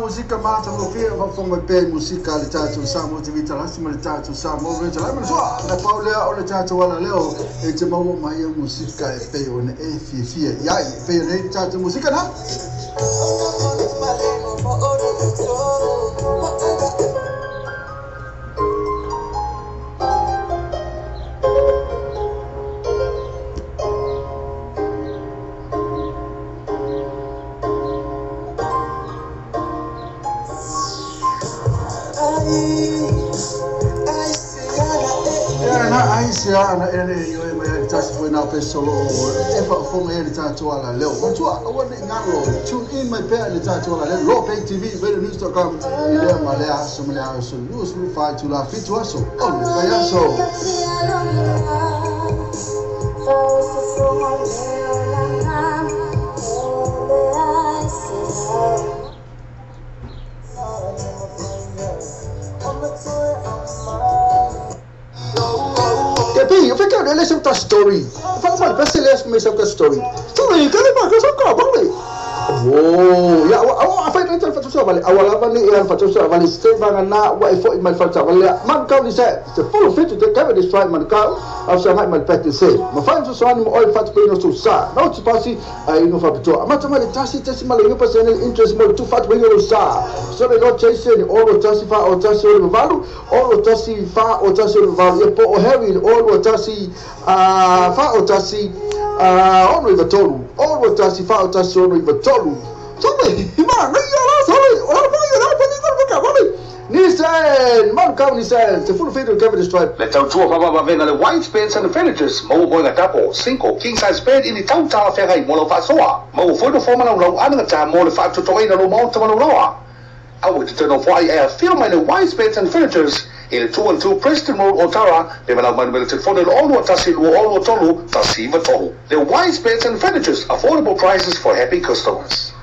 musika mata mo pia va fonga pe musika le tatu sa mo te vita lasima le tatu sa mo vita la mswa na paulea o le tatu wala leo e te mau mai musika e pe o ne e fia ya e pe le tatu musika na ana ene yo mai tasi foi na pesolo e fa fonga ele tatu ala leo mtua awone ngalo tune in my pair ele tatu ala leo lo pay tv venews.com ile malea sumlea so news we fight to la fit to so on fire so eu fiquei olhando essa outra story. Eu falei, para se ler essa outra story. Tu vê, que ele marca só cá, vale. Oh, ya, awak apa yang terfatu so balik. Awal apa ni yang fatu so balik. Stay bangan na, wa effort in my fatu balik. Man kau ni saya, the full fit to take care of this fight man kau. Aku sangat mal practice say. Ma fatu so anu oil fatu pino susah. Now tu pasti ino fatu. Macam mana tasi malah you personal interest mal tu fatu pino susah. So they not chasing all the tasi fa or tasi or value, all the tasi fa or tasi or value. Po or heavy all the tasi fa or tasi on river tolu. All the tasi fa or tasi on river tolu. Sorry, man, Nissan, man, come Nissan, the full figure cover the stripe. Let's out to Papa Venga, the white beds and the furnitures. Mo boy a double, single, king size bed in the town tower fair, Molo Fasoa. Mo for the former low, another time, more the fact to toy in the Mount Tamaloa. I would turn off why I film my white beds and furnitures. In the 212 Preston Road, Otara, they will have my military phone and all what Tassi, all what Tolu, Tassiva Tolu. The white beds and furnitures, affordable prices for happy customers.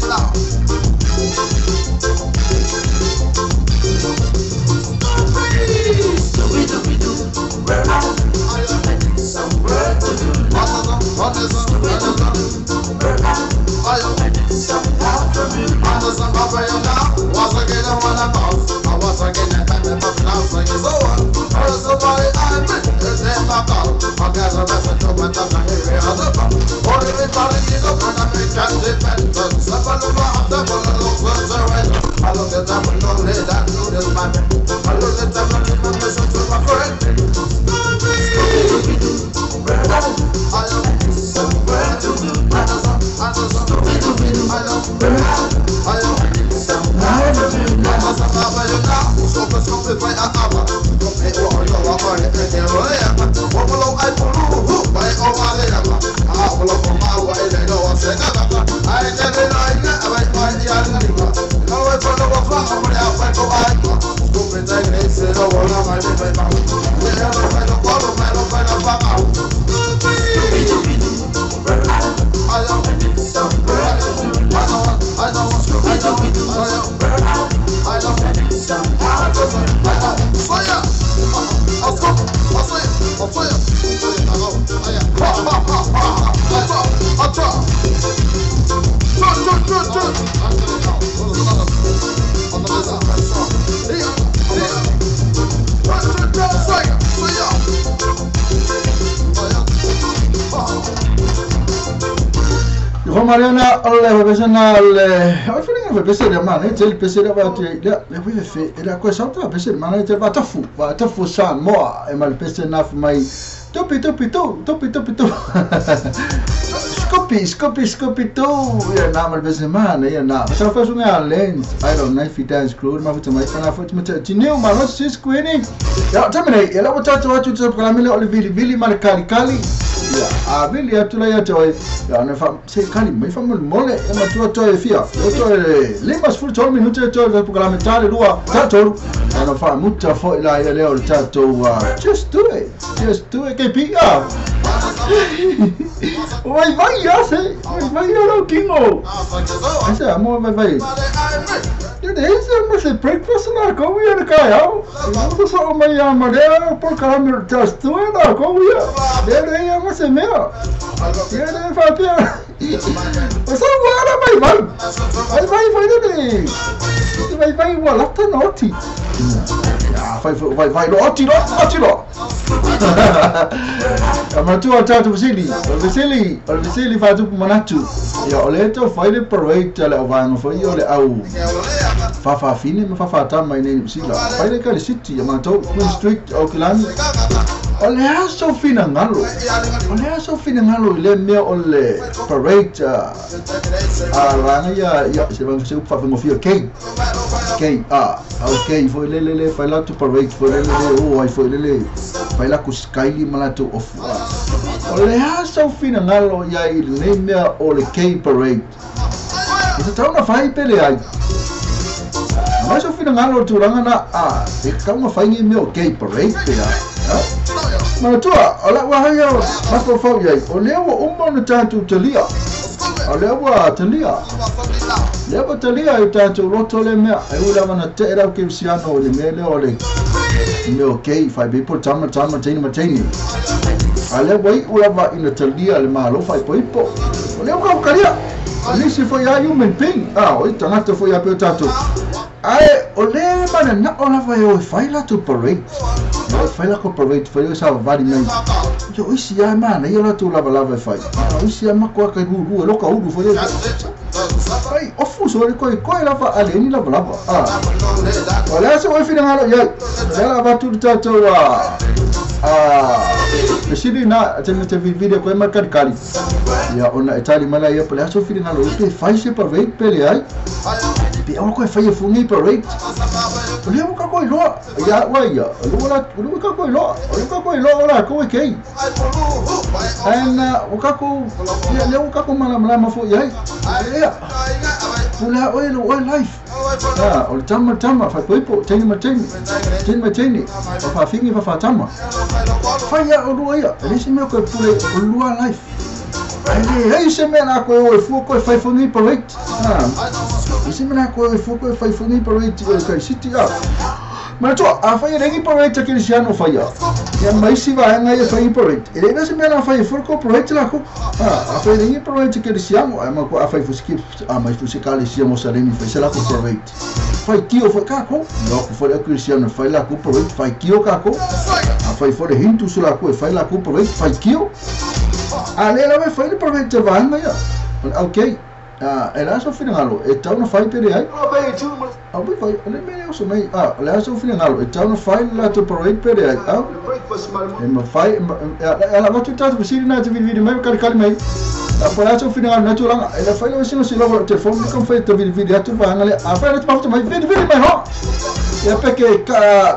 Now. Mariana, alle pesena alle. Ai fini che pesena ma ne tel pesena va te. Le puoi fe e la cosa altra pesena ma ne tel va tafu san mo e mal pesena mai. Topi. Scopi tu. Ya na mal pesena ya na. Sa fa sunga lens. I don't know if it has clue ma futa mai kana futa mata. Tineu ma no sis queen. Ya tamene ela botata watu tu kwa mele olivili mal kali. Ya, vili atula ya toy. Ya na fam se kali mai fam mole e ma tu toy fia. Toy limas full 12 minutos toy parlamentare rua. Tato. Na fam mucha foi la ya leo tato. Just do it que pica. Vai ya se. Vai ya lo kingo. Ese amor vai. Eu disse, mas breakfast na como ia cair. Eu só me amarelo por câmera testo na como ia. Dele ia mas é meu. Ele fazia. Só agora vai uma lata noti. Vai noti. Amatu atatu Vasili fatu manatu. Ya oleto faile parade la vanga foi ole au. Fafa fine me fafa tama ine sila. Faile kali city ya mato Queen Street Auckland. Ole aso fina ngalo le me ole parade ranga ya se van se fafa mo fio okay foi le faila to parade foi le foi le faila ku skyli malato of ole aso fina ngalo ya le me ole K parade. Isso tá uma fai pele ai. Mas o fina ngalo tu ranga na e ka uma fai ni meu K parade pela. Mas tu ala wa hayo mas ko fau ai. Ole o no tanto telia. Ole wa telia. Leva telia e tanto roto le me. E ula mana te era ke siano le mele ole. Meu K fai be por tama tini. Ale wai ula va in telia le malo fai poipo. Ole o karia. Ali se foi aí human being. O tangata foi a tato. Ole mana na ona vai o fai la to parade. Fai la ko parade foi esa vari men. Yo isi ya mana ia la to lava fai. Isi ya makwa ka ru lo ka uru foi. Fai ofuso le ko lava ale ni lava. Ole se o fina ngalo ya. Ya va tu tato Mesili na te video ko marcar kali. Ya ona Itali mala ya pala so fili ngalo te fai se parade pele ai. Pe ona ko fai fungi parade. Ole mo ka ko lo. Ya wa ya. Lu ka ko lo ora ko ke. Ana o ka ko ya le o ka ko mala ma fo ya. Ya. Ula o life. O tama fa poipo teni mateni. Fa fingi fa tama. Faya o ruia, esse meu que pule o lua life. Aí se me na ko o fu ko fai fungi parade. Esse me na ko o fu ko fai fungi parade ko city Mas tu fai regi parade que eles não fai. Ya mais se vai na fai parade. Ele não se me na fai fu ko parade lá ko. Fai regi parade que eles não, mas ko fai fu skip, mas fu se cala se mo saremi fai lá ko parade. Fai tio foi kako. Não foi a Cristiano fai lá ko parade, fai tio kako. Fai fora hintu sula ko fai la ko parade fai kio ale la vai fai parade te vai ya okay ela so fina ngalo e tau na fai pere ai fai ale me so mai ela so fina ngalo e tau na fai la to parade pere ai e ma fai ela va tutta visiri na te video mai kali mai Apoi so fina ngalo na tu lang ela fai la sino sila ko telefone ko fai te video tu va ngale fai na tu mai video mai ho ya perché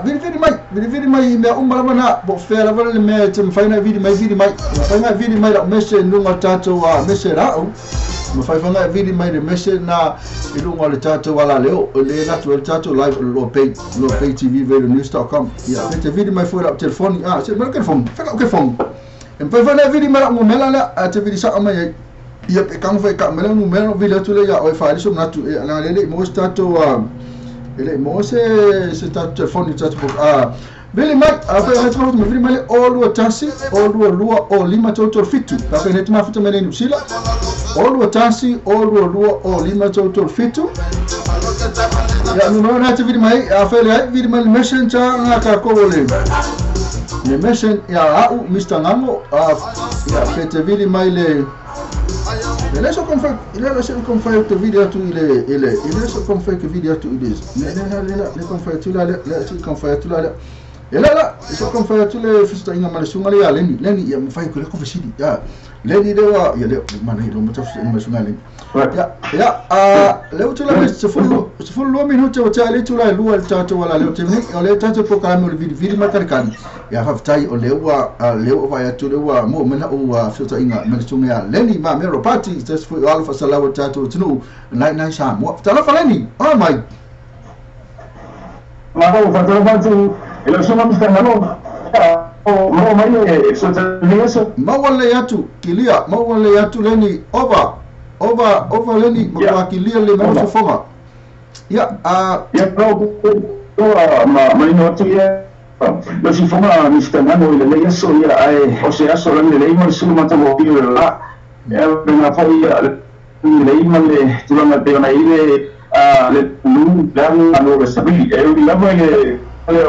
vedi mai me mana bo fera vale me te fai na video mai la messe nunga tato messe rao ma fai fanga video mai messe na ilunga le tato wala leo le na tu tato live lo pay tv news.com ya te video mai fora telefone se me que phone e poi fai na video mai mo mela la te video sa mai ya pe kan fai ka mela no mela video tu le ya o fai so na tu na le mo tato ele mose se tato telefone tato Vili mai apa yang kita mahu vili mai all tasi all lua all lima total fitu apa yang kita mahu mene nusila all tasi all lua all lima total fitu ya nuno na te vili mai apa yang vili mai messenger ngaka ko ole ne messen ya au Mr. Ngamo ya pete vili mai le Ele só confere que vídeo tu ele só confere que vídeo tu ele confere tu lá ele só confere tu le fista inga malisunga le leni ya mfai kule confesidi ya leni dewa ya le mana ilo mtafuta malisunga leni leo tu la sifulu lo minuto cha le tu la lua tatu wala leo temni ole tatu programme le video makarikani ya haftai ole leo va ya tu lewa mo mena o fista inga malisunga ya leni ma mero party just for alfa salawa tatu tunu nai sa mo tala faleni oh my Maro fatalo fatu ilo soma mstangalo mo mai so taliso mawale yatu leni over leni kwa kilia le mo fonga ya ma no tu ya lo si fonga mstangalo ile le yaso ya ai o se yaso le mo su mata mo bio la ya na foi le mo le tu la te na ile le lu dan ano sabi e la mo le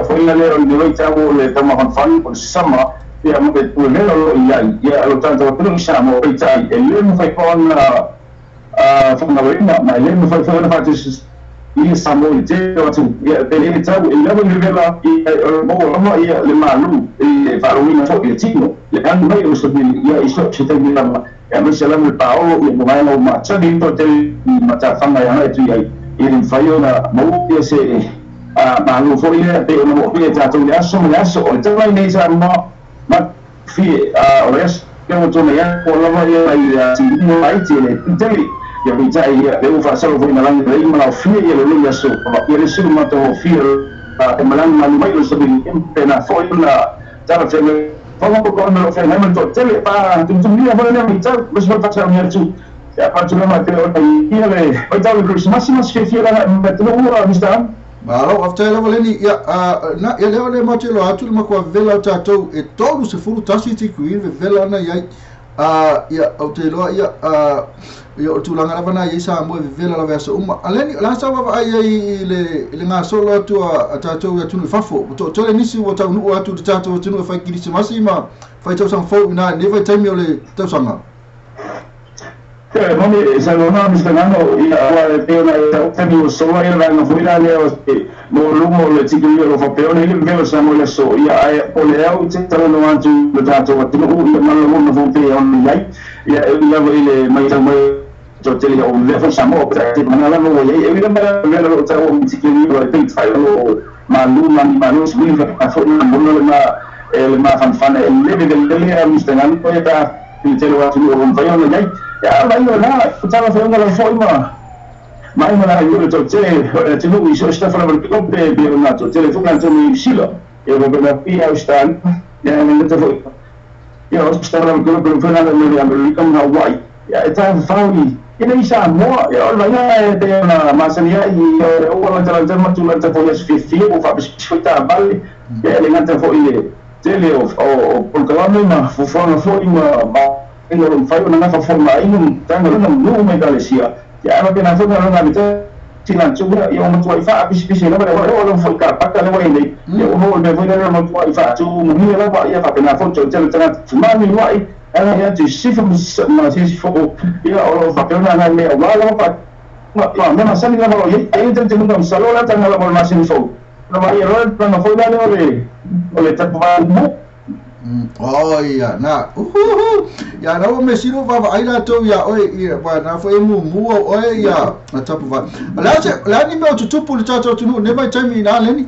foi la le no itabo le tama con fan por sama ya mo be tu le lo ya lo tanto tu sa mo itai e le mo fai con from the ma le mo fai con fatis i samo ite o tu ya te le itabo e la mo le la mo ya le malu e farowina so e tino le kan mai o so ya iso chita ni la ya me se la mo paolo e mo mai no ma chani to te mata fanga ya tu ya il faio na mo ya se ma lo foi pe no mo pe ta to ya so o te vai nei sa ma fi o es che mo to ya ko la va ya si no ai ti le te ya mi tai ya devo fa solo voi na lang dei ma fi ya lo ya so ya le su ma to fi e ma lang ma mai lo so bi pena foi na ta fe me fa mo ko no fe na mo to te le pa tu mi ya va na mi ta mo so fa sa mi tu ya pa tu ma te o ia le o ta le Christmas mas che fi la ma te lo ora mi sta Malo after level ni ya na ya level le mate lo atu ma kwa vela tatou e tolu se furu tasi ti ku vela na ya ya otelo ya o tulanga lava ya sa mo vela la verso aleni la sa wa ai le nga solo tu tatou ya tunu fafo to le nisi wo tau nu atu tatou tunu fa kiri se masima fa to sang fo na never time yo le to sanga Mami, salona mi stanno a teona tani so ya na fuera le mo lumo le tigri lo fa peone le velo siamo le so ya o le au tentano no antu le tato wa tino u ma lo mo fonte on mai ya la le mai ta mai to tele o le fa siamo per te ma la no ya e le ma velo ta o tigri lo te fai lo ma lu ma no si fa fa mo le ma fan le le mi stanno poi ta il tele wa tino un paio le dai ya vai là stava facendo la forma ma io la io to te ti lui so sta fare per coppe per un altro telefono anche mi silo e lo per pia stan ya mi metto fuori io stavo per un frenare mi abbiamo come Hawaii ya sta fauli e lei sa mo io vai è una masania io ho la giornata tu la tua sfifi o fa biscotta balle e le mette fuori tele o programma ma fu fuori ma io non fai una forma io tengo non mi dalesia ya no pena fo no na bita tinan chuga io mo tuai fa bisi no non fo ka pakka le wai io no me voi no tuai fa tu mo mi la ba ya fa pena fo cho tel tana ma mi wai ana ya ti si fo ma si fo io ho fa pena na me wa la fa ma ma sani la ba io intento non salo la tana la ma si fo no ma io no fo da le ta ba oh ya na ya na o me siro va ai la to ya oi ya ba na fo mu oi ya na tapu va la ni me o tupu le tato tu ne mai time na le ni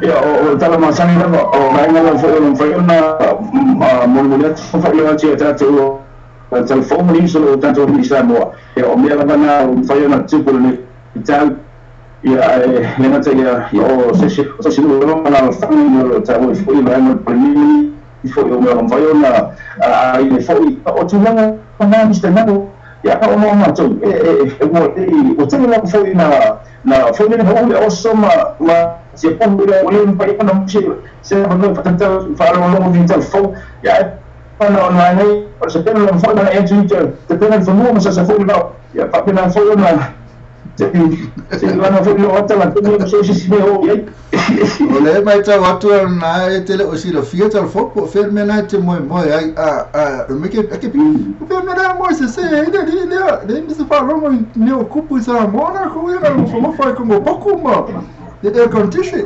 ya o tala ma sani na o mai na fo na mo mo le fo le ti tato telefono ni solo tanto mi sta mo ya o me la na fo na tupu le tal ya le mate ya o se no na famiglia ta voi foi ma no primi foi o meu vai na ai foi o tu não na mi sta no ya o no ma tu o tu não foi na foi no o soma ma se pun o le pai pa no se no patenta falo no mo telefone ya no online o se pelo no foi na entry te pena no mo se foi no ya pa pena foi na Silvano foi no hotel lá, não sei se me ouve. Olha, mas tá watu na tele osilo fiat al foco fermena te moi me que fermena moi se ainda se falou me ocupo isso a mona com ele não foi como pouco mal de air condition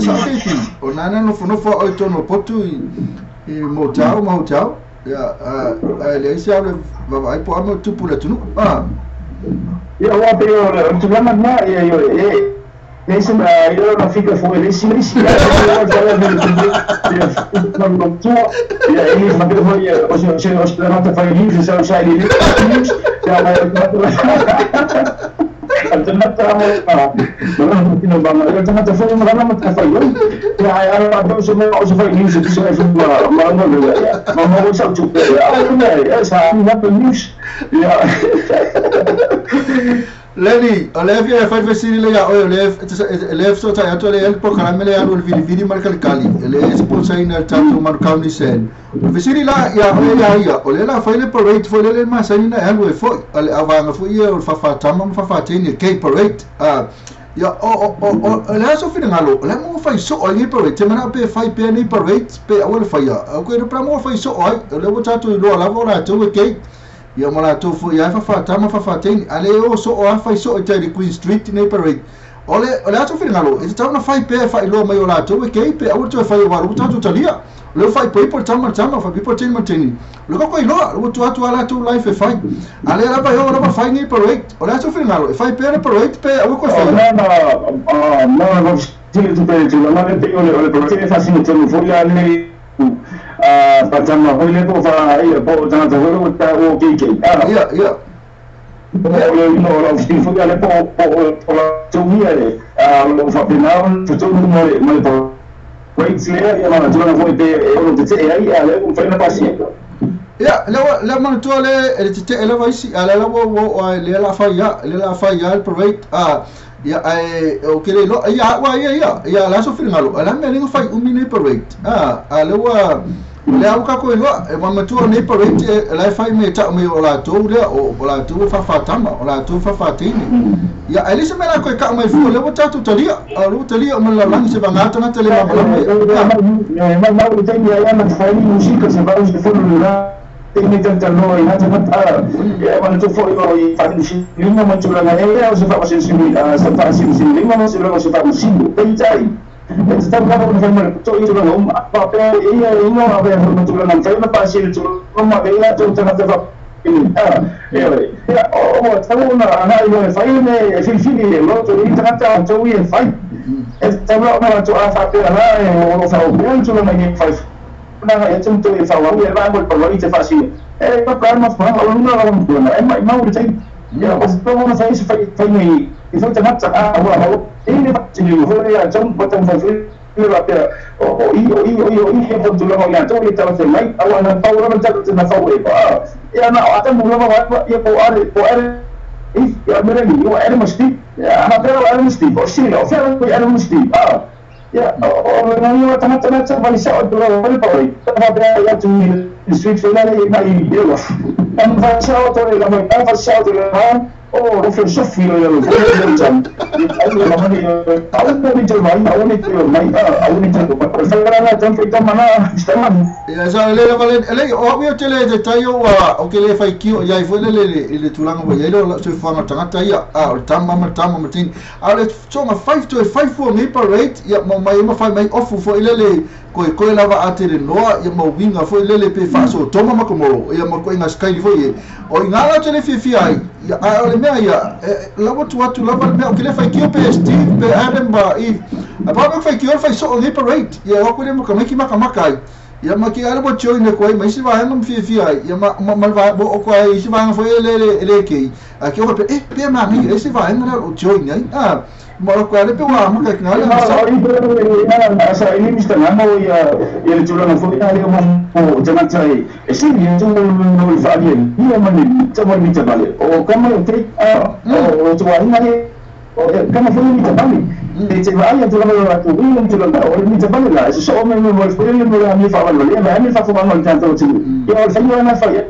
sabe que o nana no foi oito no potu e motel ele se abre vai pôr meu tupo lá tu eu vou ter tu lama na Nesse eu não fica fora desse mês e aí mas eu vou hoje não tá fazendo isso eu já ele não tá fazendo nada não tá fazendo eu não sei hoje vai isso isso é uma coisa que essa não news Lenny, olha faz vestir legal, olha só tá eu ele por cara ele o vídeo marca cali ele é sponsor na tanto marcar ni sen vestir lá olha lá foi ele parade foi ele mas aí na ele foi avanga foi eu fa tem que parade olha só fim ngalo olha mo faz só olha parade semana pe faz pe nem parade pe olha faz eu quero para mo faz só olha vou tá tudo lá vou lá tu que ia mala tu fu ia fa tem ale o so o fa so te de Queen Street nei parade olha tu fina lo e tá na fa pe fa lo mai ola tu que pe o tu fa o waru tu talia lo fa pe por tama fa pe por tem manteni lo ko lo tu ala tu life fa ale la ba yo la fa nei parade olha tu fina lo fa pe na parade pe o ko fa no tu pe tu la ma te o te fa sino tu fu ya nei Patama hole po fa ia po tana hole ta o ke ia no lo fu ya le po tu ia le lo fa pinau tu no po wait le ya ma tu no foi te o te ai ale un freno paciente ya la man tu le te ele vai si ala la wo le la fa ya el proveit ya o que lo ya la so fingalo ala me lingo fai un mini proveit ala wa le au ka ko lo ma tu ne proveit la fai me ta me ola tu le o ola tu fa tama ola tu fa tini ya ali se me la ko ka mai fu le bota tu talia mo la lang se bangata na tele ma tem ya ma fai música se vai de fora tem tanta noi na tanta quando tu foi e faz língua muito lá é você faz assim se faz assim língua não se não se faz assim bem aí então quando eu vou to ir lá papel e não a ver muito lá não foi na parte de uma vez lá tu tá na o na eu faz me fim lo tu entra tu e faz então não tu a papel lá o faz muito lá ninguém faz na ya tu e fa wa ya ba mo por te fa si pa problema fa o no no é mau de ya o to no fa isso fa ni e fa te mata wa e ni fa ti ni ho ya jom botam fa fi la pe o e po tu lo ya to e ta fa mai awa na pa ora ta na fa we pa ya na ata mu lo wa ya po are e ya mera ni o are masti ana pero are masti o si lo fa ko are masti ya orang yang tengah-tengah balisah tu orang boleh tapi ya tu street final ni mai dia lah kan balisah tu orang mai kan balisah tu orang oh o filosofi ya lo jam itu lama ni tahun ni tu mai tahun ni tu perseveranlah tanpa kita mana istilah ya so le obvio tele de tayo wa o que le fai kio ya foi le tulang wa ya lo so fa tanga taia tama matin ale so ma 5 to 5 for me parade ya mai fai mai ofu fo ile ko lava atere noa ya mo winga fo ile pe fa so toma ma komoro ya mo ko inga sky fo ye o ingala tele fi ai ya ale me ya lava tu lava me o que le fai kio pe Steve pe Adam ba e apa me fai kio fai so le parade ya o ko le mo kamaki maka ya maki ala bo choi ne koi mai si va ngam fi ai ya ma va bo o koi si va fo ele ke aqui o pe ma ngi si va ngam o choi ngai mo ko ale pe wa ma ka ngala sa ini mista ngamo ya ele chulo na fo ina mo jangan chai esi ni tu no fa bien ni ma ni chamo ni chabale o kama te o tu wa ni kama fo ni chabale Dice, vaya, tú no me lo vas a cubrir, tú no me lo vas a cubrir, eso es me lo fue y me lo a mí favor, me fa fumando el canto, yo al final no falla,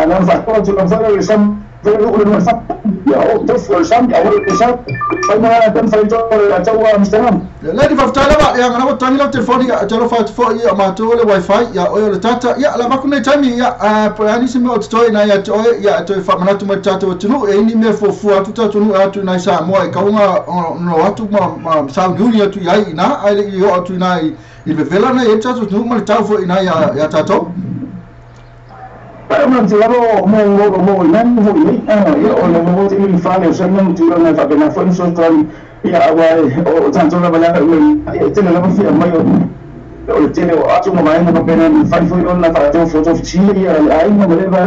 no fa todo, tú no falla, son Pero udah masak, ya terus sam awal besar, saya dan saya coba Amsterdam. Lady Faftala ba yang ana tangi lo telefoni ya jalo fa fo ya ma to le wifi ya o le tata ya la makune tami ya pani simi o to na ya to ya to fa mana to tata o tunu e ni me fo fu atu tatu nu atu na sa mo e ka unga no atu ma sa guni atu ya ina ai le yo atu na I be vela na e tatu nu ma ta fo ina ya tato. Para man tirado mo nan mo ni yo o no mo tini fa le so no tiro na fa na fo so tran ya agora o tanto na bala tiene la confia mayo o tiene o atu mo mai no pena fa foi na fa te foto chile ai no me va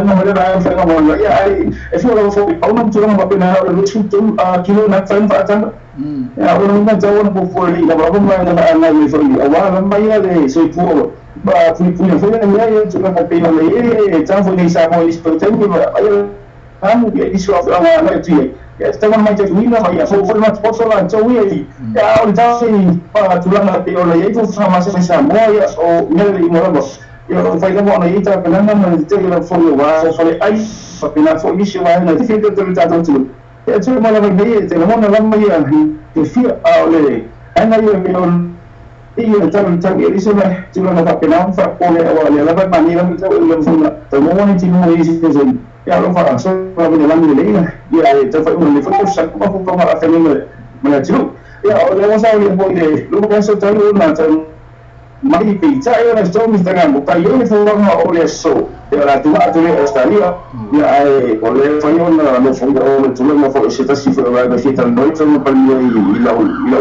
fa no mo ya ai e fo lo fo o no tiro mo pena o lo chuto kilo na fa tan ya o no na jawo no fo li na ba mo na ni fo li o wa na mai le so pu ba fui foi na ya tu na pena le tan fo ni sa mo li spoten ba ai kamu dia isu apa na tu ya estaban mais de mina mas foi uma foto lá então e a então para tulang na pio lá e foi sama sama moia ou nele moramos eu vai dar uma ita pela na mas tem lá foi o falei ai para foi isso vai na fica do lado tudo é tudo mal vai ver tem uma na meia que fia ole ana eu iyo então isso vai tulang na pena fa pole olha lá vai maneira muito eu vou lá então não tinha uma isso ya lo fa so la ni la ni le ya te fa un le fa sa ko ko ma fa ni me tu ya o le sa ni bo de lo ko so ta lo na ta mai pizza ya na sto mi sta gambo pa io ne fa ma o le so ya la tu le estaria ya o le fa io na no fo o tu le ma fo se ta si fa va si ta no so pa ni la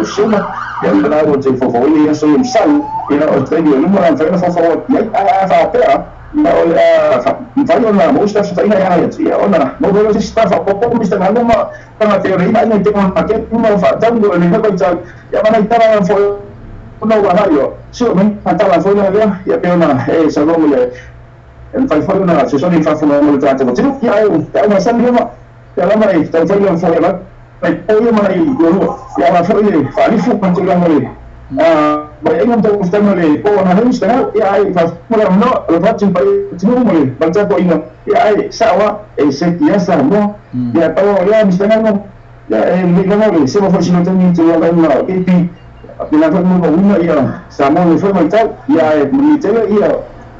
suma ya la go te fo ya so im sal ya o te dio no ma fa fo ya fa pa vai ona mostra se ina ya ya ona no veo si sta fa poco mi sta dando ma para teoria no tengo ma che uno fa tanto ne ko ja ya van a estar fo uno guadario so me andava fo na ya pe ona sa no le en fai fo una se sono in fa una molto tanto ya una sandria ma ya la mai sta fo fo la poi mai go ya la fo le fa li fu quanto la mai Baik untuk mustahil oh nah ini setengah ya ai mulai no lepas jumpa semua mulai baca poin ya ai sawa setia sama ya tahu ya mustahil no ya ni kamu semua fungsi itu ni tu yang lain tapi apabila kamu mau ya sama ni forma itu ya menitela ya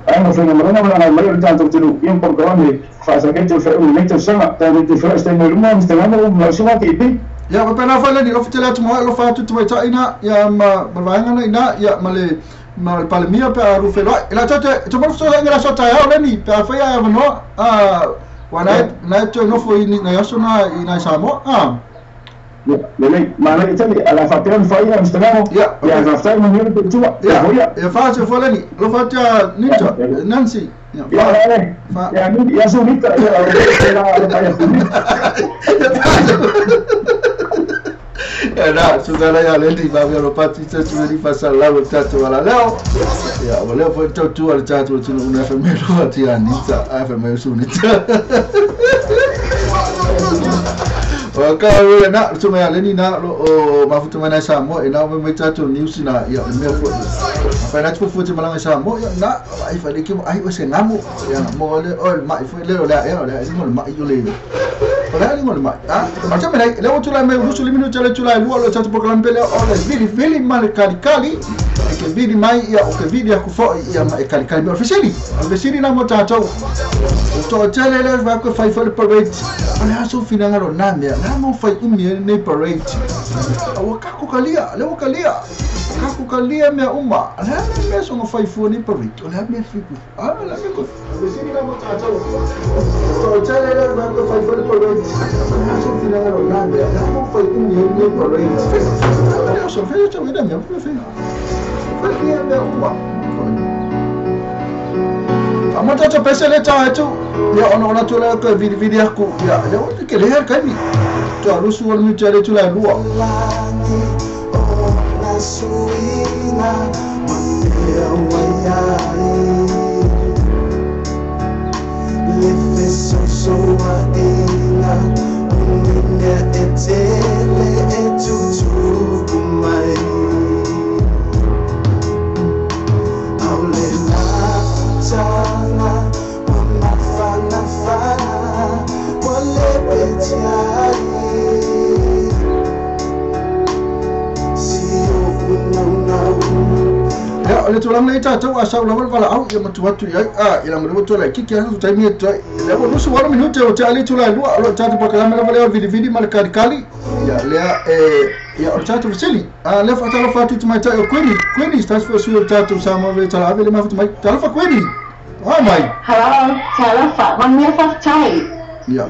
ai no forma mana mayor tanto tu yang program fase que tu faz un momento sama tanto tu faz este número mustahil no semua tipe ya pa pena fa le ni ofitela tu mo lo fa tu mai ta ina ya ma berwainga na ina ya male mal palmia pa rufelo ila tate tu mo so ngara so ta ya le ni pa fa ya no wana na tu no fo ni na yaso na ina samo le mana itu ala fatiran fa ya mstangamo ya zaftai mo ni tu ya fa se fo le ni lo fa ta ninja Nancy ya ni ya so ni ta na sugala ya leli ba vero pati se tu ri pasar la tatu wala leo ya wala foi tu al tatu tu una femelo ati anita femelo sunita okay na tu me leni na o mafutu mana samo ina me tatu news na ya me fo pa na tu futi malanga samo ya na ai fa de ki ai o se namu ya mo le o mai foi le la ya mo mai yo le ora ni mo mai macam mana le tu la me usu limino chale tu la lu lo tatu program pele o le vili mal kali ke vidi mai ya o ke vidi ku fo ya mai kali officially na mo tatu to chale le va ko fai for parade ala so finangaro na me na mo fai ne parade o kako kalia me uma ala me so mo fai fo ni parade ala me fiku ala me ko officially na mo tatu to chale le va ko fai for parade ala so finangaro na me na mo fai ne parade ala so fai to me me me uma Amo tato pesele ta tu ya ona tu la ko video aku ya o ke le her kai tu arusu wal mi tele tu la lua le tātou a sau lawa wala au ia matu atu iai ila mrewa tō lai kiki atu taimi e toi lea wa nusu wara minute o te ali tula lua alo tātou pakalame lawa leo vidi ma le karikali ia lea ia o tātou fasili lea whaatala whātu tu mai tai o Queenie stasi fo sui o tātou sa mawe tala ave le mawhatu mai talafa Queenie hai mai hello talafa man mea whaftai ia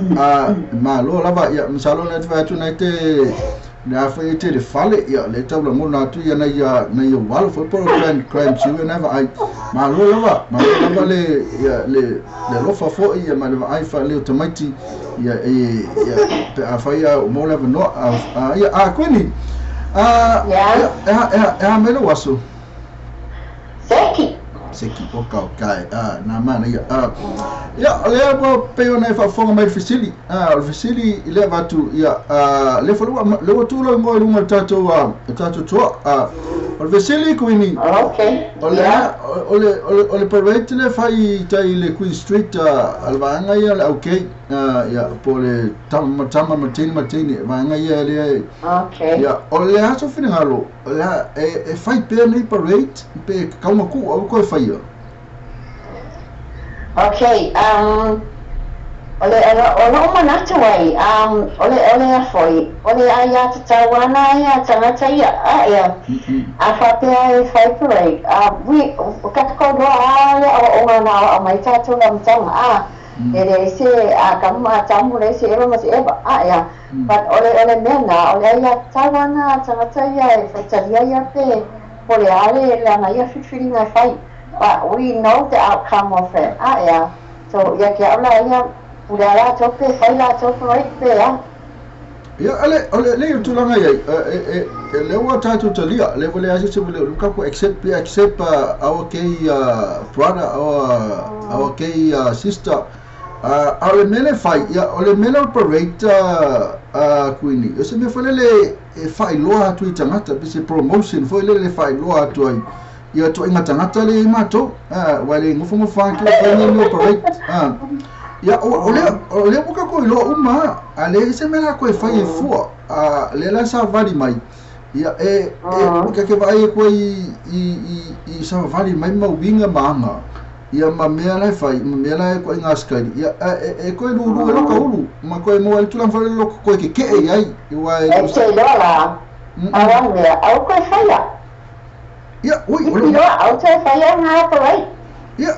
ma lo lava ia masalo na te whātu nei te na foi te le fale ia le tau la mona tu ia na ia wal foi por crime siu na vai ma lo lava le ia le lo fa fo ia ma le ai fa le automatic ia pe a fa ia mo le no ia Queenie me lo waso seki o kai na mana ia le bo pe ona fa fonga mai fisili o fisili le vatu ia le folua le tu lo ngoi lunga tato to o fisili Queenie okay ole parade le fai tai le Queen Street alvanga ia okay ia pole tama matini vanga ia le okay ia ole aso finalo la e fai pe nei parade pe kauma ku o ko fai okay ole manata wai ole afoi ole aya tawana ia tangata ia a fape fai parade we katko do o ngana o mai tatu lam tanga ele se a kama tamu le se ero mas eba ia but ole mena ole aya tawana tangata ia fatalia ia pe pole ale la na ia feeling I fight but we know the outcome of it yeah so ya que habla ella pura tope fai la tope right there ya ale le tu langa ia le wa tatu talia le vole asi se vole luka ko accept our key brother our key sister ale mele fai ya ole mele operator Queenie o se me fale le fai loa tu tangata bisi promotion foi le fai loa tu ai ia to inga tangata le mato wale ngufu fa ki le operate ia ole buka ko lo uma ale se mela ko fai fu le la sa vali mai ia ka ke vai ko i sa vali mai mau winga manga ia ma mea lai fai ma mea lai ko inga skari ia ko lu lo ka ulu ma ko mo al tulan fale lo ko ke ai i wa e se dola awang mea au ko fai ia ui ole au te fai nga ko ai ia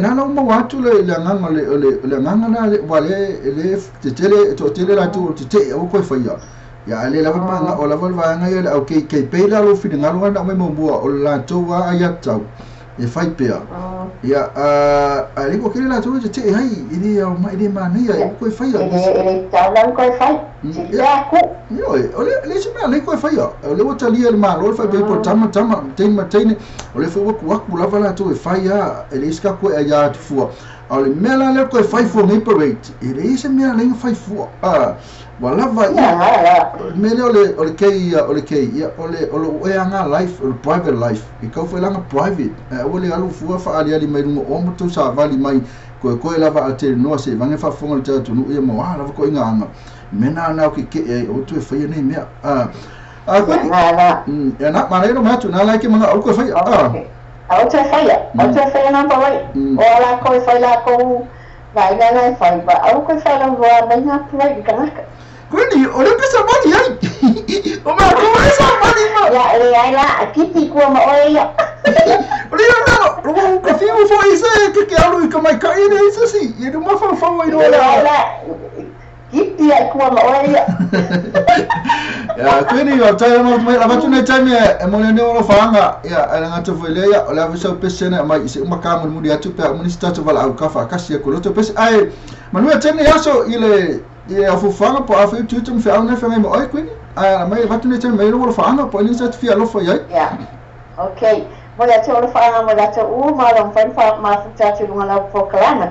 nana mo watu le nganga le nganga na le wale le tele la tu te au ko fai ya le la manga o la volva nga ia au ke pela lo fini ngalo na mo bua o la to wa ayatau e fai pea ia ali ko kile la tu te hai ini au mai de mania ko fai ele talan ko fai ya ku yo le se me ko fai le o tali el mal o fai pe por tama tem o le fo ku la vala tu fai ya ele ska ko ya tu fu o le mela le ko fai fo nei parade ele se me le fai fu wala vai mele ole kei ia ole anga life or private life e kau foi langa private ole alu fua fa ali mai no o mo tu sa vali mai ko lava ate no se vange fa fonga te tu no ia mo ala ko inga anga mena na ke o tu foi nei mea ko ya na mana no matu na like manga o ko foi au te fai na pa vai o la ko fai la ko vai na fai ba au ko fai la wa mai na play kanaka Queenie, ole pesa mani ai. O ma ko esa mani ma. Ya la kiti ko ma oi ya. Ole na, ko fiu fo ise ke alu ko mai kai ne ise si. Ye do ma fa oi no la. Kiti ai ko ma oi ya. Ya, Queenie, o tai mo mai la vatu nei tai me e mo ne no fanga. Ya, ala ngata foi le ya, ole avisa pesa na mai ise uma ka mo di atu pe mo ni sta vala au kafa kasi ko lo to pesa ai. Manu tene yaso ile ia fufanga po afu tutu me fa na fa me oi Queenie mai vatu ne tene mai lo fanga po ni sa fi alo fa ia ya okay mo ya te lo fanga mo ya te ma lo fa ma fa te lo la po kalana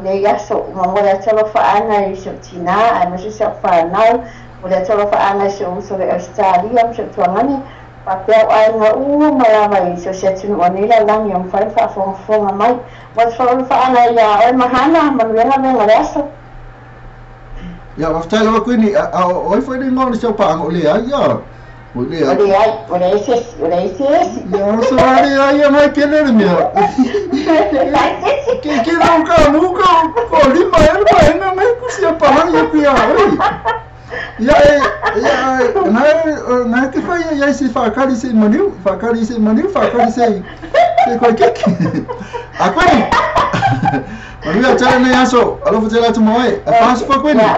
ne ya so mo ya te lo fanga i so tina ai mo se fa na mo ya te lo fanga so so le Australia mo se to ngani pa pe ai nga ma ya mai so se tinu oni la lang yom fa fo mai mo so lo fanga ya ai mahana mo ya me ngaleso ya waftai lo Queenie oi foi de ngol so pa ngol ya Olha. Olha esse. Ya soalnya ayam ai kena ni ya. Kira kamu kau lima memang aku siapa lagi aku ya. Ya, na que foi ya esse facari se maniu, facari se kau kek. Aku ni. Manu ya cara ni aso, alo fazer tu mau faz for queen. Ya,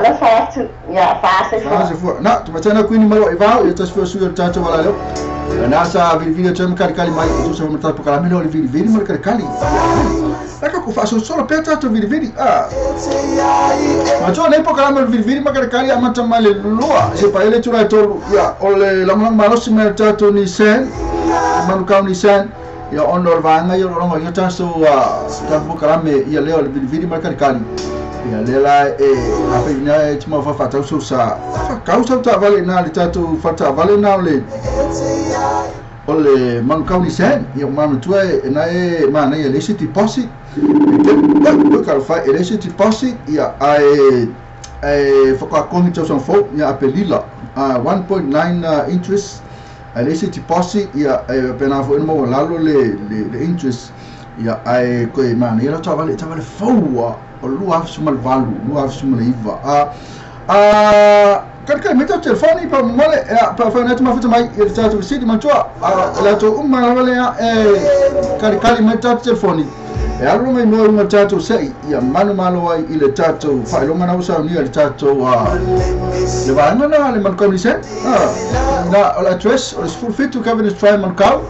faz for. Na, tu macam aku ni malu ivau, eu tas for suyo chacho wala lo. Nasa video tu kali mai tu sama tak perkara melhor video mal kali. Nak aku faço só peta tu video. Macam ni perkara mal video mal kali macam mal lua. Siapa ele tu tu ya oleh lam malos mal chacho ni sen, manukau ni sen. Ya ondor vanga ya orang ya taso tak perkara me ya leo video mal kali. Ya lela apa ini cuma fata susah. Kau tak balik na litatu fata balik na oleh mankau ni sen yang mana tu mana ya lesi deposit kalau fai lesi deposit ya foka kong itu fo ya apelila 1.9 interest lesi deposit ya pena fo mo lalu le interest ya ko mana ya tak balik fo lu af sumal valu lu af sumal iva kan meta telefoni pa mole pa fa net ma futa mai il tato sidi ma tua la to umma wala ya kali meta telefoni allo mai no ma tato sei ya manu malo ai il tato fa lo mana usa ni il tato le va no le man commission na la address is full fit to cover the try man call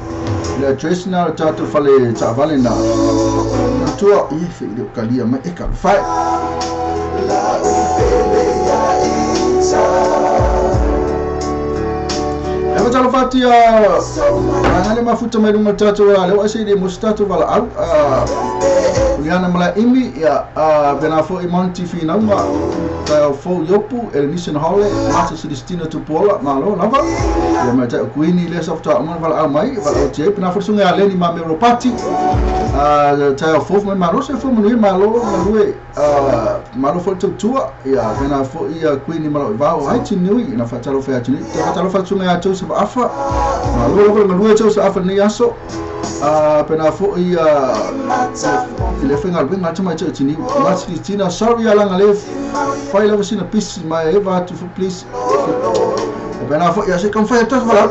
le address na tato fa le ta vale na tua i fi kali ma e ka fa la Eva talo fati ngale mafuta mai lunga tatu wala le wasi de mustatu wala au uliana mala imi ya benafo imonti fina uma ta fo yopu el mission hole mata su destino tu pola malo lava ya mata kuini le softa amon wala mai wala je benafo sunga ale ni ma meropati ta fo mai malo se fo manu malo malo fo tua ya benafo ya kuini malo va hai tinui na fatalo fa tinui fatalo fa sunga ya tu afa malu tu afa ni aso pena fo ia le fenga bem mata mai tu ni mas Christina sorry ala ngale fai la vecina pis mai eva to please pena fo ia se kan fai tas wala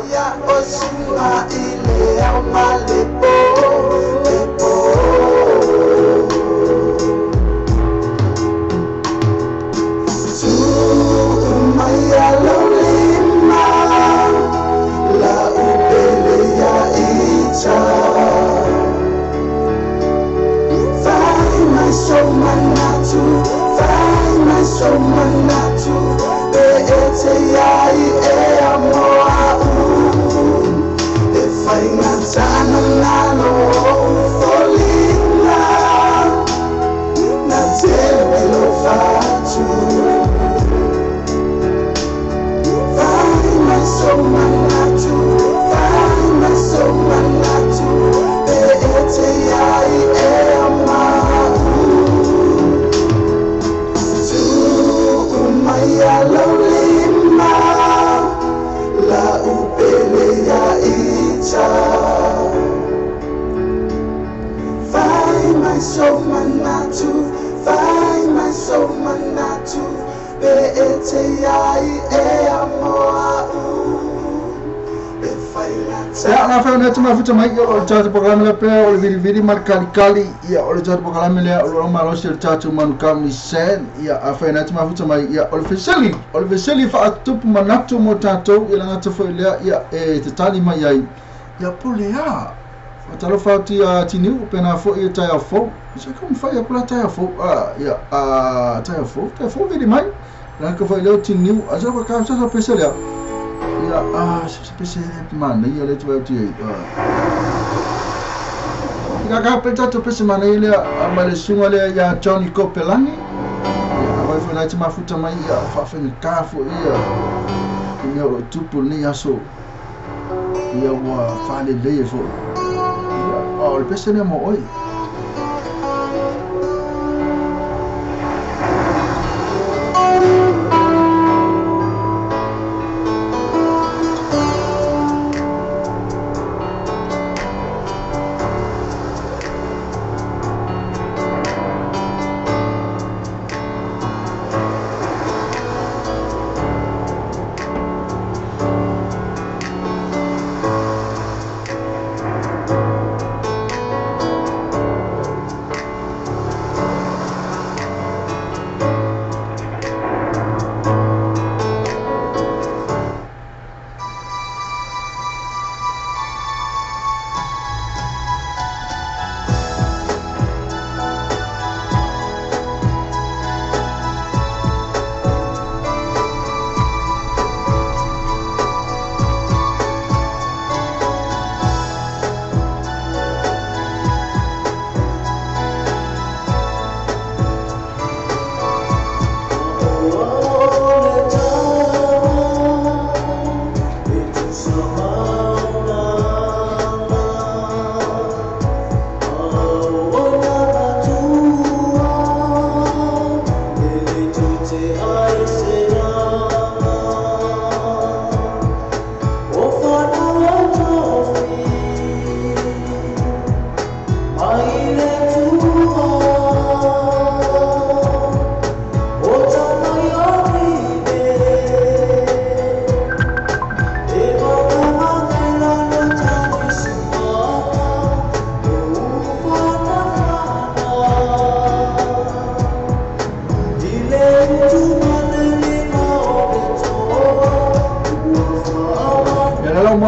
mafuta mai o tatu programa le pe o viri mar kali ya o tatu programa le o malo ser tatu man kam sen ya afena tatu mafuta mai ya o feseli fa atup manatu mo tatu ila ngata fo le ya tetali mai ya polea o talo fati ya tini o pena fo ya ta fo se kom fa ya pula ta fo ya ta fo viri mai la ka fo le tini a jo ka sa peseli ya spesial mana ia le tu Ika peta tu pesi mana ile amale sunga le ya Johnny Kopelani ya vai foi na mafuta mai ya fa feni kafu ia ia o tupu ni aso ia wa fale le fo ya o pesi ne mo oi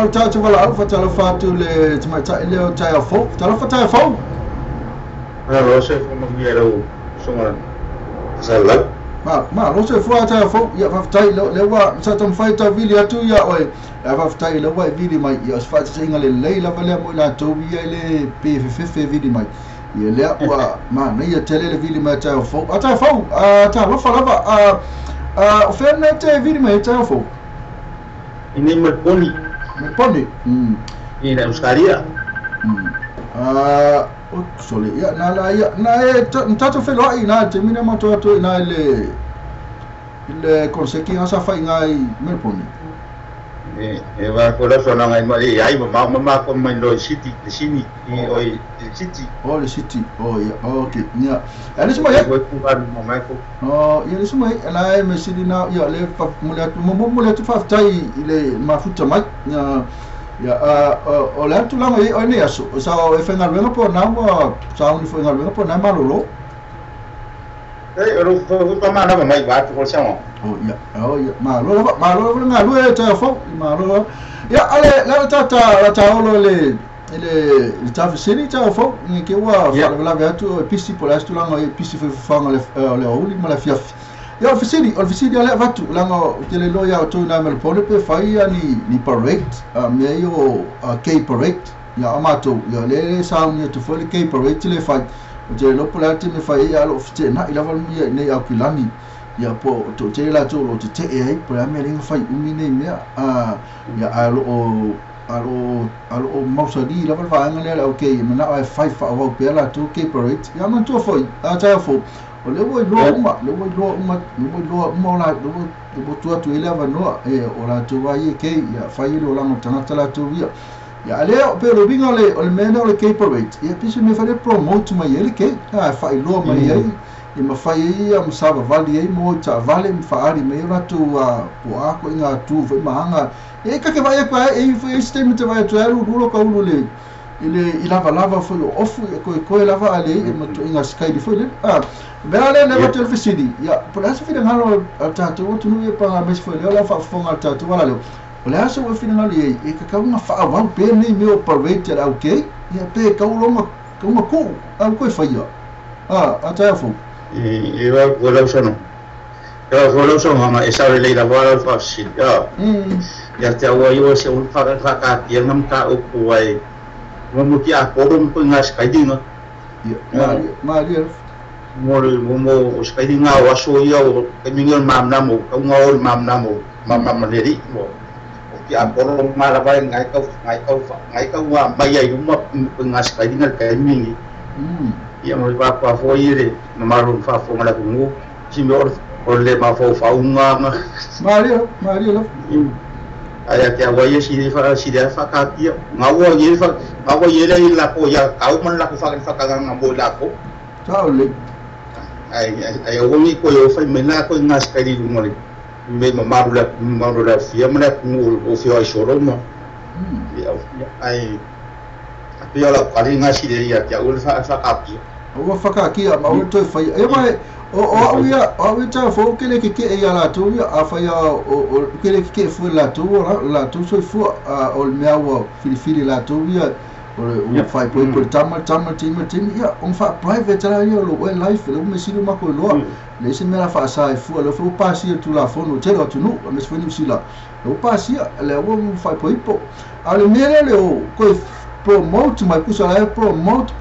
mal tau wala au fa tala fa tu le tma ta le tai fo tala fa tai fo lo se fo mo yero songa sala ma lo se fo tai fo ya fa tai le wa sa tam fai ta vili atu ya oi ya fa tai le wa vili mai ya fa ta inga le leila vale mo la to ya le pff vili mai ya le wa ma ne ya tele le vili mai tai fo ta lo fa lava o ferne te vili mai tai fo ini merponi ini uskaria sole ya na e tato felo ai na te mina moto to na le consequenza fa ngai merponi va con la zona ngai mai ai ma con mai lo city di sini oi city le city ya okay ya ele semua ya ya semua na e mesidi na ya le mulai tu fa tai ile mafuta mai ya o le tu langa o ne aso sa o e fenga luenga po na mo sa uni fenga luenga po na malolo ro fo ma na mai ba tu ko sa ya malolo nga lu e ta fo malolo ya ale la ta olo le ta fisini ta fo ni ke wa la va tu pisi po la tu langa e pisi fo fanga le oli ma la fiaf ya ofisini ale vatu langa tele loya to na mel pole pe fai ni parade me yo K parade ya amato ya le sound to fo le K parade le fai je lo polati me fai ya lo ofite na ila val mi ne ya kulani ya po to te la to lo te ai po ya me le fai umi ne me ya alo mausadi la val va ngale okay me na ai fai fa wa pe la to K parade ya man to foi ta fo o le wo lo uma la do tu ele no o la tu vai ke ya fai lo la motana tala tu via ya ale pe lo binga le o le meno le ke parade ya pisi me fare promote mai ele ke fai lo mai ai e ma fai am sava vali ai mo ta vale mi fa ari me la tu po a ko inga tu foi mahanga e ka ke vai pa e foi sistema te vai tu lo ka ulo le ile lava foi ofu ko lava ale e mo to inga sky di foi le Bela le hotel fisidi ya pola se fina ngalo tatu o tunu e pa mes foi le la fa fonga tatu wala le pola se o fina ngalo e ka nga fa wa pe ni me o parade era okay ya pe ka ulo ma ku au ko fa ya ata fo e va wala sono ma esa le la wala fa si ya te wa yo se un fa ka ya ngam ta o ku ai mo ki a ko dum ko ngas kai dinga ya ma mo os kai dinga wa so yo ke mingol mam namo ka ngol mam namo leri mo ki a ko dum ma la ba ngai ka wa ba ya dum ko ngas kai dinga ka mingi ya mo ba pa fo ire no marun fa fo mala ku si me or le ma fo fa unga Mario aya ke wa ye si fa ka ki ngawo ye le la ko ya ka man la ko fa ka nga mo la ko le ai o ni ko yo fa me na ko ngas ka di mo le me ma la fia me la o fio ai shoro mo ai pia la ka ringa si de ya o fa ka ki o fa ka ki ma o to fa e mai o ta fo ke le ke ya la tu a fa ya o ke le ke fu la tu so fu o me awo fili la tu ya o fai por tama tim ya on fa private la yo lo well life lo me sino ma ko lo le se me la fa sa fu lo fu pa si tu la fo no te lo tu no me se ni si la lo pa si le o fai po ale me le o ko promote mai ku sa la promote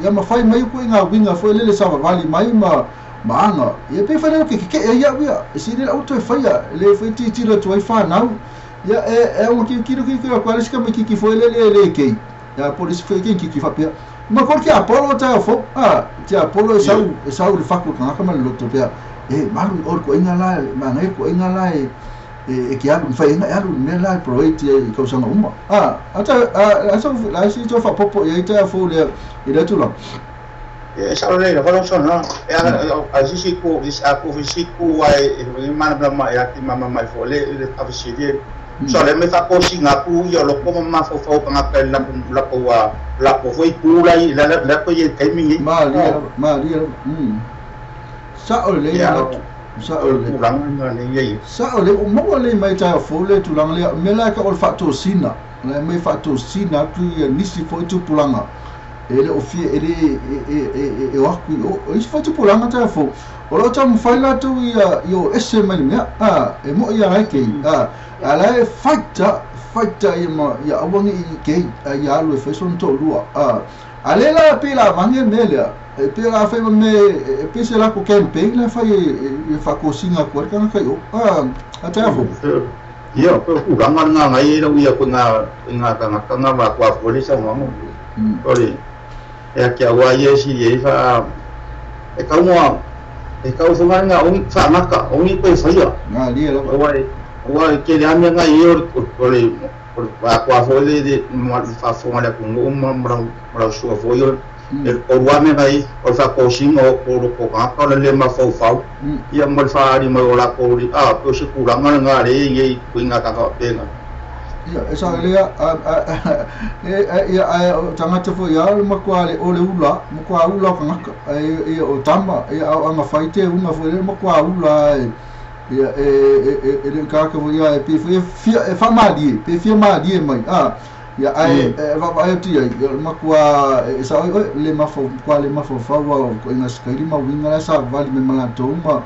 ya ma fai mai ko nga winga fo le sa vali mai maanga e pe fa ke ya si le auto fa ya le fa ti lo tu fa now ya o ki ko res ka me ki fo le ke ya polisi foi ki fa pia ma ko ki apolo ta fo ti apolo sa u fa ko ka ma lo to pia malu or ko inga la ma ngai ko inga la e ki alu fa inga alu me la project e ko sa uma ata asa la si to fa popo e ta fo le ida tu lo esa le la fa so no a si ko is a ko si ko ai man bla ma ya ti mama mai fo le a si de so le me fa ko Singapore yo lo ko ma fo ka ka la ko foi pulai la ko ye kai mingi ma dia sa ole ulang le ye sa ole mo le mai ta fo le tu lang le me la ka ol fa to sina la mai fato sina tu ia nisi foi tu pulanga ele o fie ele e o aku o isi foi tu pulanga ta fo o lo tam fai la tu ia yo ese mai mea e mo ia ai ke ala e faita ia awangi i ke ia lo fe son to lua ale la pela vange melia e pela fa me e pese la ko campaign la fa e fa ko singa ko ka ka yo ata fo ia ko uranga nga ngai lo ia ko nga ma kwa polisi mo ori e kia wa ye si ye fa e ka mo e ka so nga on fa maka on i ko fa ia nga li lo wa ke ya me nga yo ori wa kwa fo de mo fa fo ma ko mo so fo yo o ruame ngai o fa ko singo o ka le ma fo fa ia mo fa ri mo la ko ri ko se kuranga nga re ye ku nga ka pe nga ia esa le tanga te fo ia ma ko ale o le ula mo ko ula ka nga o tamba ia anga faite uma fo le mo ko ula ia le ka ka fo ia pe fa mali pe fi mali mai ia ai va tu ia makua sa le mafo kwa le mafo fa wa ko ina skali ma winga la sa vali me mala to ma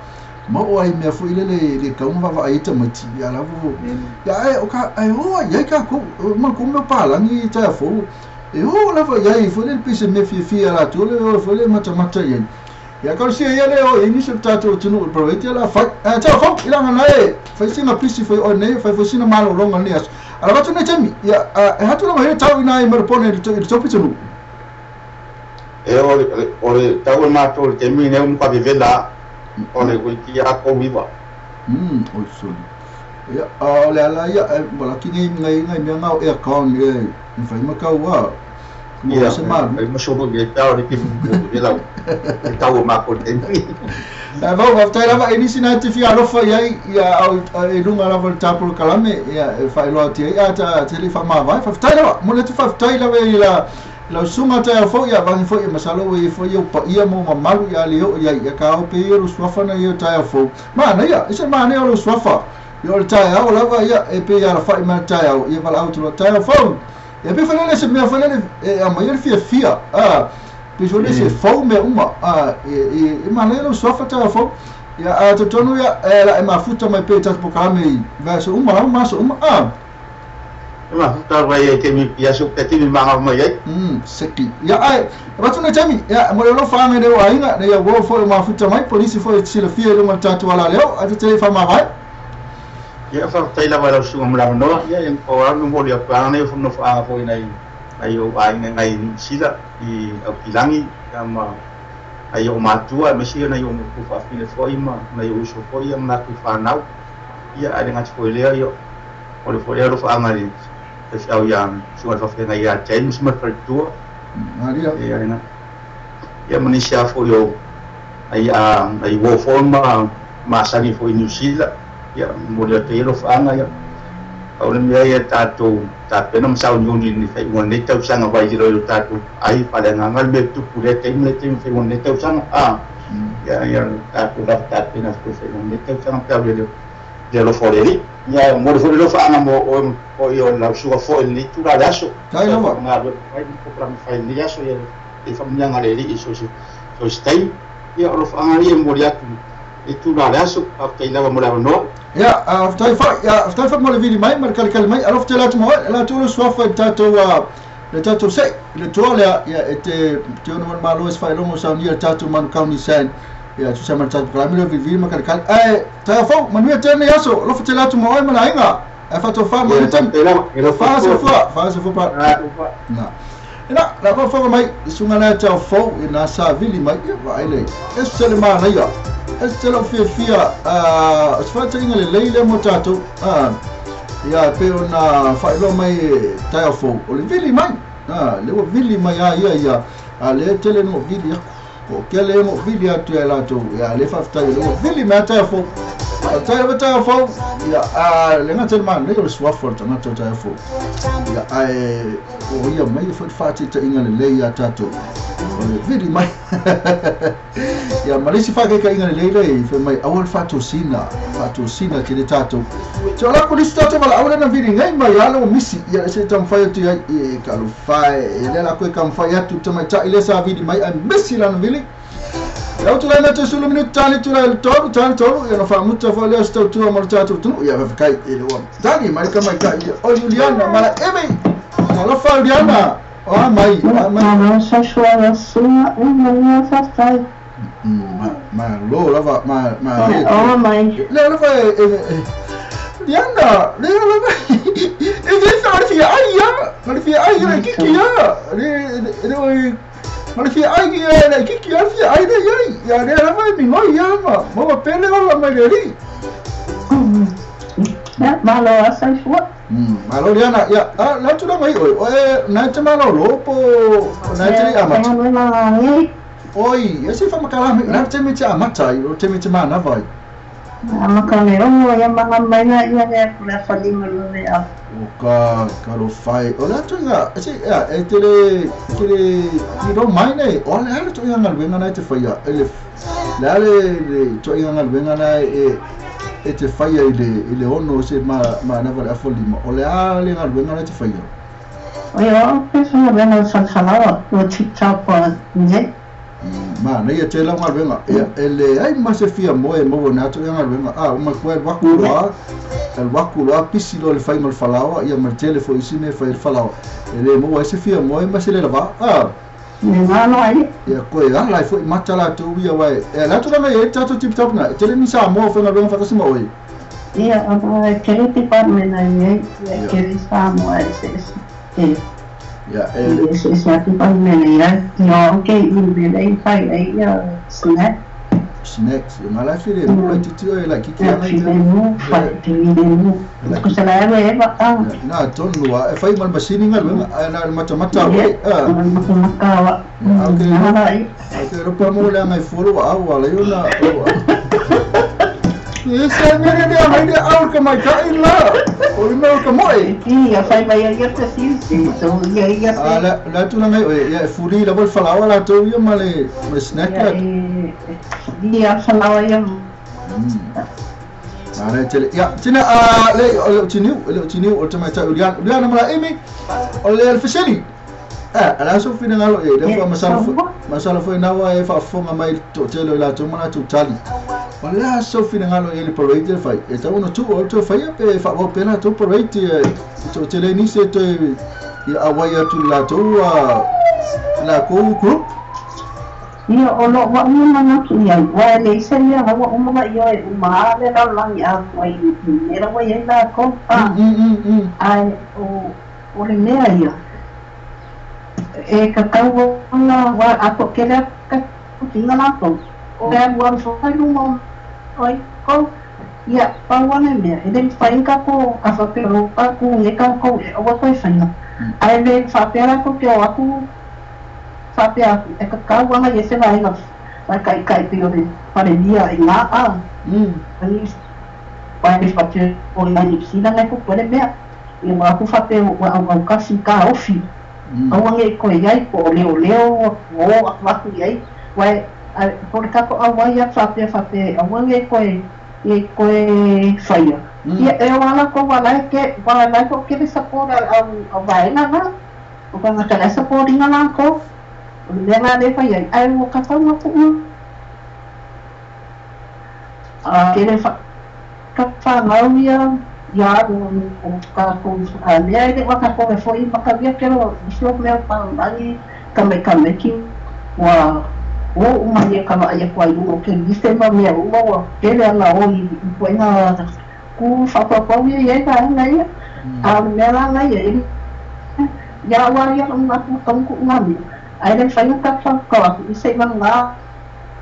o ai me fo ile le ka uma va ai ta mati ia la vo ia ai o ka ai o ia ka ko ma ko me pala ni ta fo e o la va ia fo le pise me fi la to le fo le mata ia ia ka si ia le o ini se tato tunu proveiti la fa ta fo ila na e fa sina pisi fo o ne fa sina malo longa ni as ala watu ne temi ya hatu na mai tau ina i marpone to pitunu ore tau ma to temi ne un pa vivela ore ko ki a ko viva o so ya ala ala ya bola ki ngai me ngau e kon e fa ma ka wa ia se ma so bo ge tau ri ki vivela tau ma ko temi va tai lava ini sina te fia rofa ia e lunga lava tapu kalame ia e fai lo te ia ta te fa ma vai fa tai lava mo le te fa tai lava la sunga te fo ia va fo ia masalo e fo ia pa ia mo malu ia leo ia ka o pe ro swafa na ia tai fo ma na ia ise ma ne o swafa ia o tai o lava ia e pe ia fa ma tai o ia va auto tai fo e pe fa le se me fa le a mai fia Pisuone se fo me uma e manelo sofa ta fo ya to tonu ya la mafuta mai pe ta pokame va so uma ma so uma ma futa vai ke mi ya so ke mi ma ma ye seki ya ai ba tu ne tami ya mo lo fa me de wa ina ne ya wo fo ma futa mai polisi fo se le fie lo ma tatu wala leo a te fa ma vai ya fa tai la va lo su mo la no ya en ko ra mo ya pa ne fo no fa fo ina ayo ai ngai sila i au pilangi kama ayo matua mesia na yo ku fa fine foi ma na yo so foi am na ku fa nau ia ada ngat foi le yo o le foi lo fa ngari e au yang so fa fine ia james ma per tua ia ina ia manisha foi yo ai wo forma ma sani foi new zealand ia mo le te lo fa ngari au le mea tato ta pena msau nyoni ni fai ngone tau sanga vai jiro tato ai pada ngangal be tu pule tem fai ngone tau sanga ya tato da ta pena fai ngone tau sanga pa de lo foleri ya mo fo lo fa mo o yo la su fo ni tu la daso dai no va ngalo vai ko plan fai ni aso ya e fa mnya ngale ri so stai ya lo fa ngari mo ya tu la daso pa kai la mo la no ya aftai fa mo le vini mai mar kal mai alof te la mo la tu so fa tato le tato se le tole ya te no ma lo es fa lo mo sa ni tato man kauni sen ya tu sa mar tato kala mi le vini ma kal ta fa man mi te ne yaso lo fa te la mo ai ma la inga fa to fa mo le tem fa so fa na ina la fa mai sunga na ta fo ina sa vini mai va ile es se le ma na ya estelo fia sfata inga le motato ya pe ona failo mai taifo o le vili mai le o vili mai ia le tele no vili ko kele mo vili atu ya lato ya le fafta le o vili mai taifo taifo ya le ngata man le swafort na taifo ya ai o ia mai fati ta inga le ya tato Vidi mai. Ya malisi fa kai inga lele fe mai awal fatu sina ke le tato. So la ko lista wala awala na vidi ngai mai ala misi ya se tam fa tu ya kalu fa ele la ko kam fa ya tu tam ta ile sa vidi mai an misi la no vili. Ya tu la na tu sulu minut tani tu la tolu ya no fa mutta fa le sta tu amor tato tu ya fa kai ele wa. Dani mai ka mai kai o Juliana mala eme. Mala fa Juliana. Mai sa suara sua umumnya selesai. Lo lava mai. Lava Diana, lava. Ini sorry ayah, sorry ayah kiki ya. Ini sorry ayah kiki ya ya dia lava mingo ya mau pele lava mai dari. Malo asal suat. Malo dia nak ya, lah tu dah mai oi. Nak cuma lo po nak cari amat. Oi, ya sih faham kalam. Nak cari amat cai, cari mana vai? Amat kalau yang mana mana yang pula fali malu ya. Oka, kalau fai. Olah tu enggak, sih ya, itu main ni. Olah ada tu yang ngalbengan itu fai ya. Lalu tu yang ngalbengan e te faia ile ono se ma na vale afolima ole ale ngal venga na te faia oyo peso na venga san salawa no chicha pa ne ma na ia te la ngal venga ele ai ma se fia mo na to ngal venga uma kwel wakulo pisilo le fai mal falawa ia mal telefo isine fai falawa ele mo se fia mo ma se le lava Ngano ai. Ya ko ya lai foi matala tu ia wai. La tu na e tato tip top na. Tele ni sa mo fa na ben fa kasi mo oi. Ia apa kele ti par me na ye kele sa mo ai se. Ya se sa ti par me ya. No ke in be dai fai ai ya snacks ma la fire mo ti ti oi la kiki ana ite. Fa ti ni mo. Ko sa la e ba na ton lua e fai mal basini ngal na mata oi. Makawa. Okay, rupa mo lang ay follow wala yun na. Isa niya niya may dia out ka may kain la. O ino ka mo eh. Iya, fai bayar ka sisi. So iya. La tu lang ay ya furi la bol falawa la tu yung mali snack la. Iya falawa yung. Ana cele ya cina le ciniu ultimate ulian namala imi ole alfashani ala so fina ngalo defa masala foi nawa e fa fonga mai to telo la to mana to tali wala so fina ngalo ele parade fai e ta uno tu olto fai pe fa bo pena to parade to tele ni se to ya awaya tu la to la ko group ia ono wa mana tu ya wa le se ya wa uma yo e uma le la la ya wai era wa ya la ko ai o le mea ia e kakau na wa apo kela ka tinga na to o ya buan so ai no oi ko ya pa wana me e de fainka ko afa pero pa ku e ka ko o wa ko fainga ai le fa pera ko ke aku fa pera e kakau wana ye se vai na vai kai pio de para dia e na ani vai fa te o na ni sina na ko pole me e ma ku fa te o ka si ka ofi awange ko yai ko leo o aku yai wai por ka ko awai ya fate awange ko ko faia e wala ko ke sapora au vai na o ka na sapori na ko le na de faia ai o ka fa na ko ke le fa ka fa ya ya o ka ko ale de wa ka ko foi makavia pero islo meu pa ali kame ki wa o uma ye kama ye kwa yu ke diste ma me o ele na o i foi na ku fa pa pa ye ka na ye a me la na ye ya wa ya na ku tong ku ngam ai de fa ka fa ko i se ma na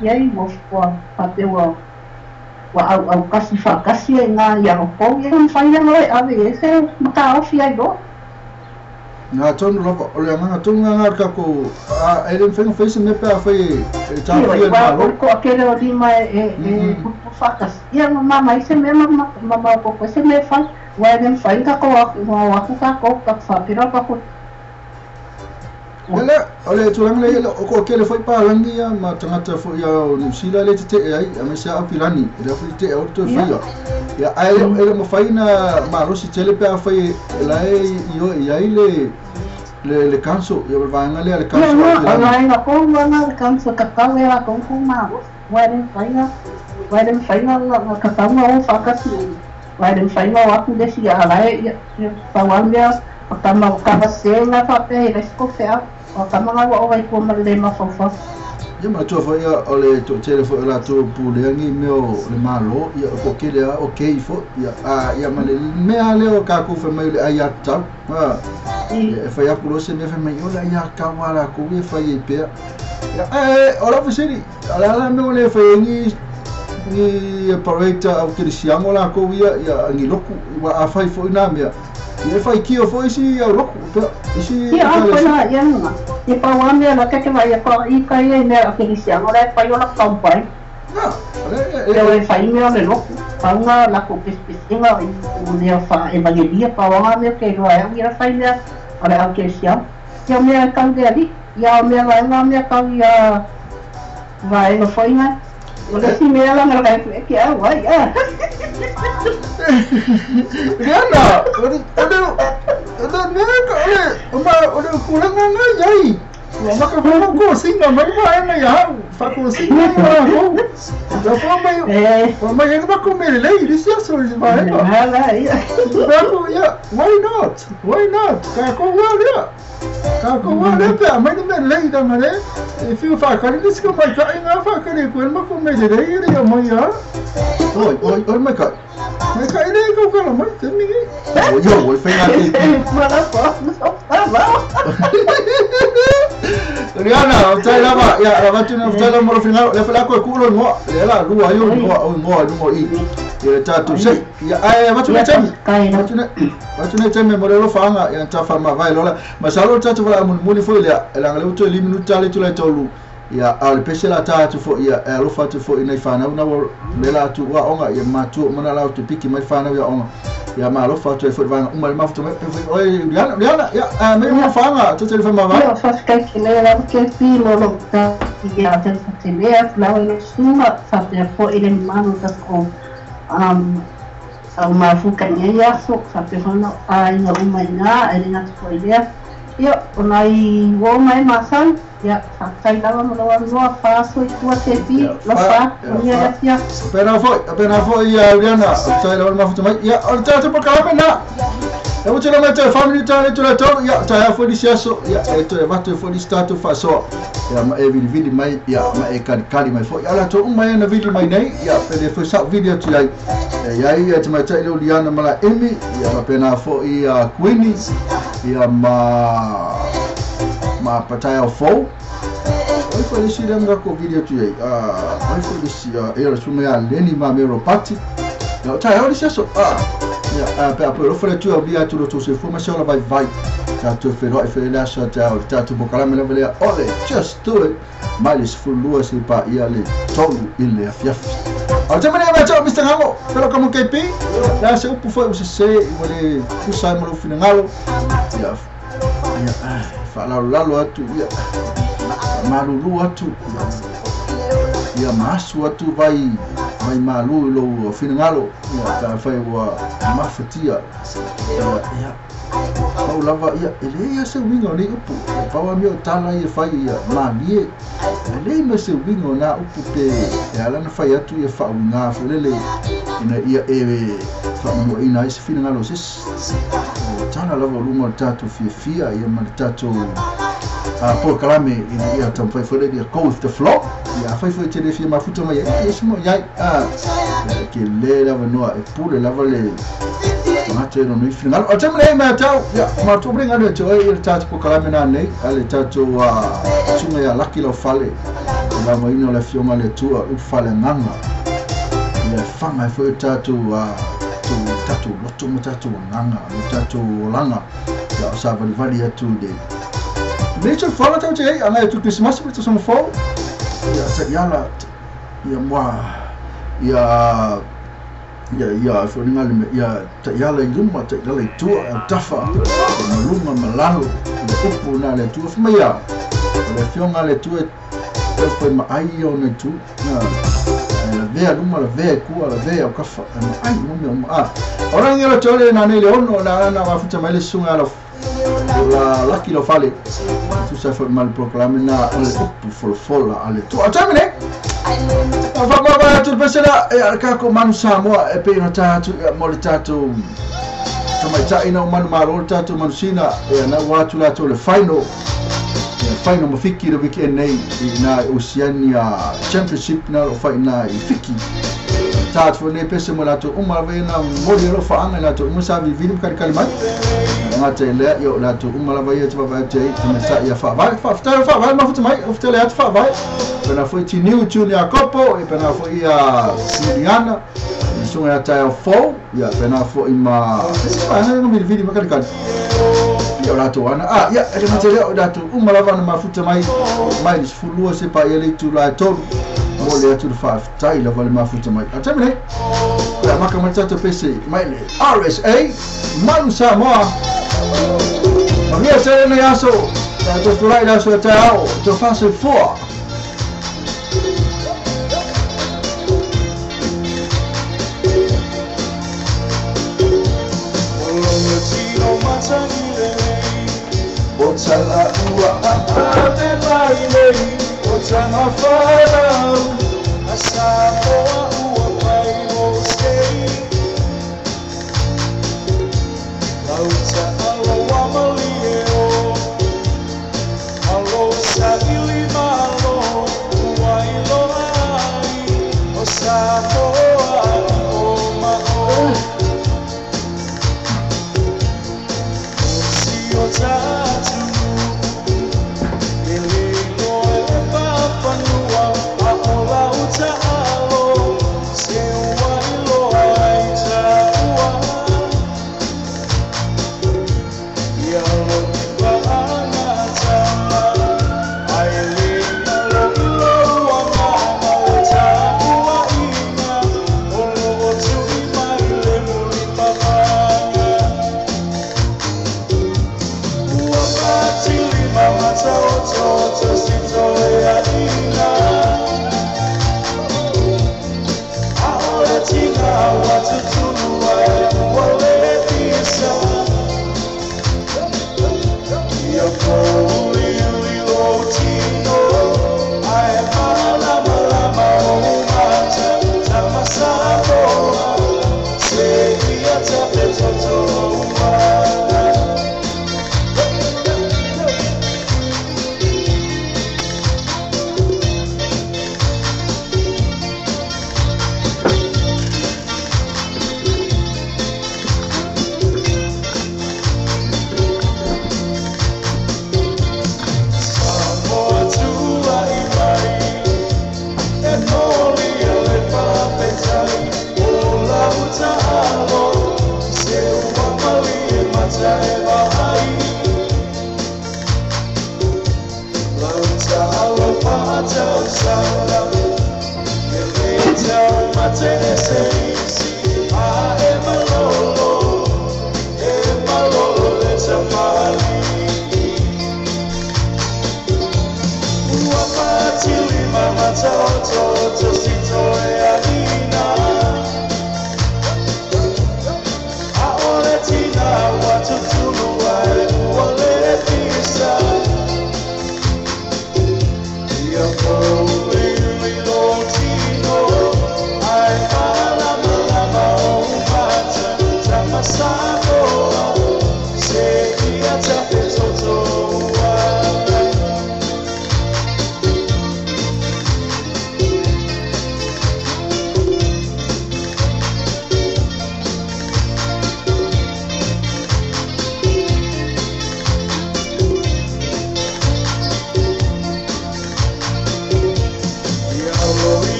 ye mo fa pa te wa au kasi whakasi e ngā iaro pou e whai anoi awe e se maka awhi ai do. Ngā tonu rapa, ole ngā tonu ngā kako e ren whenga whaise me pēr whai e tāwhi e ngā lo. Ko akere o rima e pupu whakas. Ia mama i se me mama koko se me whai, wai ren whai kako waku kako ka whapira kako. ole tulang le ko ke le foi pa langi ya ma tangata fo ya New Zealand le te ai a sa apilani le fo te o to fo ya ai ele mo faina ma rosi tele pe a foi la io ya le kanso ya vanga le kanso ai na ko na le kanso ka ka le la ko ma Waden faina na ka ta ma fa ka si waden faina wa ku de si ala ya pa wanga ka ma ka se na fa pe le ko fe o ka ma wa o vai ko ma le ma fa fa ya ma to fo ya ole to telefo la to pu le ngi meo le malo ya ko ke le okay fo ya ma le me ale o ka ku fe mai le ai ta ya fa ya ku se me fe mai o la ya ka wala ku we fa ye pe ya ora fo seri ala me le fe ni operator au ke siamo la ko ya ngi loku wa a fa fo ina me e fai ki o foi si o roku isi ya apa ya nga e pa wa me la ka vai pa I ka e me a feliciano ora pa yo la kampai e fai me le roku pa nga la ko pispisina o ne fa evangelia pa wa me ke no ai ngira fai me ora a ke sia ya me ka de ali ya me la nga me ka ya vai no foi nga Wala si Mia lang ang kaya why Riana, udah kulang nga yai. Mama ka ko singa mai na ya. Fa ko singa ko. Da fa mai ba ko me le di sia so di ba. Ya, why not? Ka ko wala. Kako wala pe amai me le da mare. If you fa ka ni ko mai ka nga fa ka ni ko ma ko me le ya mai ya. Oi mai ka. Mai ka ine ko ka mai te mi. Yo, foi na ti. Mala fa, no fa. Riana, utai lava, ya, lava tuna utai lava moro final, le fala ko kulo ngo, le la lu ayo ngo I. Ya tatu sei. Ya ai watu na temi. Watu na temi moro lo fanga ya tafa ma vai lola. Masalo tatu wala muli fo ile la ngale uto 10 minuta le tula tolu. Ya al pesela tatu fo ya lo fatu fo ina fana una le la tu wa onga ya matu mana la tu piki mai fana ya onga. Ya ma lo fatu fo vanga uma ma fatu oi Riana ya me mo fanga tu telefone ma vai. Eu faço que ele era que pilo lo tá ya tem que ter lá ele suma fazer fo ele mano das com au mafukannya ya so sabe hono ai no umaina ele na foi dia yo onai wo mai masan ya sai dava mo lo faço e tua tepi lo fa ya ya Pena foi ya Riana sai dava ma futu mai ya olta tu pakala na eu vou tirar meu family tale tu lato ya ta foi di siaso ya eto e vato foi di stato fa so ya ma e video mai ya ma e kali mai foi ala to mai na video mai nei ya pede foi sa video tu ai ya ia te mai tai Riana mala emi ya ma pena foi ya Queenie ya ma pataya fo oi foi di siranga ko video tu ai oi foi di era sumea leni ma mero party ya ta ora siaso ya pe apro fora tu abia tu to se formação la vai ta tu fero e fere la sa ta tu bocala me la ole just do it mais fulua se pa ia le todo ile afia até mané vai tchau Mr. Ngalo pelo como KP la se upu foi o se vole usar mo final ya fa la atu ya malulu atu ya masu atu vai malu lo finangalo ya ta fai wa mafatia ya au lava ya ele ya se wingo ni upu pa wa mi tala ya fai ya mali ele me se wingo na upu pe ya la na fai atu ya fa nga fulele ina ia fa mo ina is finangalo sis tana lava lumo tatu fia ya mal tatu por kalame ina ia tampai fulele ya go with the flow ya fai foi tele fi mafuta mai ya simo ya que le la no e pure la vale ma te no mi final o temle ma tau ya ma tu bringa de to e tatu por kalame na nei ale tatu wa sunga ya lucky lo fale la mo ino la fioma le tu u fale nganga ya fanga foi tatu tatu lotu mutatu nganga mutatu langa ya sabe vale tu de Mitchell fala tau te ai anga tu Christmas tu som fo ya seriala ya moi ya ya fo ni ngale ya ta ya le yuma ta le tu tafa maluma malalo le upu na le tu fa ya le fionga le tu foi ma ai ona tu na la vea luma la vea ku la vea o kafa ai mo ora ngelo tole na ne le ono na wa futa mai le sunga la lucky lo fale tu sa for mal proclame na le upu fola ale tu atamine va tu pensela e ka ko manu Samoa e pe na tatu mo le tatu mai ta ina manu maro tatu manu sina e na watu la to le final mafiki le weekend nei na Oceania Championship na lo fai na i fiki tatu ne pese mo la to uma ve na mo le lo fa anga la to mo sa vi vidim kali mai ngata le yo la to uma la vai te va te na sa ya fa vai ma futa mai futa le at fa vai pena foi ti new junior couple e pena foi a Juliana so ya ta fo ya pena foi ma ana no vídeo ma kali yo la to ana ya e ma te le da to uma la va ma futa mai fulu se pa ele tu la to mo le tu fa tai la va ma futa mai atamine la ma ka to pese mai le RSA Manu Samoa ma mia se ne aso to fly da so ta to fa se fo Otala ua apate laile Otala whanau Asamoa ua pai o skei Lauta alo wamalie o Alo sa ili malo Ua ilo ai O Samoa o mao Si o tatu Yo,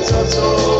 Toto